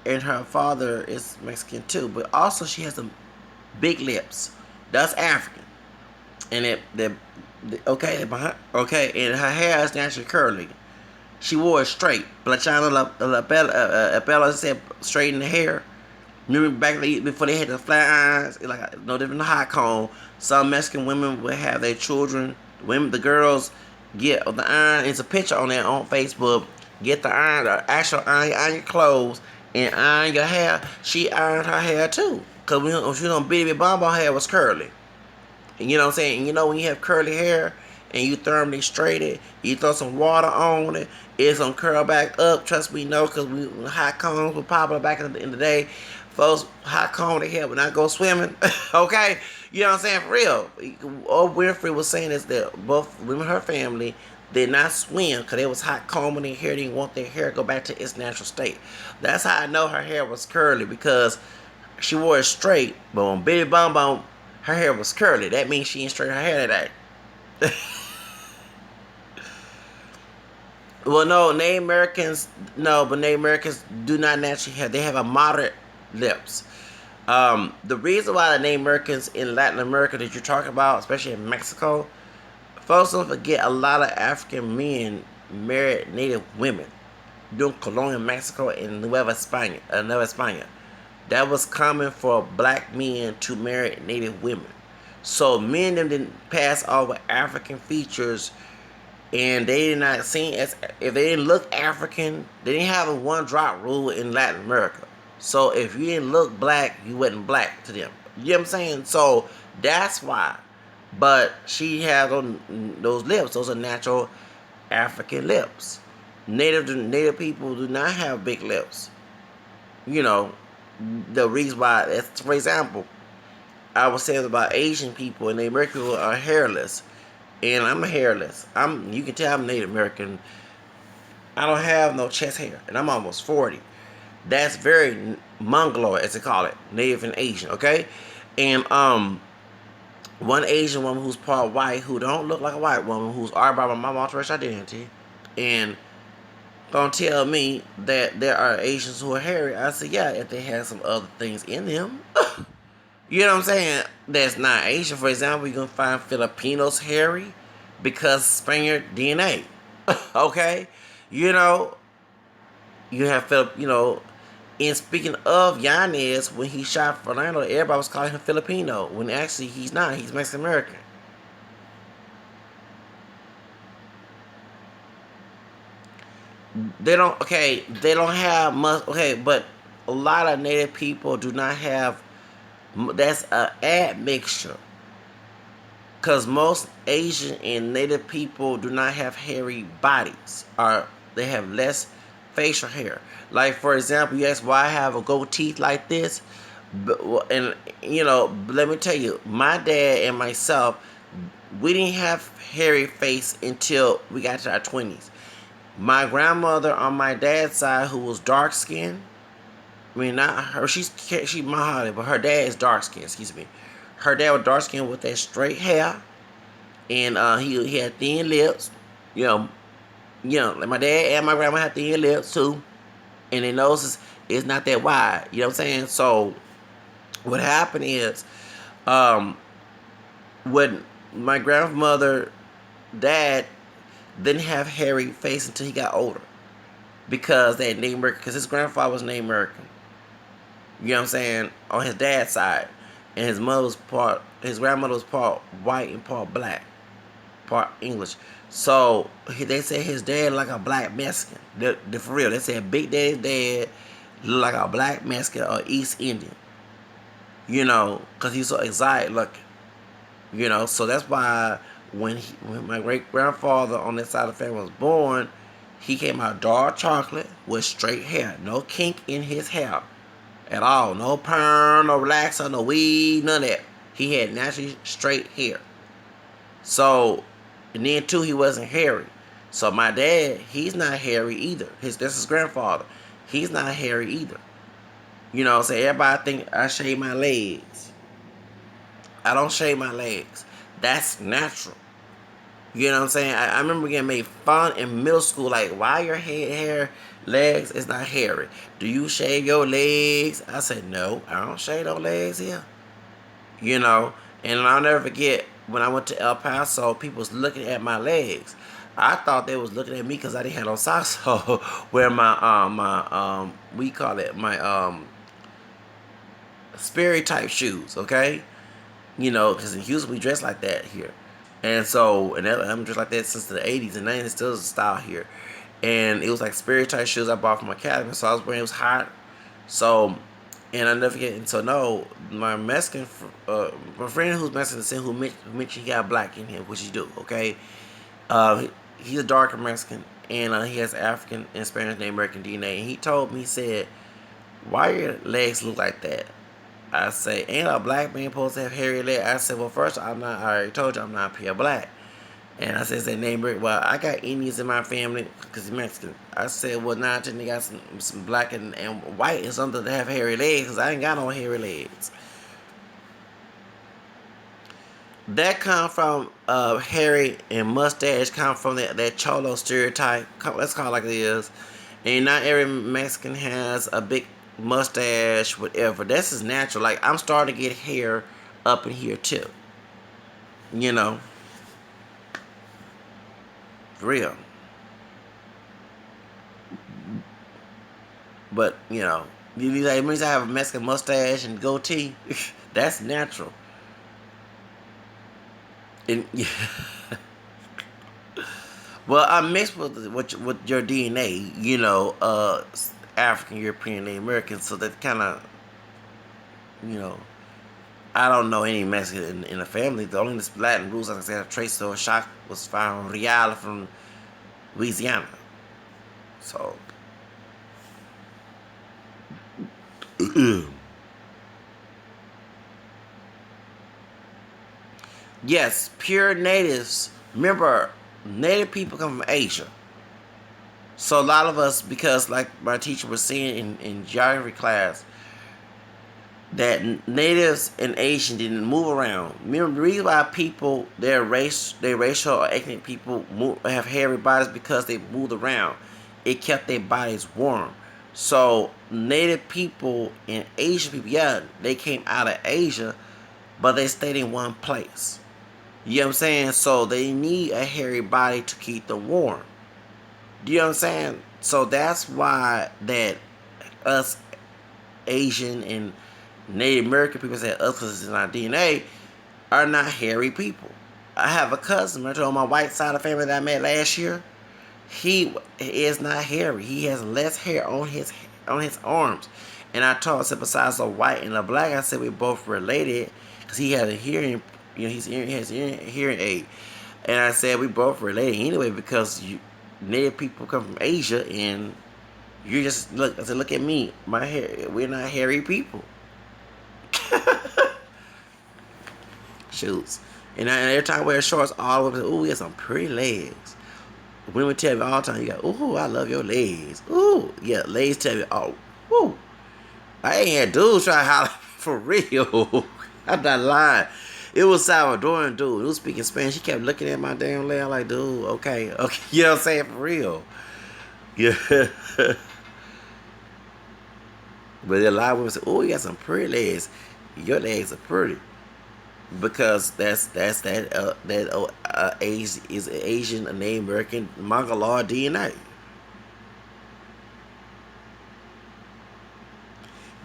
and her father is Mexican too. But also, she has some big lips. That's African, and okay, okay, and her hair is naturally curly. She wore it straight. Plachana la Bella said straighten the hair. Remember back before they had the flat irons, like no different than a hot comb. Some Mexican women would have their children, the girls, get the iron. It's a picture on there on Facebook. Get the iron, the actual iron your clothes and iron your hair. She ironed her hair too, cause when she was on Bitty Bombo, hair was curly. And you know what I'm saying? And you know when you have curly hair and you thermally straight it, you throw some water on it, it's gonna curl back up. Trust me, no, because hot combs were popular back in the day. Folks, hot comb their hair when I go swimming. Okay? You know what I'm saying? For real. Old Winfrey was saying is that both women and her family did not swim because they was hot combing their hair. They didn't want their hair to go back to its natural state. That's how I know her hair was curly, because she wore it straight, but when Bitty Bum Bum, her hair was curly. That means she ain't straight her hair today. Well, no, Native Americans, no, but Native Americans do not naturally have, they have a moderate lips. The reason why the Native Americans in Latin America that you're talking about, especially in Mexico, folks don't forget a lot of African men married Native women during colonial Mexico and Nueva España. That was common for black men to marry Native women. So men them didn't pass over African features, and they did not seem as if they didn't look African. They didn't have a one drop rule in Latin America. So if you didn't look black, you wasn't black to them. You know what I'm saying? So that's why. But she had those lips. Those are natural African lips. Native people do not have big lips. You know, the reason why, for example, I was saying about Asian people and the American people are hairless. And I'm hairless. You can tell I'm Native American. I don't have no chest hair. And I'm almost 40. That's very Mongoloid, as they call it. Native and Asian, okay? And one Asian woman who's part white, who don't look like a white woman, who's argued by my multiracial identity, and gonna tell me that there are Asians who are hairy. I said, yeah, if they have some other things in them. You know what I'm saying? That's not Asian. For example, you can find Filipinos hairy because Spaniard DNA. Okay? You know, you have and speaking of Yanez, when he shot Fernando, everybody was calling him Filipino, when actually he's not. He's Mexican American. They don't have much, but a lot of Native people do not have, that's an admixture. Because most Asian and Native people do not have hairy bodies, or they have less facial hair. Like, for example, you ask why I have a gold teeth like this, and let me tell you, my dad and myself, we didn't have hairy face until we got to our 20s. My grandmother on my dad's side, who was dark skinned, I mean, not her, she's Mahali, but her dad is dark skinned, excuse me. Her dad was dark skinned with that straight hair, and he had thin lips, like my dad and my grandma had thin lips too, and their noses is not that wide. You know what I'm saying? So what happened is, when my grandmother, dad didn't have hairy face until he got older, because they had Native American, because his grandfather was Native American. You know what I'm saying? On his dad's side. and his grandmother was part white and part black, part English. So they said his dad like a black Mexican. For real, they said Big Daddy's dad look like a black Mexican or East Indian. Because he's so exotic looking. So that's why when my great grandfather on this side of the family was born, he came out dark chocolate with straight hair, no kink in his hair at all, no perm, no relaxer, no weave, none of that. He had naturally straight hair. So, and then too, he wasn't hairy. So my dad, he's not hairy either. That's his grandfather. He's not hairy either. So everybody think I shave my legs. I don't shave my legs. That's natural. You know what I'm saying? I remember getting made fun in middle school, like, why your legs is not hairy? Do you shave your legs? I said, no, I don't shave no legs here. And I'll never forget when I went to El Paso, people was looking at my legs. I thought they was looking at me because I didn't have no socks. So wear we call it my Sperry type shoes, okay? Because in Houston we dress like that here. And so, I'm dressed like that since the 80s and 90s. Still is a style here. And it was like Sperry type shoes I bought from Academy. So I was wearing, it was hot. So, and I never forget. And so, no, my Mexican, my friend who's Mexican, who mentioned he got black in him, which he do, okay? He's a darker Mexican. And he has African and Spanish and American DNA. And he told me, he said, why your legs look like that? I say, ain't a black man supposed to have hairy legs? I said, well, first, I already told you I'm not pure black. And I said, name, well, I got Indians in my family because he's Mexican. I said, well, now they got some black and white and something to have hairy legs because I ain't got no hairy legs. That come from hairy and mustache, come from that cholo stereotype. Let's call it like it is. And not every Mexican has a big mustache, whatever. This is natural. Like, I'm starting to get hair up in here too. For real. But, it means I have a Mexican mustache and goatee. That's natural. And, well, I'm mixed with your DNA, African, European, and American, so that kind of, I don't know any Mexican in the family. The only Latin roots, like I said, Trace or Shock was found Real from Louisiana. So, yes, pure natives. Remember, native people come from Asia. So a lot of us, because like my teacher was saying in geography class, that natives and Asian didn't move around. Remember, the reason why people, their racial or ethnic people have hairy bodies because they moved around. It kept their bodies warm. So native people and Asian people, yeah, they came out of Asia, but they stayed in one place. You know what I'm saying? So they need a hairy body to keep them warm. Do you know what I'm saying? So that's why that us Asian and Native American people say us because it's in our DNA are not hairy people. I have a cousin, on my white side of the family that I met last year. He is not hairy. He has less hair on his arms. And I told him, besides the white and the black, I said we both related because he has a hearing, he has a hearing aid. And I said we both related anyway because Native people come from Asia and you just look. I said, look at me, my hair. We're not hairy people. Shoots. And every time I wear shorts, all of them say, ooh, you got some pretty legs. Women tell me all the time, you got, ooh, I love your legs. Ooh, yeah, legs tell me, oh, ooh. I ain't had dudes try to holler for real. I'm not lying. It was Salvadoran dude who was speaking Spanish. He kept looking at my damn leg. I'm like, dude, okay. You know what I'm saying? For real. Yeah. But a lot of women say, oh, you got some pretty legs. Your legs are pretty. Because that's Asian, Native American, Mongoloid DNA.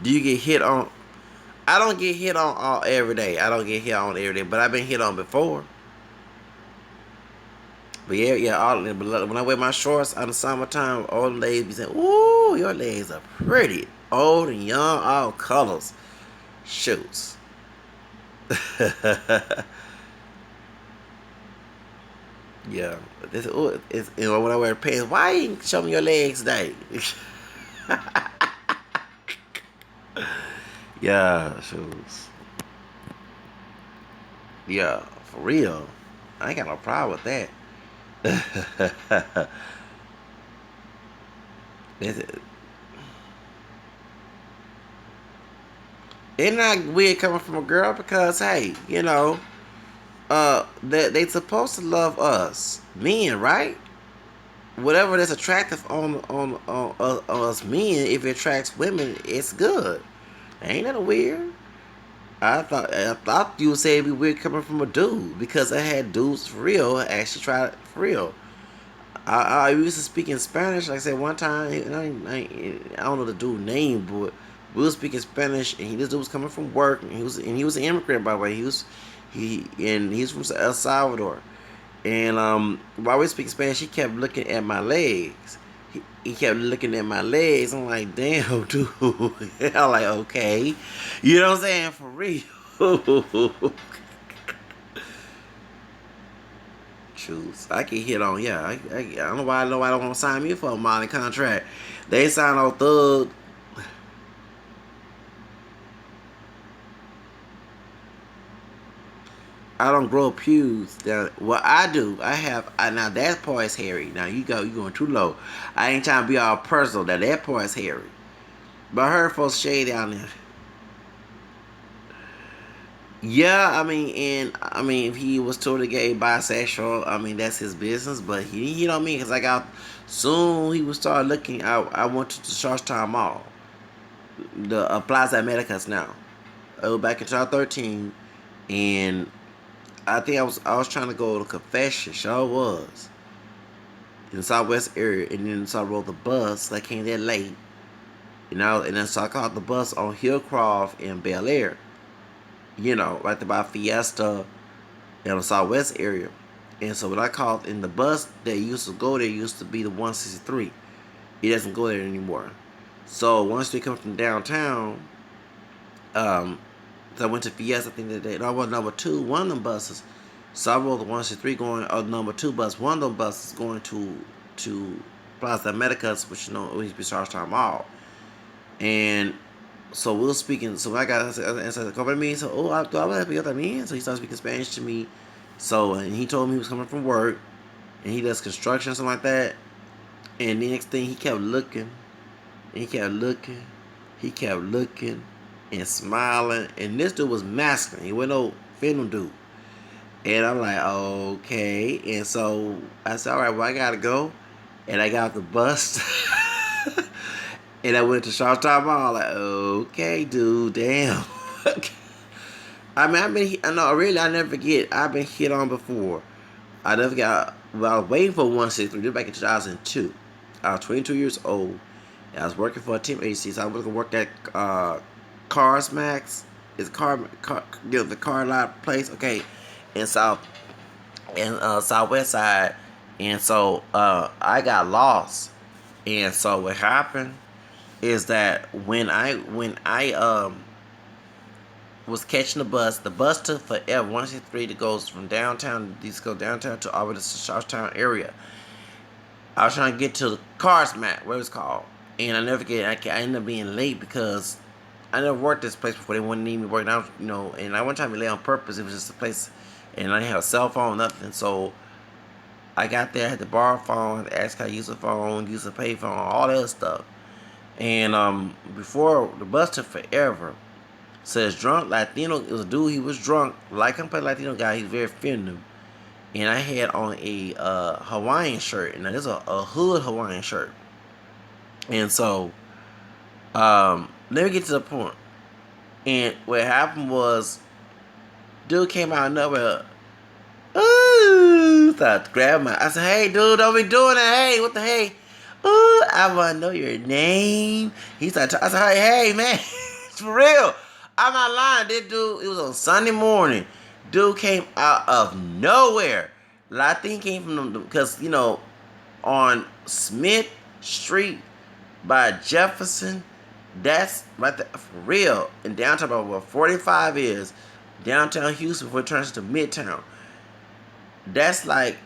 Do you get hit on? I don't get hit on all every day. I don't get hit on every day, but I've been hit on before. But yeah, yeah. But when I wear my shorts in the summertime, all the ladies be saying, "Ooh, your legs are pretty, old and young, all colors." Shoots. Yeah. When I wear pants, why you ain't show me your legs today? Yeah, shoes. Yeah, for real. I ain't got no problem with that. It's, it's not weird coming from a girl because hey, they supposed to love us men, right? Whatever that's attractive on us men, if it attracts women, it's good. Ain't that weird? I thought you would say it'd be weird coming from a dude because I had dudes for real actually try it for real. I used to speak in Spanish. Like I said one time, and I don't know the dude's name, but we were speaking Spanish, and this dude was coming from work, and he was an immigrant by the way. He's from El Salvador, and while we were speaking Spanish, he kept looking at my legs. He kept looking at my legs. I'm like, damn, dude. I'm like, okay, you know what I'm saying, for real. Choose. I get hit on. Yeah, I don't know why nobody don't want to sign me for a modern contract. They sign on thug. I don't grow pews. Well, I do. Now that part is hairy. Now you going too low. I ain't trying to be all personal. That part is hairy. But I heard folks shade down there. Yeah, if he was totally gay, bisexual, that's his business. But he don't mean because I got soon he would start looking. I went to the Charlestown Mall, the Plaza Americas now. It was back in 2013, and I think I was trying to go to confession. Sure was in the Southwest area, and then so I rode the bus. I came there late, and then so I caught the bus on Hillcroft in Bel Air. Right there by Fiesta in the Southwest area. And so when I called in the bus that used to go there used to be the 163. It doesn't go there anymore. So once we come from downtown, so I went to Fiesta. I think that day. No, I was number two. One of them buses. So I rode the 163 going. Number two bus. One of them buses going to Plaza Americas, which it used to be Charlestown Mall. And so we were speaking. So I got inside the company me. So I have to me. So he started speaking Spanish to me. So and he told me he was coming from work, and he does construction or something like that. And the next thing he kept looking, and he kept looking, and smiling. And this dude was masculine. He wasn't no femme dude. And I'm like, okay. And so I said, all right, well I gotta go. And I got off the bus. And I went to Charlestown Mall. Like, okay, dude, damn. I never forget. I've been hit on before. I never got. Well, I was waiting for 163. This back in 2002. I was 22 years old. And I was working for a team agency. So I was gonna work at Cars Max. It's the car lot place. Okay, in Southwest side. And so I got lost. And so what happened is that when I was catching the bus took forever. 163 that goes from downtown, these go downtown to over the Charlestown area. I was trying to get to the Cars Mat, what it's called, and I never get. I ended up being late because I never worked this place before. They wouldn't need me working out, And I one time be late on purpose. It was just a place, and I didn't have a cell phone, nothing. So I got there, I had to borrow a phone, had to ask how to use a phone, use a pay phone, all that stuff. And before the bus took forever. Says drunk Latino. It was a dude. He was drunk, like I'm a Latino guy. He's very feminine, and I had on a Hawaiian shirt, and this is a hood Hawaiian shirt. And so, let me get to the point. And what happened was, dude came out of nowhere. Ooh, started to grab my. I said, "Hey, dude, don't be doing that. Hey, what the hey? Ooh, I want to know your name." He started. I said, "Hey, man, it's for real." I'm not lying. This dude, it was on Sunday morning. Dude came out of nowhere. Like, I think he came from the, because, on Smith Street by Jefferson, that's right there, for real. In downtown, about where 45 is, downtown Houston before it turns to Midtown. That's like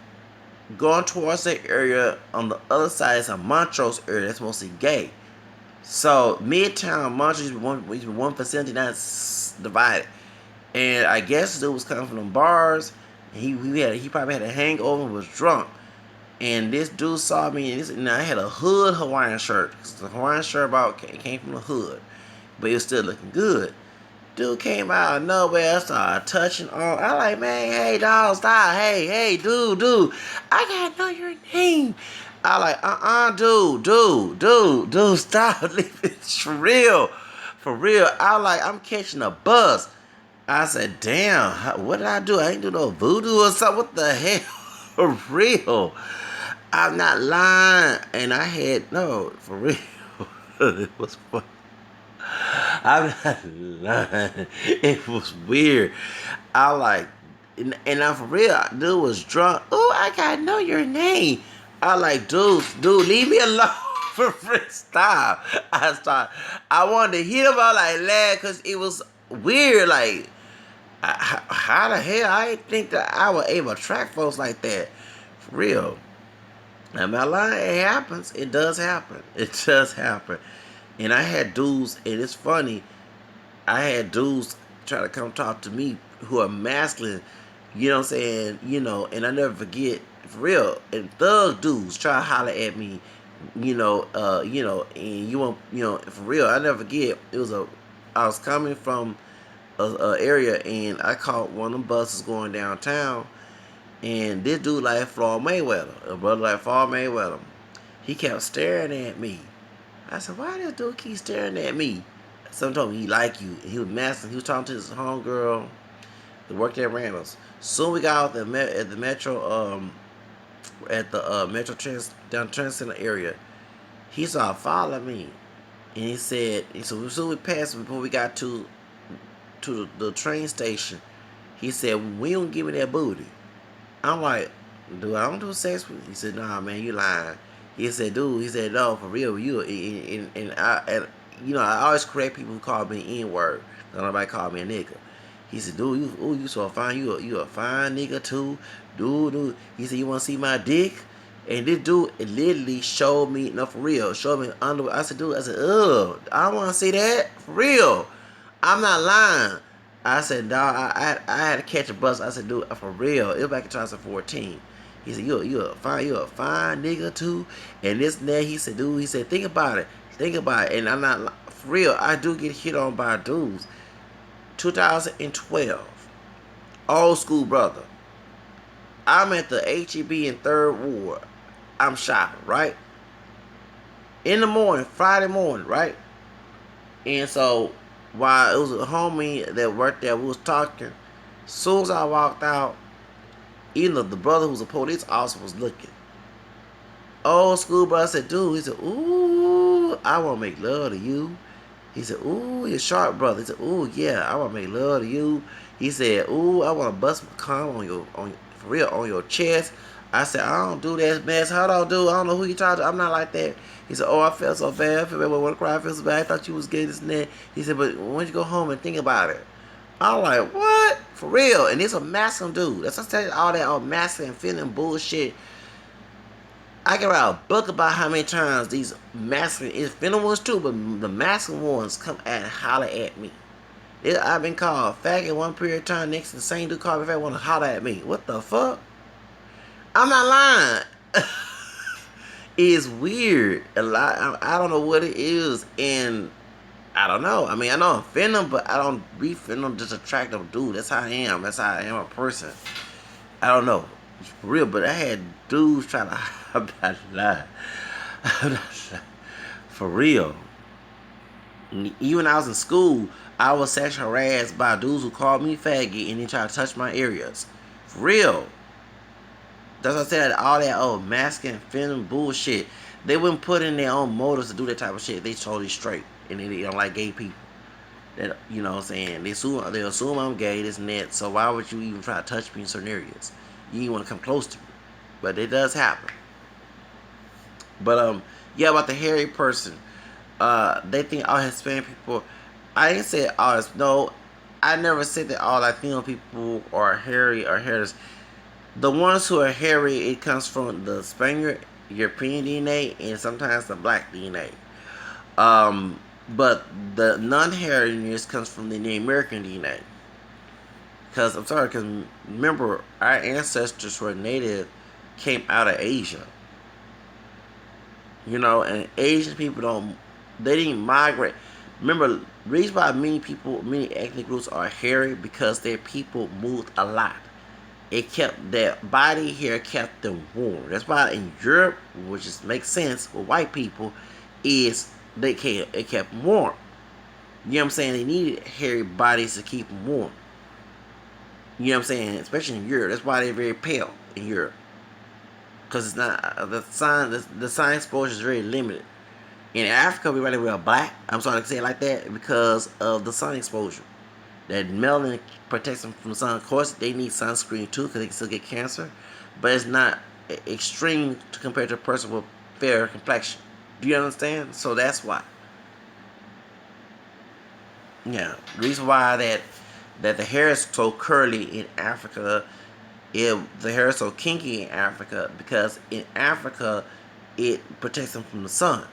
going towards the area on the other side is a Montrose area that's mostly gay. So Midtown Montrose is one facility that's divided. And I guess the dude was coming from them bars. And he probably had a hangover and was drunk. And this dude saw me, and I had a hood Hawaiian shirt. The Hawaiian shirt came from the hood, but it was still looking good. Dude came out of nowhere, started touching on. I like, man, hey, dog, stop. Hey, dude, I gotta know your name. I like, dude, stop. It's for real. I like, I'm catching a bus. I said, damn, what did I do? I ain't do no voodoo or something. What the hell? For real. I'm not lying. And I had, no, for real. It was fun. I'm not lying. It was weird. I like, and I'm for real. Dude was drunk. Oh, I gotta know your name. I like, dude, leave me alone. For real, stop. I wanted to hit him. I like, laugh because it was weird. Like, how the hell I didn't think that I would able to track folks like that. For real. I'm not lying. It happens. It does happen. It does happen. And I had dudes, and it's funny, I had dudes try to come talk to me who are masculine, you know what I'm saying, and I never forget, for real, and thug dudes try to holler at me, and you want, for real, I never forget, I was coming from a area, and I caught one of them buses going downtown, and this dude like Floyd Mayweather, a brother like Floyd Mayweather, he kept staring at me. I said, why this dude keep staring at me? Someone told me he like you. And he was masking. He was talking to his homegirl that worked at Randall's. Soon we got out at the Metro, Metro Trans Center area. He saw follow me, and he said, so soon we passed before we got to the train station. He said, when you gonna give me that booty? I'm like, dude, I don't do sex with you. He said, nah, man, you lying. He said, dude, no, for real, you, and I always correct people who call me N-word. Nobody call me a nigga. He said, dude, you so fine, you a fine nigga too, dude. He said, you want to see my dick? And this dude literally showed me, no, for real, showed me underwear. I said, dude, ugh, I don't want to see that, for real. I'm not lying. I said, dog, I had to catch a bus. I said, dude, for real, it was back in 2014. He said, you a fine nigga too. And this and that, he said, dude, think about it. And I'm not, for real, I do get hit on by dudes. 2012, old school brother. I'm at the HEB in 3rd Ward. I'm shopping, right? In the morning, Friday morning, right? And so, while it was a homie that worked there, we was talking. As soon as I walked out, even the brother who was a police officer was looking. Old school brother said, dude, he said, ooh, I want to make love to you. He said, ooh, you're sharp, brother. He said, ooh, yeah, I want to make love to you. He said, ooh, I want to bust my cum for real, on your chest. I said, I don't do that mess. Hold on, dude. I don't know who you talking to. I'm not like that. He said, oh, I felt so bad. I feel bad. I want to cry. I feel so bad. I thought you was gay, this and that. He said, but when you go home and think about it. I'm like, what? For real? And it's a masculine dude. That's what I said, all that masculine feeling bullshit. I can write a book about how many times these masculine, it's feminine ones too, but the masculine ones come and holler at me. I've been called faggot one period of time. Next, the same dude called me faggot, want to holler at me. What the fuck? I'm not lying. It's weird. A lot. I don't know what it is, and I don't know. I mean, I know I'm feminine, but I don't be feminine, just attractive dude. That's how I am. That's how I am a person. I don't know. It's for real, but I had dudes trying to. I'm not lying. I'm not lying. For real. Even when I was in school, I was sexually harassed by dudes who called me faggot and they tried to touch my areas. For real. That's what I said. All that masculine, feminine bullshit. They wouldn't put in their own motives to do that type of shit. They totally straight. And they don't like gay people. that, you know what I'm saying, they assume I'm gay, this and that, so why would you even try to touch me in certain areas? You even want to come close to me. But it does happen. But yeah, about the hairy person. They think all Hispanic people. I didn't say all. No, I never said that all Latino people are hairy or hairless. The ones who are hairy, it comes from the Spaniard, European DNA, and sometimes the black DNA. But the non-hairiness comes from the American DNA. Because I'm sorry, because remember, our ancestors were native, came out of Asia. You know, and Asian people they didn't migrate. Remember, the reason why many ethnic groups are hairy because their people moved a lot. It kept their body hair kept them warm. That's why in Europe, which is makes sense with white people, is it kept them warm. You know what I'm saying? They needed hairy bodies to keep them warm. You know what I'm saying? Especially in Europe. That's why they're very pale in Europe. Because it's not the sun exposure is very limited. In Africa, we rather wear black. I'm sorry to say it like that because of the sun exposure. That melanin protects them from the sun. Of course, they need sunscreen too because they can still get cancer, but it's not extreme to compare to a person with fair complexion. Do you understand? So that's why. Yeah, the reason why that the hair is so curly in Africa, the hair is so kinky in Africa because in Africa it protects them from the sun.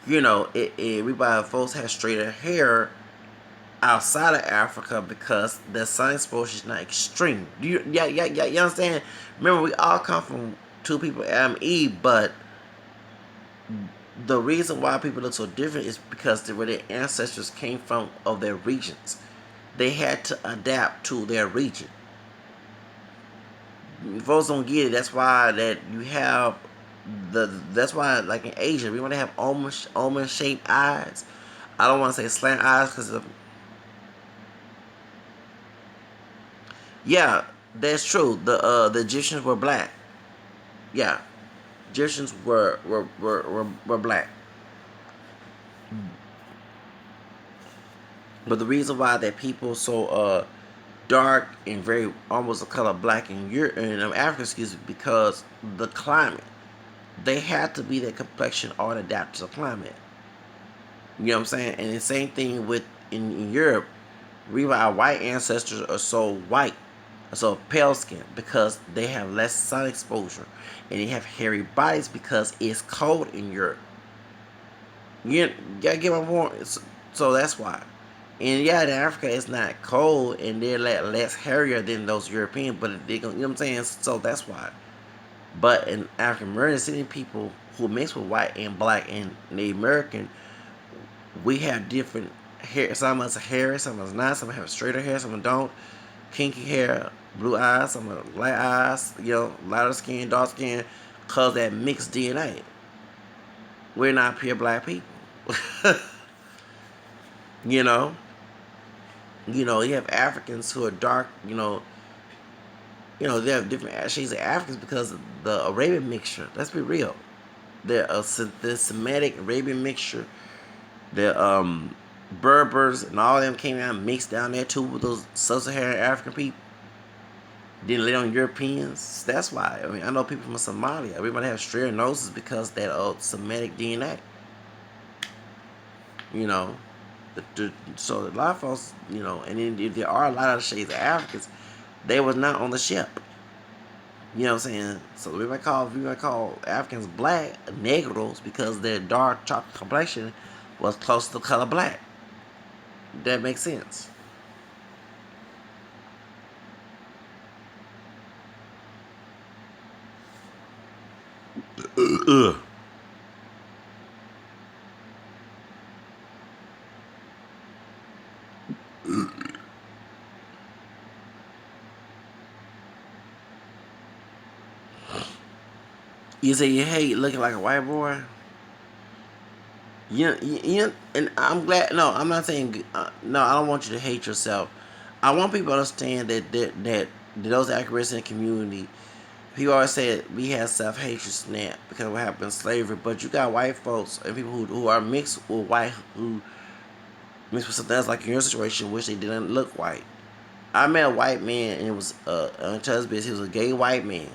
You know, everybody folks have straighter hair outside of Africa because the sun exposure is not extreme. Yeah, you understand? Remember, we all come from two people, Adam and Eve, but the reason why people look so different is because where their ancestors came from of their regions. They had to adapt to their region. Folks don't get it. That's why that you have that's why like in Asia we want to have almond shaped eyes. I don't want to say slant eyes because yeah, that's true. The Egyptians were black. Yeah, Egyptians were black. But the reason why that people so dark and very almost the color black in Europe and Africa, excuse me, because the climate. They had to be that complexion or adapt to the climate. You know what I'm saying? And the same thing with in Europe. We our white ancestors are so white, so pale skin because they have less sun exposure, and they have hairy bodies because it's cold in Europe. You gotta get my point. So that's why. And yeah, in Africa it's not cold, and they're less hairier than those Europeans, but they you know what I'm saying. So that's why. But in African American people who mix with white and black and Native American, we have different hair. Some of us are hairy, some of us not. Some have straighter hair, some don't. Kinky hair, blue eyes, some of light eyes. You know, lighter skin, dark skin, cause that mixed DNA. We're not pure black people. you know, you have Africans who are dark. They have different shades of Africans because of the Arabian mixture. Let's be real. The Semitic Arabian mixture, the Berbers and all of them came out and mixed down there too with those sub-Saharan African people. Then later on Europeans. That's why. I mean, I know people from Somalia. Everybody have straighter noses because that Semitic DNA. You know, so a lot of folks, and then if there are a lot of shades of Africans, they was not on the ship. You know what I'm saying? So we might call Africans black negros because their dark chocolate complexion was close to the color black. That makes sense. You say you hate looking like a white boy? And I'm glad. No, I'm not saying. No, I don't want you to hate yourself. I want people to understand that those accuracies in the community. People always say we have self hatred snap because of what happened in slavery, but you got white folks and people who are mixed with white who Mixed with something else, like in your situation, which they didn't look white. I met a white man, and it was until his business. He was a gay white man.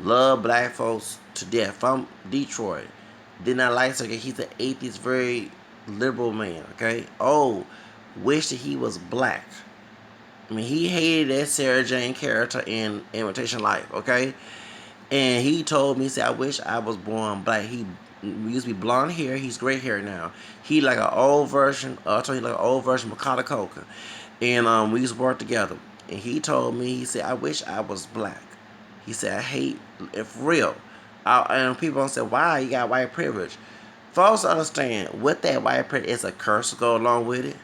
Love black folks to death from Detroit. Did not like her. He's an atheist, very liberal man. Okay. Oh, wish that he was black. I mean, he hated that Sarah Jane character in Imitation Life. Okay. And he told me, he said, I wish I was born black. He used to be blonde hair. He's gray hair now. He like an old version. I told you like an old version of Macaulay Culkin. And we used to work together. And he told me, he said, I wish I was black. He said, I hate, if real. And people don't say, why you got white privilege? Folks understand, with that white privilege, it's a curse to go along with it.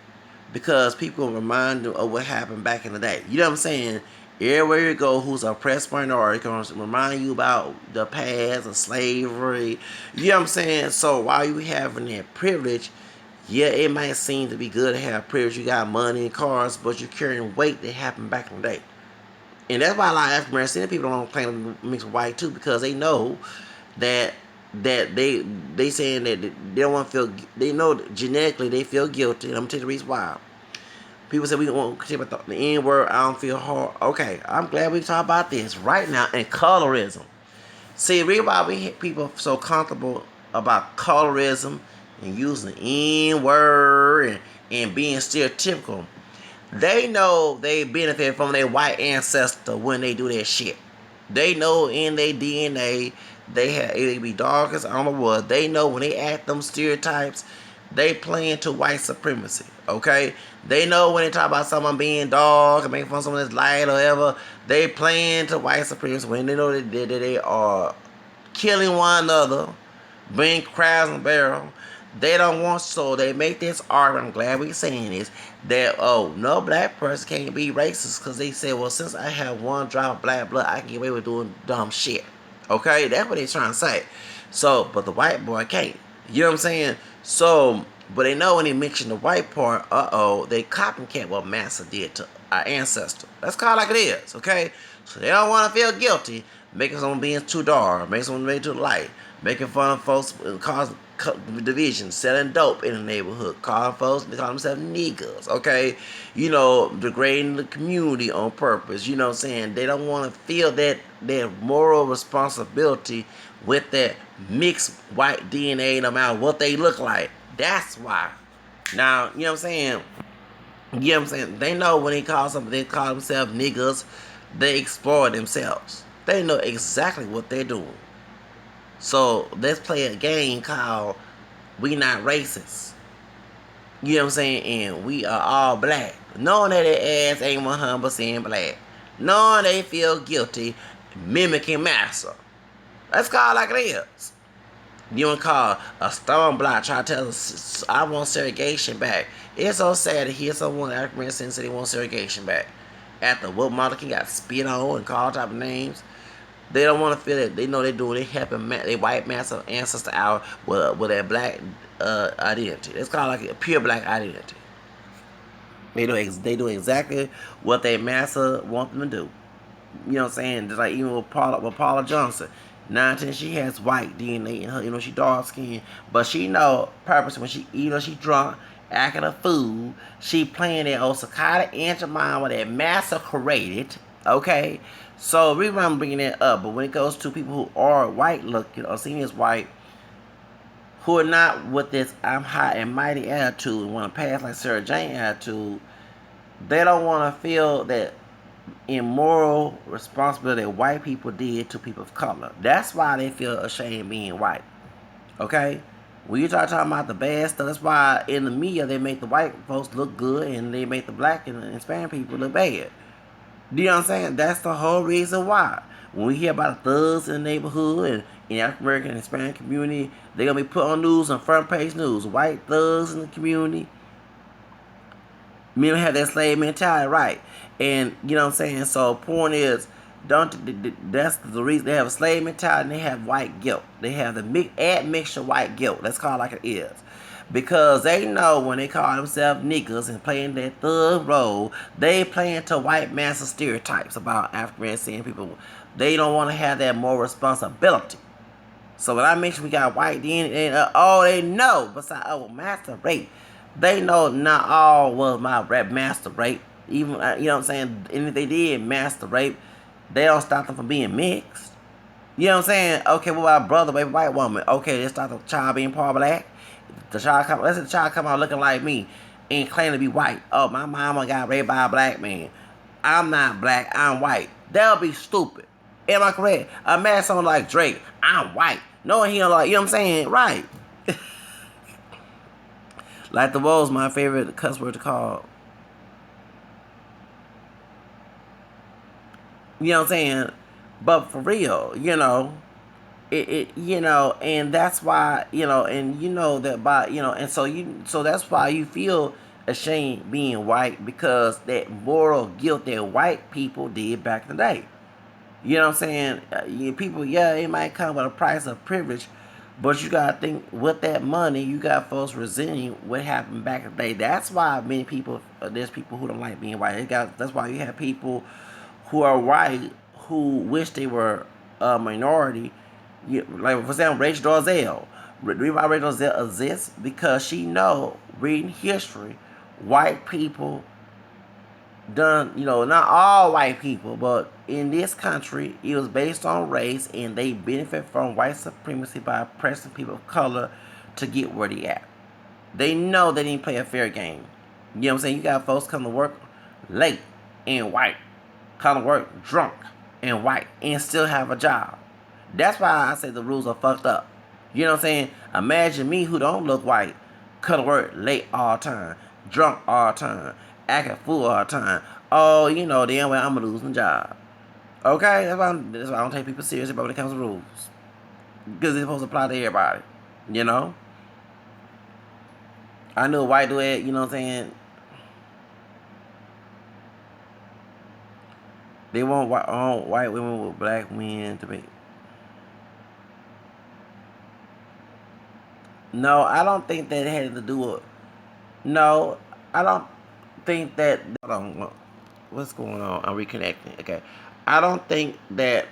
Because people remind you of what happened back in the day. You know what I'm saying? Everywhere you go, who's a oppressed minority can remind you about the past of slavery. You know what I'm saying? So while you having that privilege, yeah, it might seem to be good to have privilege. You got money and cars, but you're carrying weight that happened back in the day. And that's why a lot of African American people don't claim to mix white too, because they know that they saying that they don't want to feel. They know that genetically they feel guilty. And I'm gonna tell you the reason why. People say we won't talk about the N word. I don't feel hard. Okay, I'm glad we talk about this right now. And colorism. See, the reason why people so comfortable about colorism and using the N word and being stereotypical. They know they benefit from their white ancestor when they do that shit. They know in their DNA they have it be dark as I don't know what. They know when they act them stereotypes, they play into white supremacy. Okay? They know when they talk about someone being dark and making fun of someone that's light or whatever, they play into white supremacy when they know that they are killing one another, bring crowds and barrel. They don't want, so they make this argument. I'm glad we're saying this, that oh, no black person can't be racist because they say, well, since I have one drop of black blood, I can get away with doing dumb shit. Okay, that's what they're trying to say. So, but the white boy can't. You know what I'm saying? So, but they know when they mention the white part, they copycat what Massa did to our ancestor. That's kind of like it is. Okay, so they don't want to feel guilty, making someone being too dark, making someone being too light, making fun of folks, causing division, selling dope in the neighborhood, calling folks, they call themselves niggas, okay? You know, degrading the community on purpose, you know what I'm saying? They don't want to feel that moral responsibility with that mixed white DNA no matter what they look like. That's why. Now, you know what I'm saying? You know what I'm saying? They know when they call themselves niggas, they exploit themselves. They know exactly what they're doing. So let's play a game called We Not Racist. You know what I'm saying? And we are all black. Knowing that their ass ain't 100% black. Knowing they feel guilty mimicking massa. That's called like it is. You want to call a stone block try to tell us I want segregation back. It's so sad to hear someone African American say they want segregation back. After Will Martin King got spit on and called type of names. They don't want to feel it. They know they're doing. They helping their white massive ancestor out with their black identity. It's called like a pure black identity. They do exactly what their master want them to do. You know what I'm saying? Just like even with Paula Johnson. 19, she has white DNA in her. You know, she dark skinned, but she know purpose when she drunk, acting a fool. She playing that old Sakata ancient mind with that massacrated. Okay, so the reason I'm bringing that up, but when it goes to people who are white looking or seen as white, who are not with this I'm high and mighty attitude and want to pass like Sarah Jane attitude, they don't want to feel that immoral responsibility that white people did to people of color. That's why they feel ashamed being white. Okay? When you start talking about the bad stuff, that's why in the media they make the white folks look good and they make the black and the Hispanic people look bad. Do you know what I'm saying? That's the whole reason why. When we hear about thugs in the neighborhood and in the African American and Hispanic community, they're going to be put on news, on front page news. White thugs in the community. Men have that slave mentality, right? And, you know what I'm saying? So, point is, that's the reason they have a slave mentality and they have white guilt. They have the admixture white guilt. Let's call it like it is. Because they know when they call themselves niggas and playing that thug role, they play into white massive stereotypes about African American people. They don't want to have that moral responsibility. So when I mention we got white DNA, they know besides master rape. They know not all was my rap master rape. Even you know what I'm saying. And if they did master rape, they don't stop them from being mixed. You know what I'm saying? Okay, what about brother, baby, white woman? Okay, let's start the child being part black. The child come, let's say the child come out looking like me and claim to be white. Oh, my mama got raped by a black man. I'm not black, I'm white. That would be stupid. Am I correct? A man someone like Drake, I'm white. No, he don't like, you know what I'm saying? Right. Like the woes, my favorite cuss word to call. You know what I'm saying? But for real, and that's why, and that by, and so that's why you feel ashamed being white, because that moral guilt that white people did back in the day. You know what I'm saying? People, yeah, it might come with a price of privilege, but you gotta think with that money, you got folks resenting what happened back in the day. That's why many people, there's people who don't like being white. That's why you have people who are white who wish they were a minority. Like for example, Rachel Dolezal. The reason why Rachel Dolezal exists because she know reading history, white people done, not all white people, but in this country, it was based on race, and they benefit from white supremacy by oppressing people of color to get where they at. They know they didn't play a fair game. You know what I'm saying? You got folks come to work late and white, come to work drunk and white, and still have a job. That's why I say the rules are fucked up. You know what I'm saying? Imagine me who don't look white, come to work late all the time, drunk all the time, acting fool all the time. Oh, damn well I'm gonna lose my job. Okay, that's why I don't take people seriously when it comes to rules, because it's supposed to apply to everybody. You know, I knew a white dude. You know what I'm saying? They want white women with black men to be. No, I don't think that it had to do with. No, I don't think that. Hold on, what's going on? I'm reconnecting. Okay, I don't think that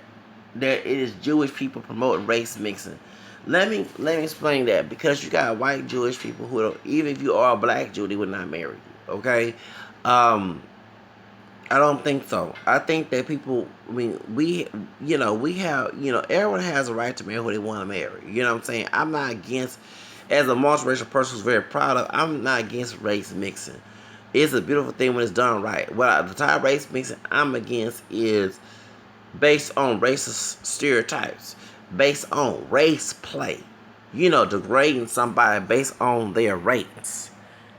it is Jewish people promoting race mixing. Let me explain that, because you got white Jewish people who don't, even if you are a black Jew, they would not marry you. Okay, um, I don't think so. I think that people, I mean, we have, everyone has a right to marry who they want to marry. You know what I'm saying? I'm not against, as a multiracial person who's very proud of, I'm not against race mixing. It's a beautiful thing when it's done right. The type of race mixing I'm against is based on racist stereotypes, based on race play. Degrading somebody based on their race.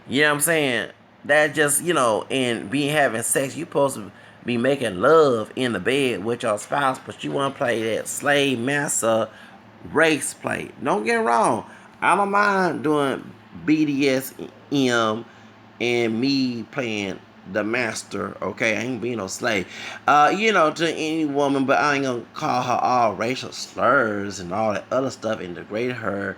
You know what I'm saying? That just, and being having sex, you supposed to be making love in the bed with your spouse, but you want to play that slave master race play. Don't get wrong. I don't mind doing BDSM and me playing the master, okay? I ain't being no slave. To any woman, but I ain't gonna call her all racial slurs and all that other stuff and degrade her.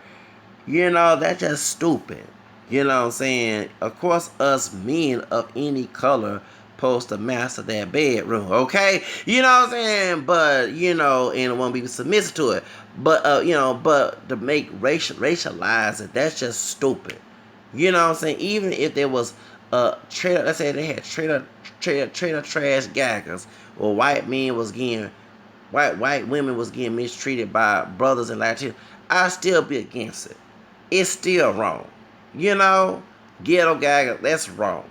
That's just stupid. You know what I'm saying? Of course, us men of any color supposed to master that bedroom, okay? You know what I'm saying? But, and won't be submissive to it. But, but to make racialize it, that's just stupid. You know what I'm saying? Even if there was trader, let's say they had trader trash gaggers, or white women was getting mistreated by brothers and Latinos, I'd still be against it. It's still wrong. Ghetto gagger, that's wrong.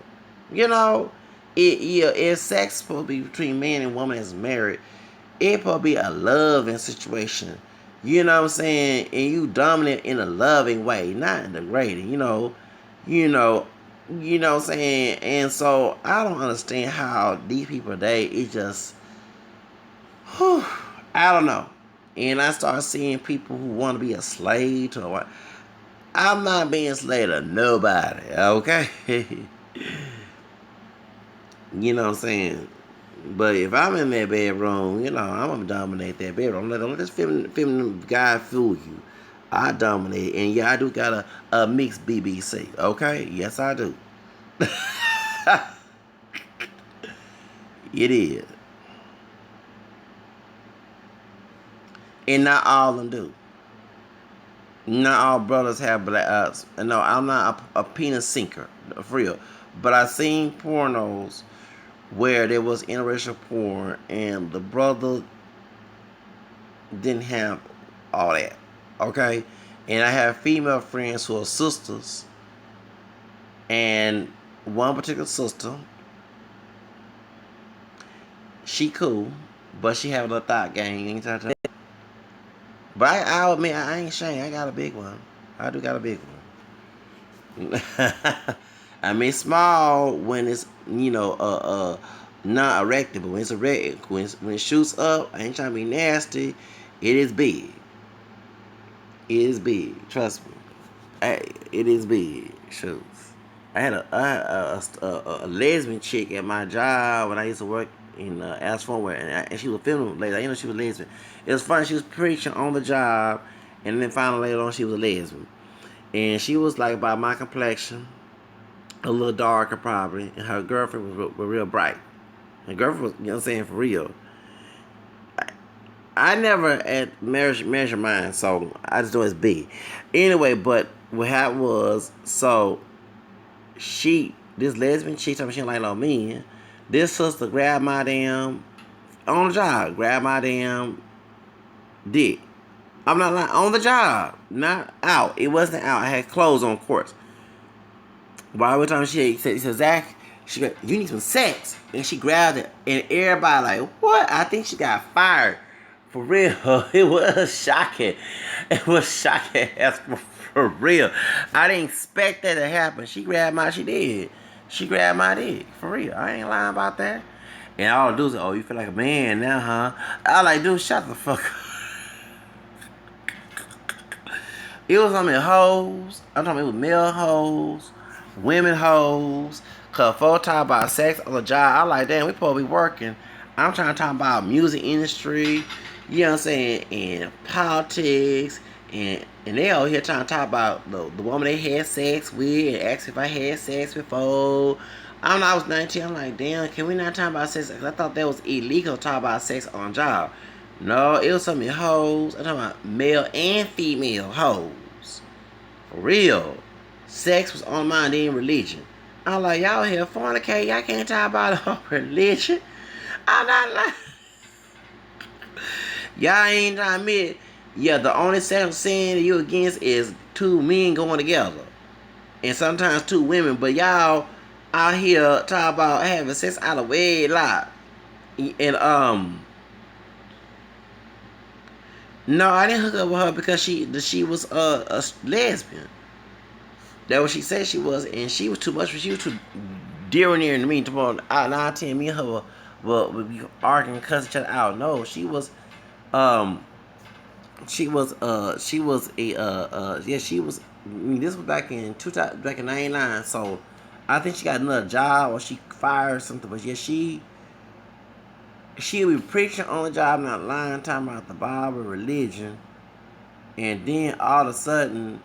If sex supposed to be between man and woman that's married, it supposed to be a loving situation. You know what I'm saying? And you dominant in a loving way, not in degrading. You know, you know what I'm saying? And so I don't understand how these people today, it just, whew, I don't know. And I start seeing people who want to be a slave to a white. I'm not being a slave to nobody, okay? You know what I'm saying? But if I'm in that bedroom, I'm gonna dominate that bedroom. Don't let this feminine guy fool you. I dominate, and yeah, I do got a mixed BBC. Okay, yes I do. It is, and not all of them do. Not all brothers have black. No, I'm not a penis sinker, for real. But I seen pornos where there was interracial porn, and the brother didn't have all that. Okay, and I have female friends who are sisters, and one particular sister, she cool, but she have a little thought gang. But I'll admit, I ain't ashamed. I got a big one. I do got a big one. I mean, small when it's, not erected, but when it's erected, when it shoots up, I ain't trying to be nasty. It is big. It is big. Trust me. It is big. Shoot. I had a lesbian chick at my job when I used to work in Asphalt, and she was filming later. I didn't know she was lesbian. It was funny. She was preaching on the job, and then finally later on she was a lesbian. And she was like about my complexion, a little darker probably, and her girlfriend was real bright. Her girlfriend was, what I'm saying, for real. I never measure mine, so I just know it's big. Anyway, but what happened was, so this lesbian chick told me she don't like no men. This sister grabbed my damn, on the job, grabbed my damn dick. I'm not lying, on the job, not out. It wasn't out. I had clothes on, of course. But every time she said, Zach, you need some sex. And she grabbed it, and everybody like, what? I think she got fired. For real. It was shocking. It was shocking as for real. I didn't expect that to happen. She grabbed my dick. For real. I ain't lying about that. And all the dudes like, oh, you feel like a man now, huh? I like, dude, shut the fuck up. It was on hoes. I'm talking about it was male hoes, women hoes. Cause folks talk about sex on the job. I like, damn, we supposed to be working. I'm trying to talk about music industry, you know what I'm saying, and politics, and they all here trying to talk about the woman they had sex with and ask if I had sex before. I was 19. I'm like, damn, can we not talk about sex? Cause I thought that was illegal to talk about sex on the job. No, it was some hoes. I'm talking about male and female hoes. For real. Sex was on my mind in religion. I'm like, y'all here fornicate. Y'all can't talk about religion. I'm not like, y'all ain't trying to admit. Yeah, the only sexual sin that you against is two men going together. And sometimes two women. But y'all out here talk about having sex out of wedlock. And no, I didn't hook up with her because she was a lesbian. That's what she said she was, and she was too much. She was too dear near to me. Tomorrow, 9, 10, me and her will be arguing, cuss each other out. No, she was a yeah, she was. I mean, this was back in 99. So I think she got another job or she fired or something. But yeah, she would be preaching on the job, not lying, talking about the Bible, religion, and then all of a sudden,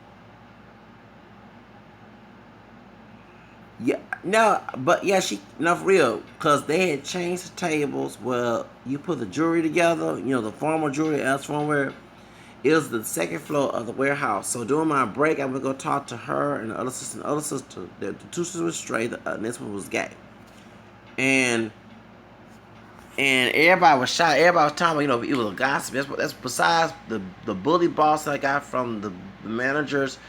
yeah, no, but yeah, no, for real, because they had changed the tables where you put the jewelry together, the formal jewelry else from where it was the second floor of the warehouse. So during my break, I would go talk to her and the other sister. The two sisters were straight, and this one was gay, and everybody was shocked. Everybody was talking about, it was a gossip. That's besides the bully boss that I got from the managers.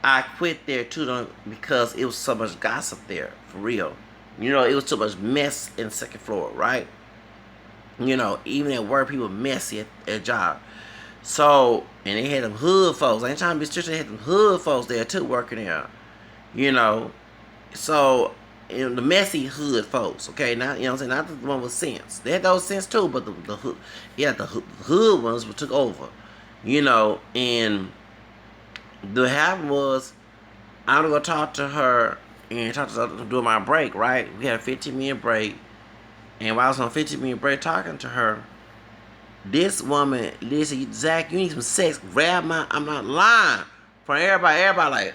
I quit there too because it was so much gossip there, for real. It was too much mess in the second floor, right? Even at work, people messy at job. So, and they had them hood folks. I ain't trying to be strict. They had them hood folks there too working there. So, the messy hood folks, okay? Not, what I'm saying, not the one with sense. They had those sense too, but the hood ones took over. And what happened was, I'm gonna go talk to her and talk to her during my break, right? We had a 15-minute break, and while I was on a 15-minute break talking to her, this woman, listen, Zach, you need some sex. Grab I'm not lying. For everybody like,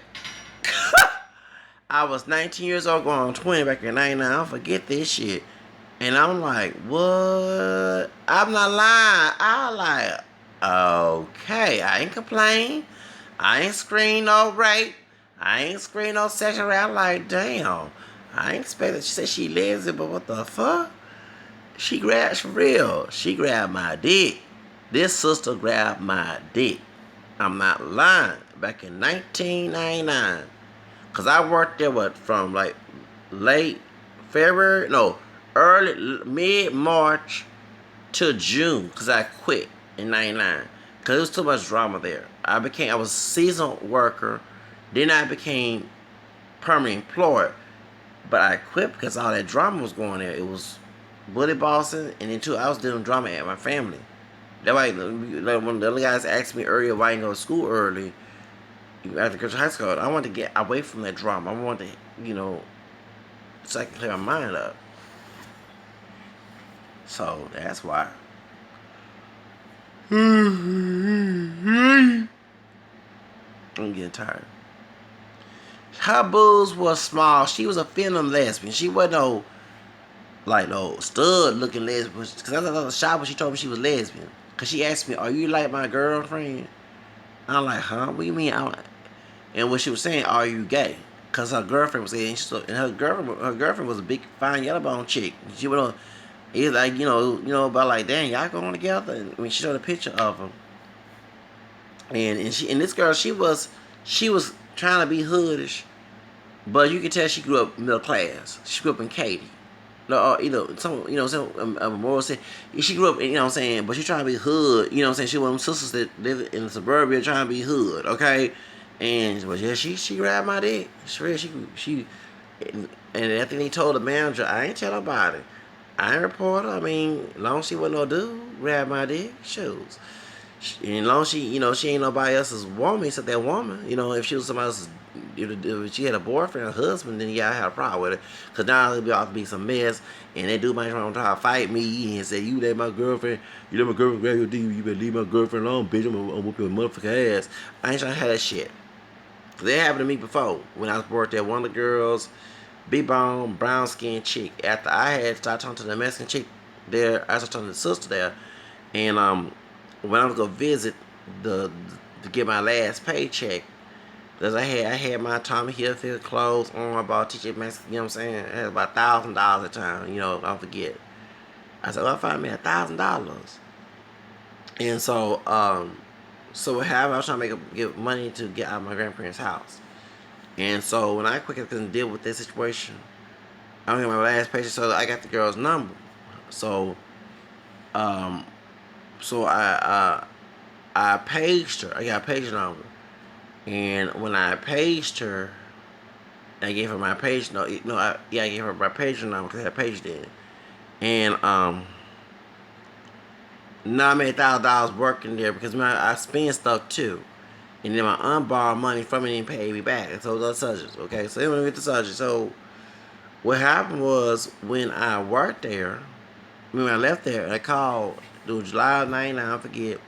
I was 19 years old going on 20 back in 99. I don't forget this shit. And I'm like, what? I'm not lying. I was like, okay, I ain't complain. I ain't screen no rape. I ain't screen no sexual rape. I'm like, damn. I ain't expecting. She said she lesbian, but what the fuck? She grabbed, for real. She grabbed my dick. This sister grabbed my dick. I'm not lying. Back in 1999. Because I worked there, from like late February, no, mid-March to June. Because I quit in 99. Because there was too much drama there. I was a seasonal worker. Then I became permanent employed. But I quit because all that drama was going there. It was bully bossing, and then too, I was doing drama at my family. That's why, like, when the other guys asked me earlier why I didn't go to school early after go to high school, I wanted to get away from that drama. I wanted to, so I can clear my mind up. So that's why. I'm getting tired. Her boobs was small. She was a feminine lesbian. She wasn't no stud looking lesbian. Because I was shocked when she told me she was lesbian. Because she asked me, "Are you like my girlfriend?" I'm like, "Huh? What do you mean?" And what she was saying, "Are you gay?" Because her girlfriend was gay. And her girlfriend was a big, fine, yellow bone chick. She went on. It's like, about like, dang, y'all going together. And when she showed a picture of them, and this girl, she was trying to be hoodish, but you could tell she grew up middle class. She grew up in Katy. No, Memorial City. She grew up, what I'm saying, but she trying to be hood, what I'm saying. She one of them sisters that live in the suburbia trying to be hood, okay? But yeah, she grabbed my dick. She, and I think they told the manager, I ain't tell nobody. I ain't report her. I mean, as long as she wasn't no dude, grab my dick, shoes. And as long as she ain't nobody else's woman except that woman. If she was somebody else's, if she had a boyfriend or husband, then yeah, I had a problem with it. Because now it'll be off to be some mess, and that dude might try to fight me and say, "You let my girlfriend, grab your dick, you better leave my girlfriend alone, bitch. I'm gonna whoop your motherfucking ass." I ain't trying to have that shit. That happened to me before when I was worked there. One of the girls, big bone, brown skinned chick. After I had started talking to the Mexican chick there, I started talking to the sister there, and when I was gonna visit to get my last paycheck, because I had my Tommy Hilfiger clothes on, I bought TJ Maxx, you know what I'm saying? I had about $1,000 at the time, I don't forget. I said, well, I find me $1,000. And so what happened, I was trying to get money to get out of my grandparents' house. And so when I quickly couldn't deal with this situation, I don't get my last paycheck, so I got the girl's number. So I paged her. I got a page number. And when I paged her, I gave her my page. I gave her my page number because I had paged in. And now I made $1,000 working there because I spend stuff too. And then my aunt borrowed money from me and paid me back. And so those subjects, okay? So then we get the subject. So what happened was when I worked there, when I left there, I called, it was July of 99, I forget.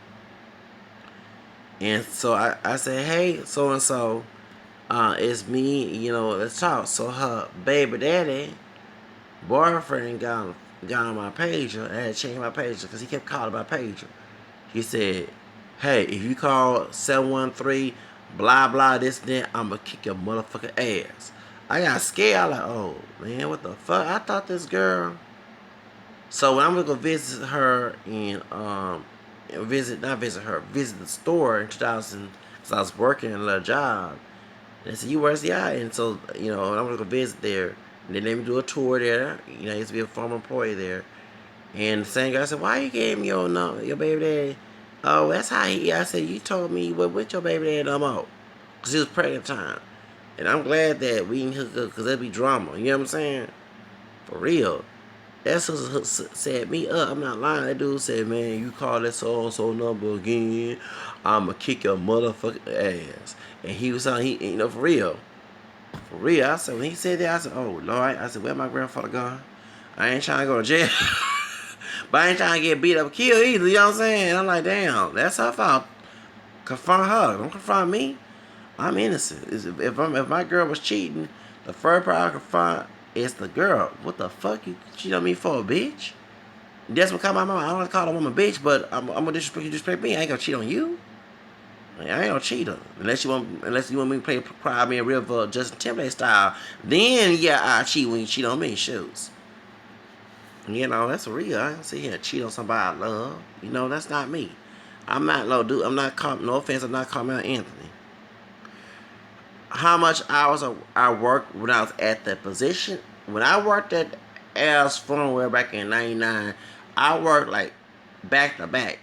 And so I said, hey, so-and-so, it's me, let's talk. So her baby daddy, boyfriend got on my pager. I had to change my pager because he kept calling my pager. He said, hey, if you call 713, blah, blah, this, then I'm going to kick your motherfucking ass. I got scared. I was like, oh, man, what the fuck? I thought this girl. So when I'm going to go visit her and, visit the store in 2000, because I was working a little job. And I said, you where's the eye? And so, I'm going to go visit there. And they let me do a tour there. I used to be a former employee there. And the same guy said, why you gave me your number, your baby daddy? Oh, that's how I said, you told me you were with your baby daddy no more. Because he was pregnant at the time. And I'm glad that we didn't hook up because there'd be drama. You know what I'm saying? For real. That sister set me up. I'm not lying. That dude said, man, you call that so-and-so number again, I'ma kick your motherfucking ass. And he was saying, for real. For real. I said, when he said that, I said, oh, Lord. I said, where my grandfather gone? I ain't trying to go to jail. But I ain't trying to get beat up or killed either, you know what I'm saying? I'm like, damn, that's her fault. Confront her. Don't confront me. I'm innocent. If my girl was cheating, the first person I confront is the girl. What the fuck you cheat on me for, bitch? That's what called my mama. I don't want to call a woman bitch, but I'm gonna disrespect me. I ain't gonna cheat on you. I ain't no cheater. Unless you want me to play Cry Me a River Justin Timberlake style. Then yeah, I cheat when you cheat on me. Shoes. That's real. I don't sit here and cheat on somebody I love. That's not me. I'm not no dude. I'm not no offense. I'm not Carmel Anthony. How much hours I worked when I was at that position? When I worked at Al's Firmware back in '99, I worked like back to back,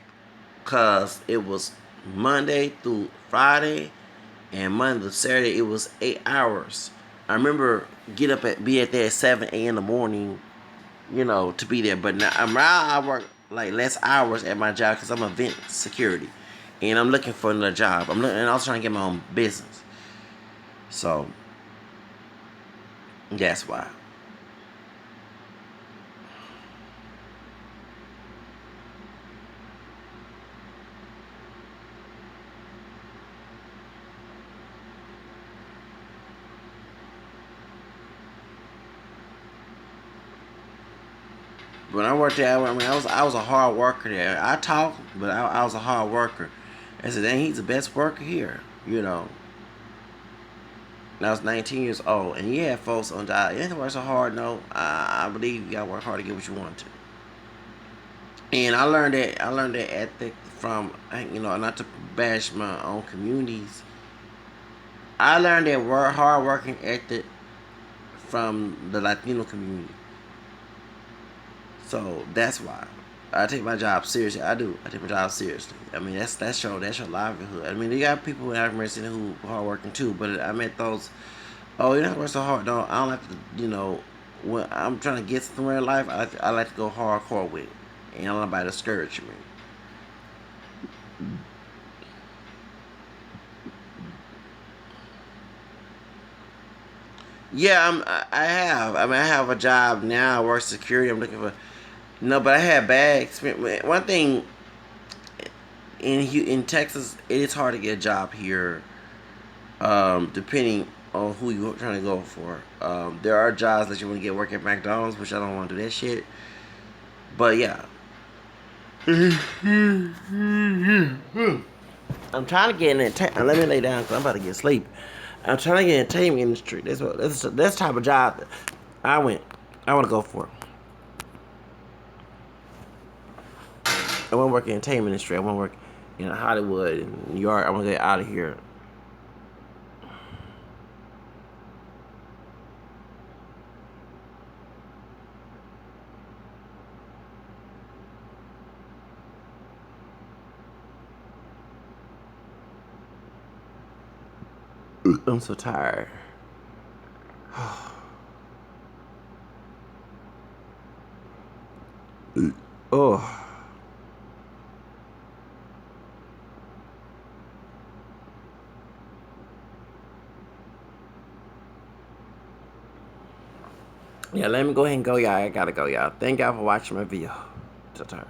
cause it was Monday through Friday, and Monday to Saturday it was 8 hours. I remember be at there at 7 a.m. in the morning, to be there. But now I work like less hours at my job because I'm event security, and I'm looking for another job. And also trying to get my own business. So that's why. When I worked there, I was a hard worker there. I talked, but I was a hard worker. I said, dang, he's the best worker here. And I was 19 years old, and he had folks on job. You ain't work so hard, no. I believe you gotta work hard to get what you want to. And I learned that. I learned that ethic from, not to bash my own communities. I learned that hard working ethic from the Latino community. So that's why I take my job seriously. I do. I take my job seriously. I mean, that's your livelihood. I mean, you got people in African who hard working too, but I met those. Oh, you're not working so hard. No, I don't have to. When I'm trying to get somewhere in life, I like to go hardcore with it, and I don't want nobody to discourage me. Yeah, I have. I mean, I have a job now. I work security. I'm looking for. No, but I had bad experience. One thing in Texas, it is hard to get a job here. Depending on who you're trying to go for. There are jobs that you want to get work at McDonald's, which I don't want to do that shit. But yeah. I'm trying to get in entertainment. Let me lay down because I'm about to get sleep. I'm trying to get in the entertainment industry. That's the type of job that I want to go for. I want to work in the entertainment industry. I want to work in Hollywood and New York. I want to get out of here. I'm so tired. Oh. Yeah, let me go ahead and go, y'all. I gotta go, y'all. Thank y'all for watching my video. So tired.